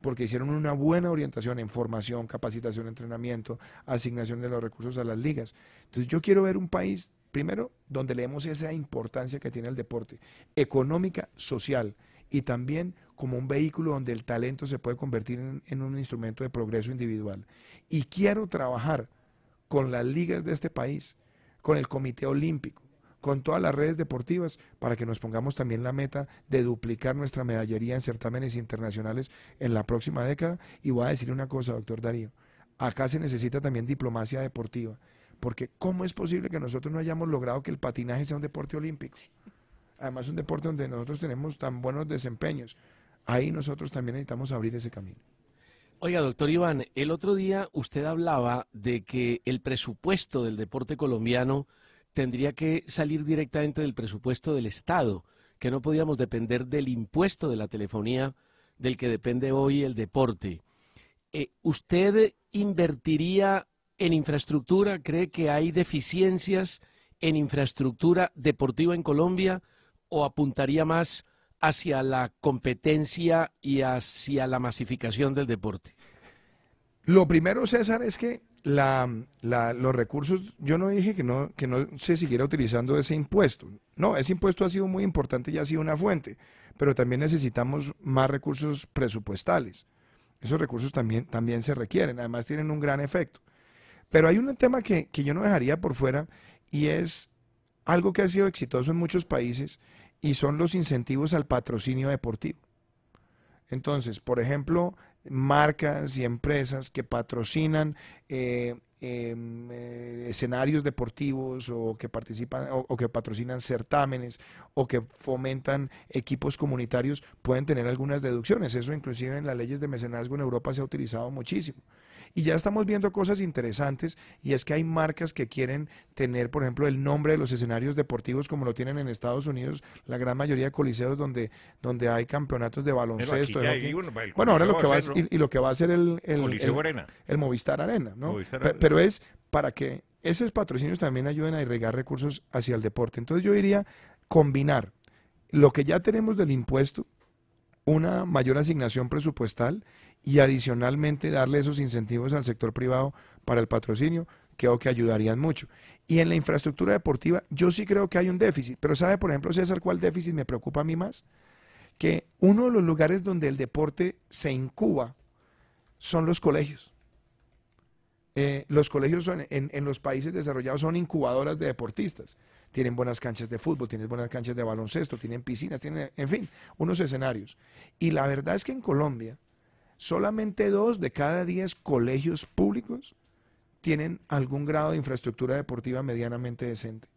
porque hicieron una buena orientación en formación, capacitación, entrenamiento, asignación de los recursos a las ligas. Entonces yo quiero ver un país, primero, donde le demos esa importancia que tiene el deporte, económica, social, y también como un vehículo donde el talento se puede convertir en un instrumento de progreso individual. Y quiero trabajar con las ligas de este país, con el Comité Olímpico, con todas las redes deportivas, para que nos pongamos también la meta de duplicar nuestra medallería en certámenes internacionales en la próxima década. Y voy a decir una cosa, doctor Darío, acá se necesita también diplomacia deportiva, porque ¿cómo es posible que nosotros no hayamos logrado que el patinaje sea un deporte olímpico? Además un deporte donde nosotros tenemos tan buenos desempeños. Ahí nosotros también necesitamos abrir ese camino. Oiga, doctor Iván, el otro día usted hablaba de que el presupuesto del deporte colombiano tendría que salir directamente del presupuesto del Estado, que no podíamos depender del impuesto de la telefonía del que depende hoy el deporte. ¿Usted invertiría en infraestructura? ¿Cree que hay deficiencias en infraestructura deportiva en Colombia o apuntaría más hacia la competencia y hacia la masificación del deporte? Lo primero, César, es que los recursos, yo no dije que no se siguiera utilizando ese impuesto. No, ese impuesto ha sido muy importante y ha sido una fuente, pero también necesitamos más recursos presupuestales. Esos recursos también se requieren, además tienen un gran efecto. Pero hay un tema que yo no dejaría por fuera y es algo que ha sido exitoso en muchos países y son los incentivos al patrocinio deportivo. Entonces, por ejemplo, marcas y empresas que patrocinan escenarios deportivos o que participan o que patrocinan certámenes o que fomentan equipos comunitarios pueden tener algunas deducciones. Eso inclusive en las leyes de mecenazgo en Europa se ha utilizado muchísimo. Y ya estamos viendo cosas interesantes, y es que hay marcas que quieren tener, por ejemplo, el nombre de los escenarios deportivos como lo tienen en Estados Unidos, la gran mayoría de coliseos donde hay campeonatos de baloncesto. Bueno, ahora lo que va a y lo que va a hacer el Movistar Arena, ¿no? Pero es para que esos patrocinios también ayuden a irrigar recursos hacia el deporte. Entonces yo diría combinar lo que ya tenemos del impuesto, una mayor asignación presupuestal y adicionalmente darle esos incentivos al sector privado para el patrocinio, creo que ayudarían mucho. Y en la infraestructura deportiva yo sí creo que hay un déficit, pero ¿sabe, por ejemplo, César, cuál déficit me preocupa a mí más? Que uno de los lugares donde el deporte se incuba son los colegios. Los colegios en los países desarrollados son incubadoras de deportistas. Tienen buenas canchas de fútbol, tienen buenas canchas de baloncesto, tienen piscinas, tienen, en fin, unos escenarios. Y la verdad es que en Colombia solamente 2 de cada 10 colegios públicos tienen algún grado de infraestructura deportiva medianamente decente.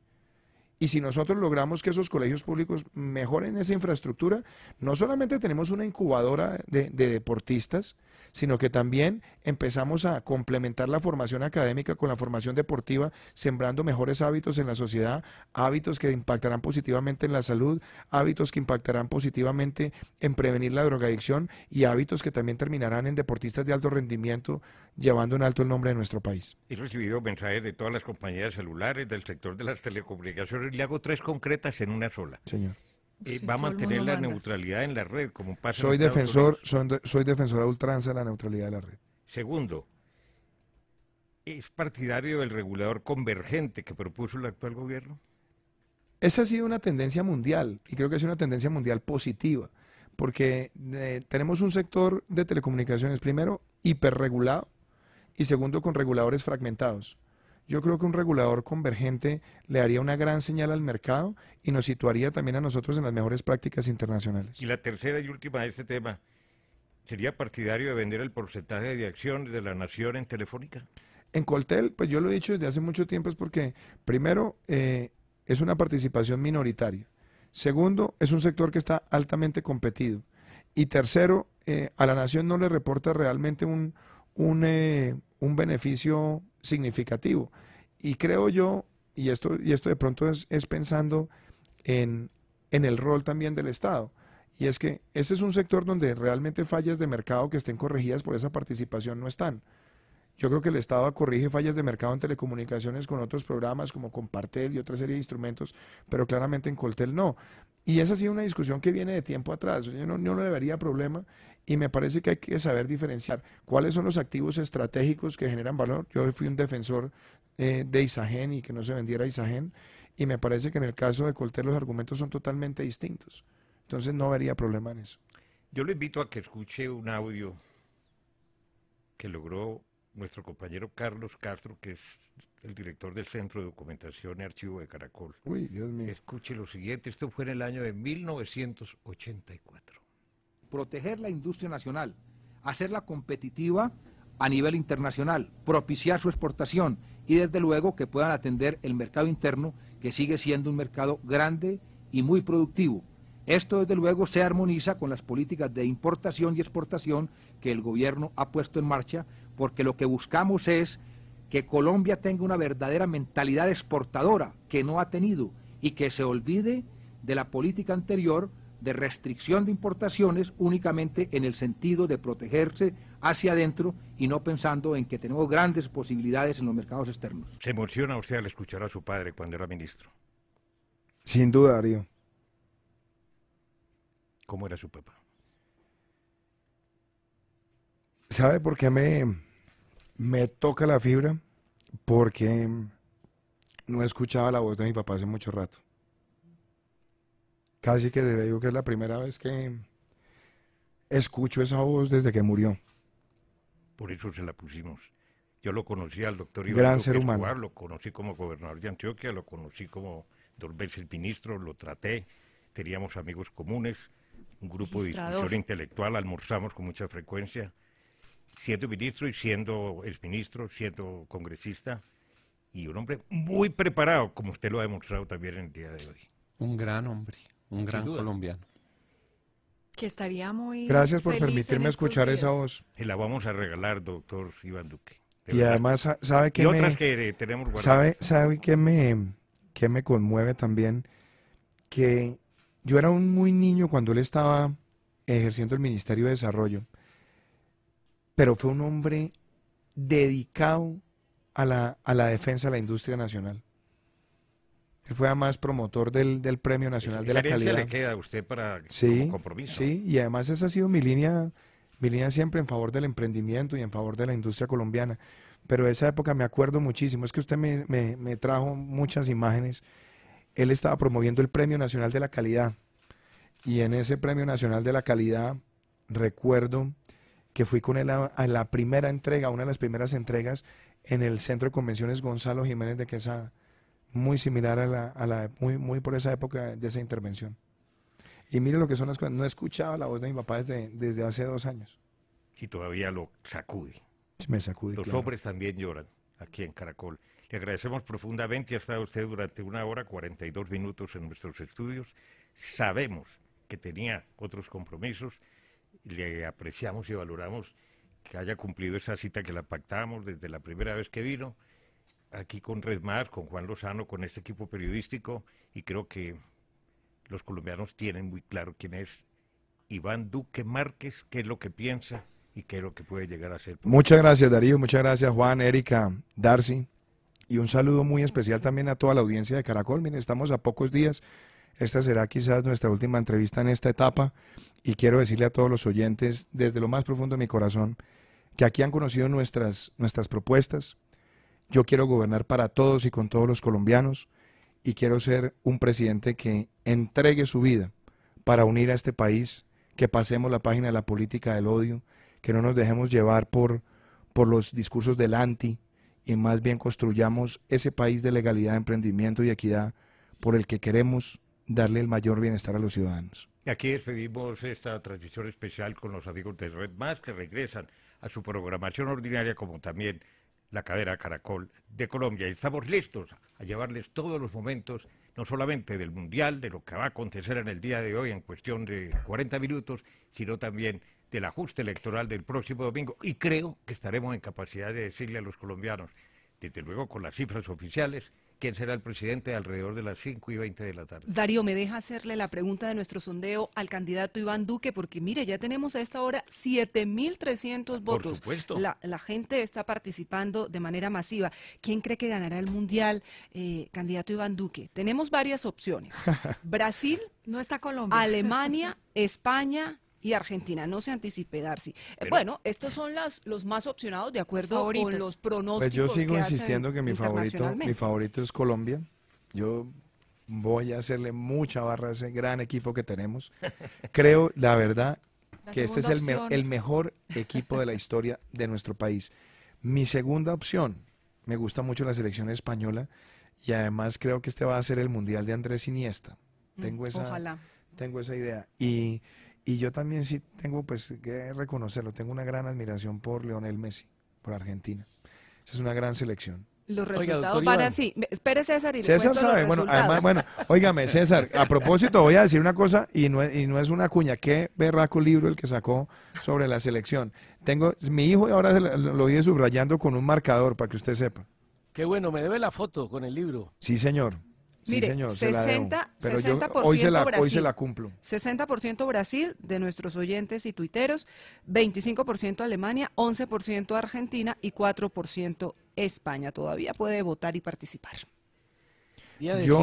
Y si nosotros logramos que esos colegios públicos mejoren esa infraestructura, no solamente tenemos una incubadora de deportistas, sino que también empezamos a complementar la formación académica con la formación deportiva, sembrando mejores hábitos en la sociedad, hábitos que impactarán positivamente en la salud, hábitos que impactarán positivamente en prevenir la drogadicción y hábitos que también terminarán en deportistas de alto rendimiento, llevando en alto el nombre de nuestro país. He recibido mensajes de todas las compañías celulares, del sector de las telecomunicaciones, le hago 3 concretas en una sola. Señor. Va a mantener la neutralidad en la red, como pasa soy defensor a ultranza de la neutralidad de la red. Segundo, ¿es partidario del regulador convergente que propuso el actual gobierno? Esa ha sido una tendencia mundial, y creo que es una tendencia mundial positiva, porque tenemos un sector de telecomunicaciones, primero, hiperregulado, y segundo, con reguladores fragmentados. Yo creo que un regulador convergente le haría una gran señal al mercado y nos situaría también a nosotros en las mejores prácticas internacionales. Y la tercera y última de este tema, ¿sería partidario de vender el porcentaje de acciones de la nación en Telefónica? En Coltel, pues yo lo he dicho desde hace mucho tiempo, es porque primero es una participación minoritaria, segundo es un sector que está altamente competido y tercero, a la nación no le reporta realmente un beneficio significativo. Y creo yo, y esto de pronto es pensando en el rol también del Estado, y es que este es un sector donde realmente fallas de mercado que estén corregidas por esa participación no están. Yo creo que el Estado corrige fallas de mercado en telecomunicaciones con otros programas como Compartel y otra serie de instrumentos, pero claramente en Coltel no. Y esa ha sido una discusión que viene de tiempo atrás. Yo no le vería problema y me parece que hay que saber diferenciar cuáles son los activos estratégicos que generan valor. Yo fui un defensor de Isagen y que no se vendiera Isagen y me parece que en el caso de Coltel los argumentos son totalmente distintos. Entonces no vería problema en eso. Yo le invito a que escuche un audio que logró nuestro compañero Carlos Castro, que es el director del Centro de Documentación y Archivo de Caracol. Uy, Dios mío. Escuche lo siguiente, esto fue en el año de 1984. Proteger la industria nacional, hacerla competitiva a nivel internacional, propiciar su exportación y desde luego que puedan atender el mercado interno, que sigue siendo un mercado grande y muy productivo. Esto desde luego se armoniza con las políticas de importación y exportación que el gobierno ha puesto en marcha, porque lo que buscamos es que Colombia tenga una verdadera mentalidad exportadora que no ha tenido y que se olvide de la política anterior de restricción de importaciones únicamente en el sentido de protegerse hacia adentro y no pensando en que tenemos grandes posibilidades en los mercados externos. ¿Se emociona usted al escuchar a su padre cuando era ministro? Sin duda, Darío. ¿Cómo era su papá? ¿Sabe por qué me toca la fibra? Porque no escuchaba la voz de mi papá hace mucho rato. Casi que le digo que es la primera vez que escucho esa voz desde que murió. Por eso se la pusimos. Yo lo conocí al doctor Iván Escobar, humano. Lo conocí como gobernador de Antioquia, lo conocí como 2 veces ministro, lo traté, teníamos amigos comunes, un grupo de discusión intelectual, almorzamos con mucha frecuencia, siendo ministro y siendo exministro, siendo congresista, y un hombre muy preparado, como usted lo ha demostrado también en el día de hoy. Un gran hombre, un gran colombiano. Que estaría muy Gracias por feliz permitirme en estos escuchar días. esa voz. Y la vamos a regalar, doctor Iván Duque. de Y verdad. además, ¿sabe qué Y me, otras que tenemos guardadas. sabe qué me conmueve también? Que yo era un muy niño cuando él estaba ejerciendo el Ministerio de Desarrollo, pero fue un hombre dedicado a la defensa de la industria nacional. Él fue además promotor del Premio Nacional de la Esa herencia Calidad. le queda a usted para Sí, como compromiso. sí, y además esa ha sido mi línea siempre en favor del emprendimiento y en favor de la industria colombiana. Pero de esa época me acuerdo muchísimo, es que usted me trajo muchas imágenes. Él estaba promoviendo el Premio Nacional de la Calidad, y en ese Premio Nacional de la Calidad recuerdo que fui con él a la primera entrega, una de las primeras entregas en el Centro de Convenciones Gonzalo Jiménez de Quesada, muy similar muy por esa época de esa intervención. Y mire lo que son las cosas, no escuchaba la voz de mi papá desde hace 2 años. Y todavía lo sacude. Me sacude, Los claro. hombres también lloran aquí en Caracol. Le agradecemos profundamente. Ha estado usted durante 1 hora 42 minutos en nuestros estudios. Sabemos que tenía otros compromisos. Le apreciamos y valoramos que haya cumplido esa cita que la pactamos desde la primera vez que vino. Aquí con Red Más, con Juan Lozano, con este equipo periodístico. Y creo que los colombianos tienen muy claro quién es Iván Duque Márquez, qué es lo que piensa y qué es lo que puede llegar a ser. Muchas gracias, Darío, muchas gracias, Juan, Erika, Darcy, y un saludo muy especial también a toda la audiencia de Caracol. Miren, estamos a pocos días, esta será quizás nuestra última entrevista en esta etapa, y quiero decirle a todos los oyentes, desde lo más profundo de mi corazón, que aquí han conocido nuestras propuestas. Yo quiero gobernar para todos y con todos los colombianos, y quiero ser un presidente que entregue su vida para unir a este país, que pasemos la página de la política del odio, que no nos dejemos llevar por los discursos del anti, y más bien construyamos ese país de legalidad, emprendimiento y equidad por el que queremos darle el mayor bienestar a los ciudadanos. Y aquí despedimos esta transmisión especial con los amigos de Red Más, que regresan a su programación ordinaria, como también la cadena Caracol de Colombia. Y estamos listos a llevarles todos los momentos, no solamente del Mundial, de lo que va a acontecer en el día de hoy en cuestión de 40 minutos, sino también del ajuste electoral del próximo domingo. Y creo que estaremos en capacidad de decirle a los colombianos, desde luego con las cifras oficiales, quién será el presidente alrededor de las 5:20 de la tarde. Darío, me deja hacerle la pregunta de nuestro sondeo al candidato Iván Duque, porque mire, ya tenemos a esta hora 7.300 votos. Por supuesto. La gente está participando de manera masiva. ¿Quién cree que ganará el Mundial, candidato Iván Duque? Tenemos varias opciones. Brasil, no está Colombia, Alemania, España y Argentina. No se anticipe, Darcy. Bueno, estos son los más opcionados de acuerdo con los pronósticos. Pues yo sigo que insistiendo hacen que mi favorito es Colombia. Yo voy a hacerle mucha barra a ese gran equipo que tenemos. Creo, la verdad, que este es el mejor equipo de la historia de nuestro país. Mi segunda opción, me gusta mucho la selección española, y además creo que este va a ser el Mundial de Andrés Iniesta. Tengo esa idea. Y yo también sí tengo pues que reconocerlo, tengo una gran admiración por Lionel Messi, por Argentina. Esa es una gran selección. Los resultados van así. Espere, César, y César sabe, bueno, además, óigame, César, a propósito voy a decir una cosa, y no es una cuña, qué berraco libro el que sacó sobre la selección. Mi hijo ahora lo vive subrayando con un marcador, para que usted sepa. Qué bueno, me debe la foto con el libro. Sí, señor. Mire, sí, señor, 60% hoy se Brasil, la cumplo. 60% Brasil, de nuestros oyentes y tuiteros, 25% Alemania, 11% Argentina y 4% España. Todavía puede votar y participar. Y a decir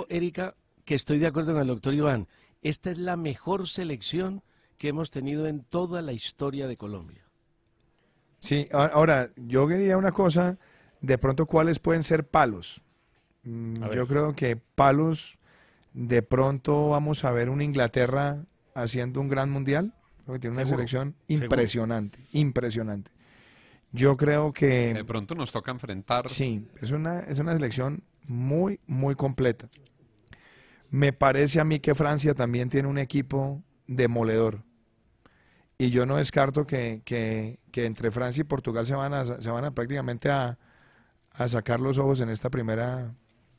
Erika, que estoy de acuerdo con el doctor Iván. Esta es la mejor selección que hemos tenido en toda la historia de Colombia. Sí, ahora, yo quería una cosa, de pronto, ¿cuáles pueden ser palos? Yo creo que palos, de pronto vamos a ver una Inglaterra haciendo un gran mundial, porque tiene una selección impresionante. Yo creo que... De pronto nos toca enfrentar... Sí, es una selección muy, muy completa. Me parece a mí que Francia también tiene un equipo demoledor. Y yo no descarto que entre Francia y Portugal se van a prácticamente a sacar los ojos en esta primera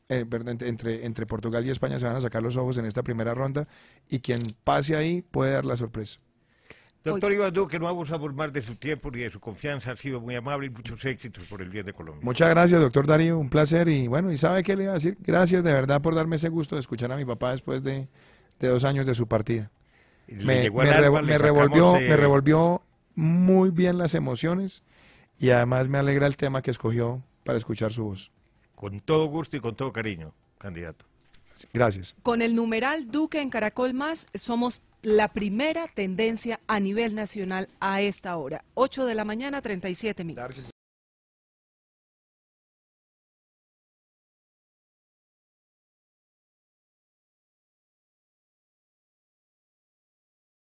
entre Portugal y España se van a sacar los ojos en esta primera ronda y quien pase ahí puede dar la sorpresa. Doctor Iván Duque, no abusamos más de su tiempo ni de su confianza, ha sido muy amable y muchos éxitos por el bien de Colombia. Muchas gracias, doctor Darío, un placer y bueno, ¿y sabe qué le iba a decir? Gracias de verdad por darme ese gusto de escuchar a mi papá después de 2 años de su partida. Me revolvió muy bien las emociones y además me alegra el tema que escogió para escuchar su voz. Con todo gusto y con todo cariño, candidato. Gracias. Con el numeral Duque en Caracol Más, somos la primera tendencia a nivel nacional a esta hora. 8 de la mañana, 37 minutos.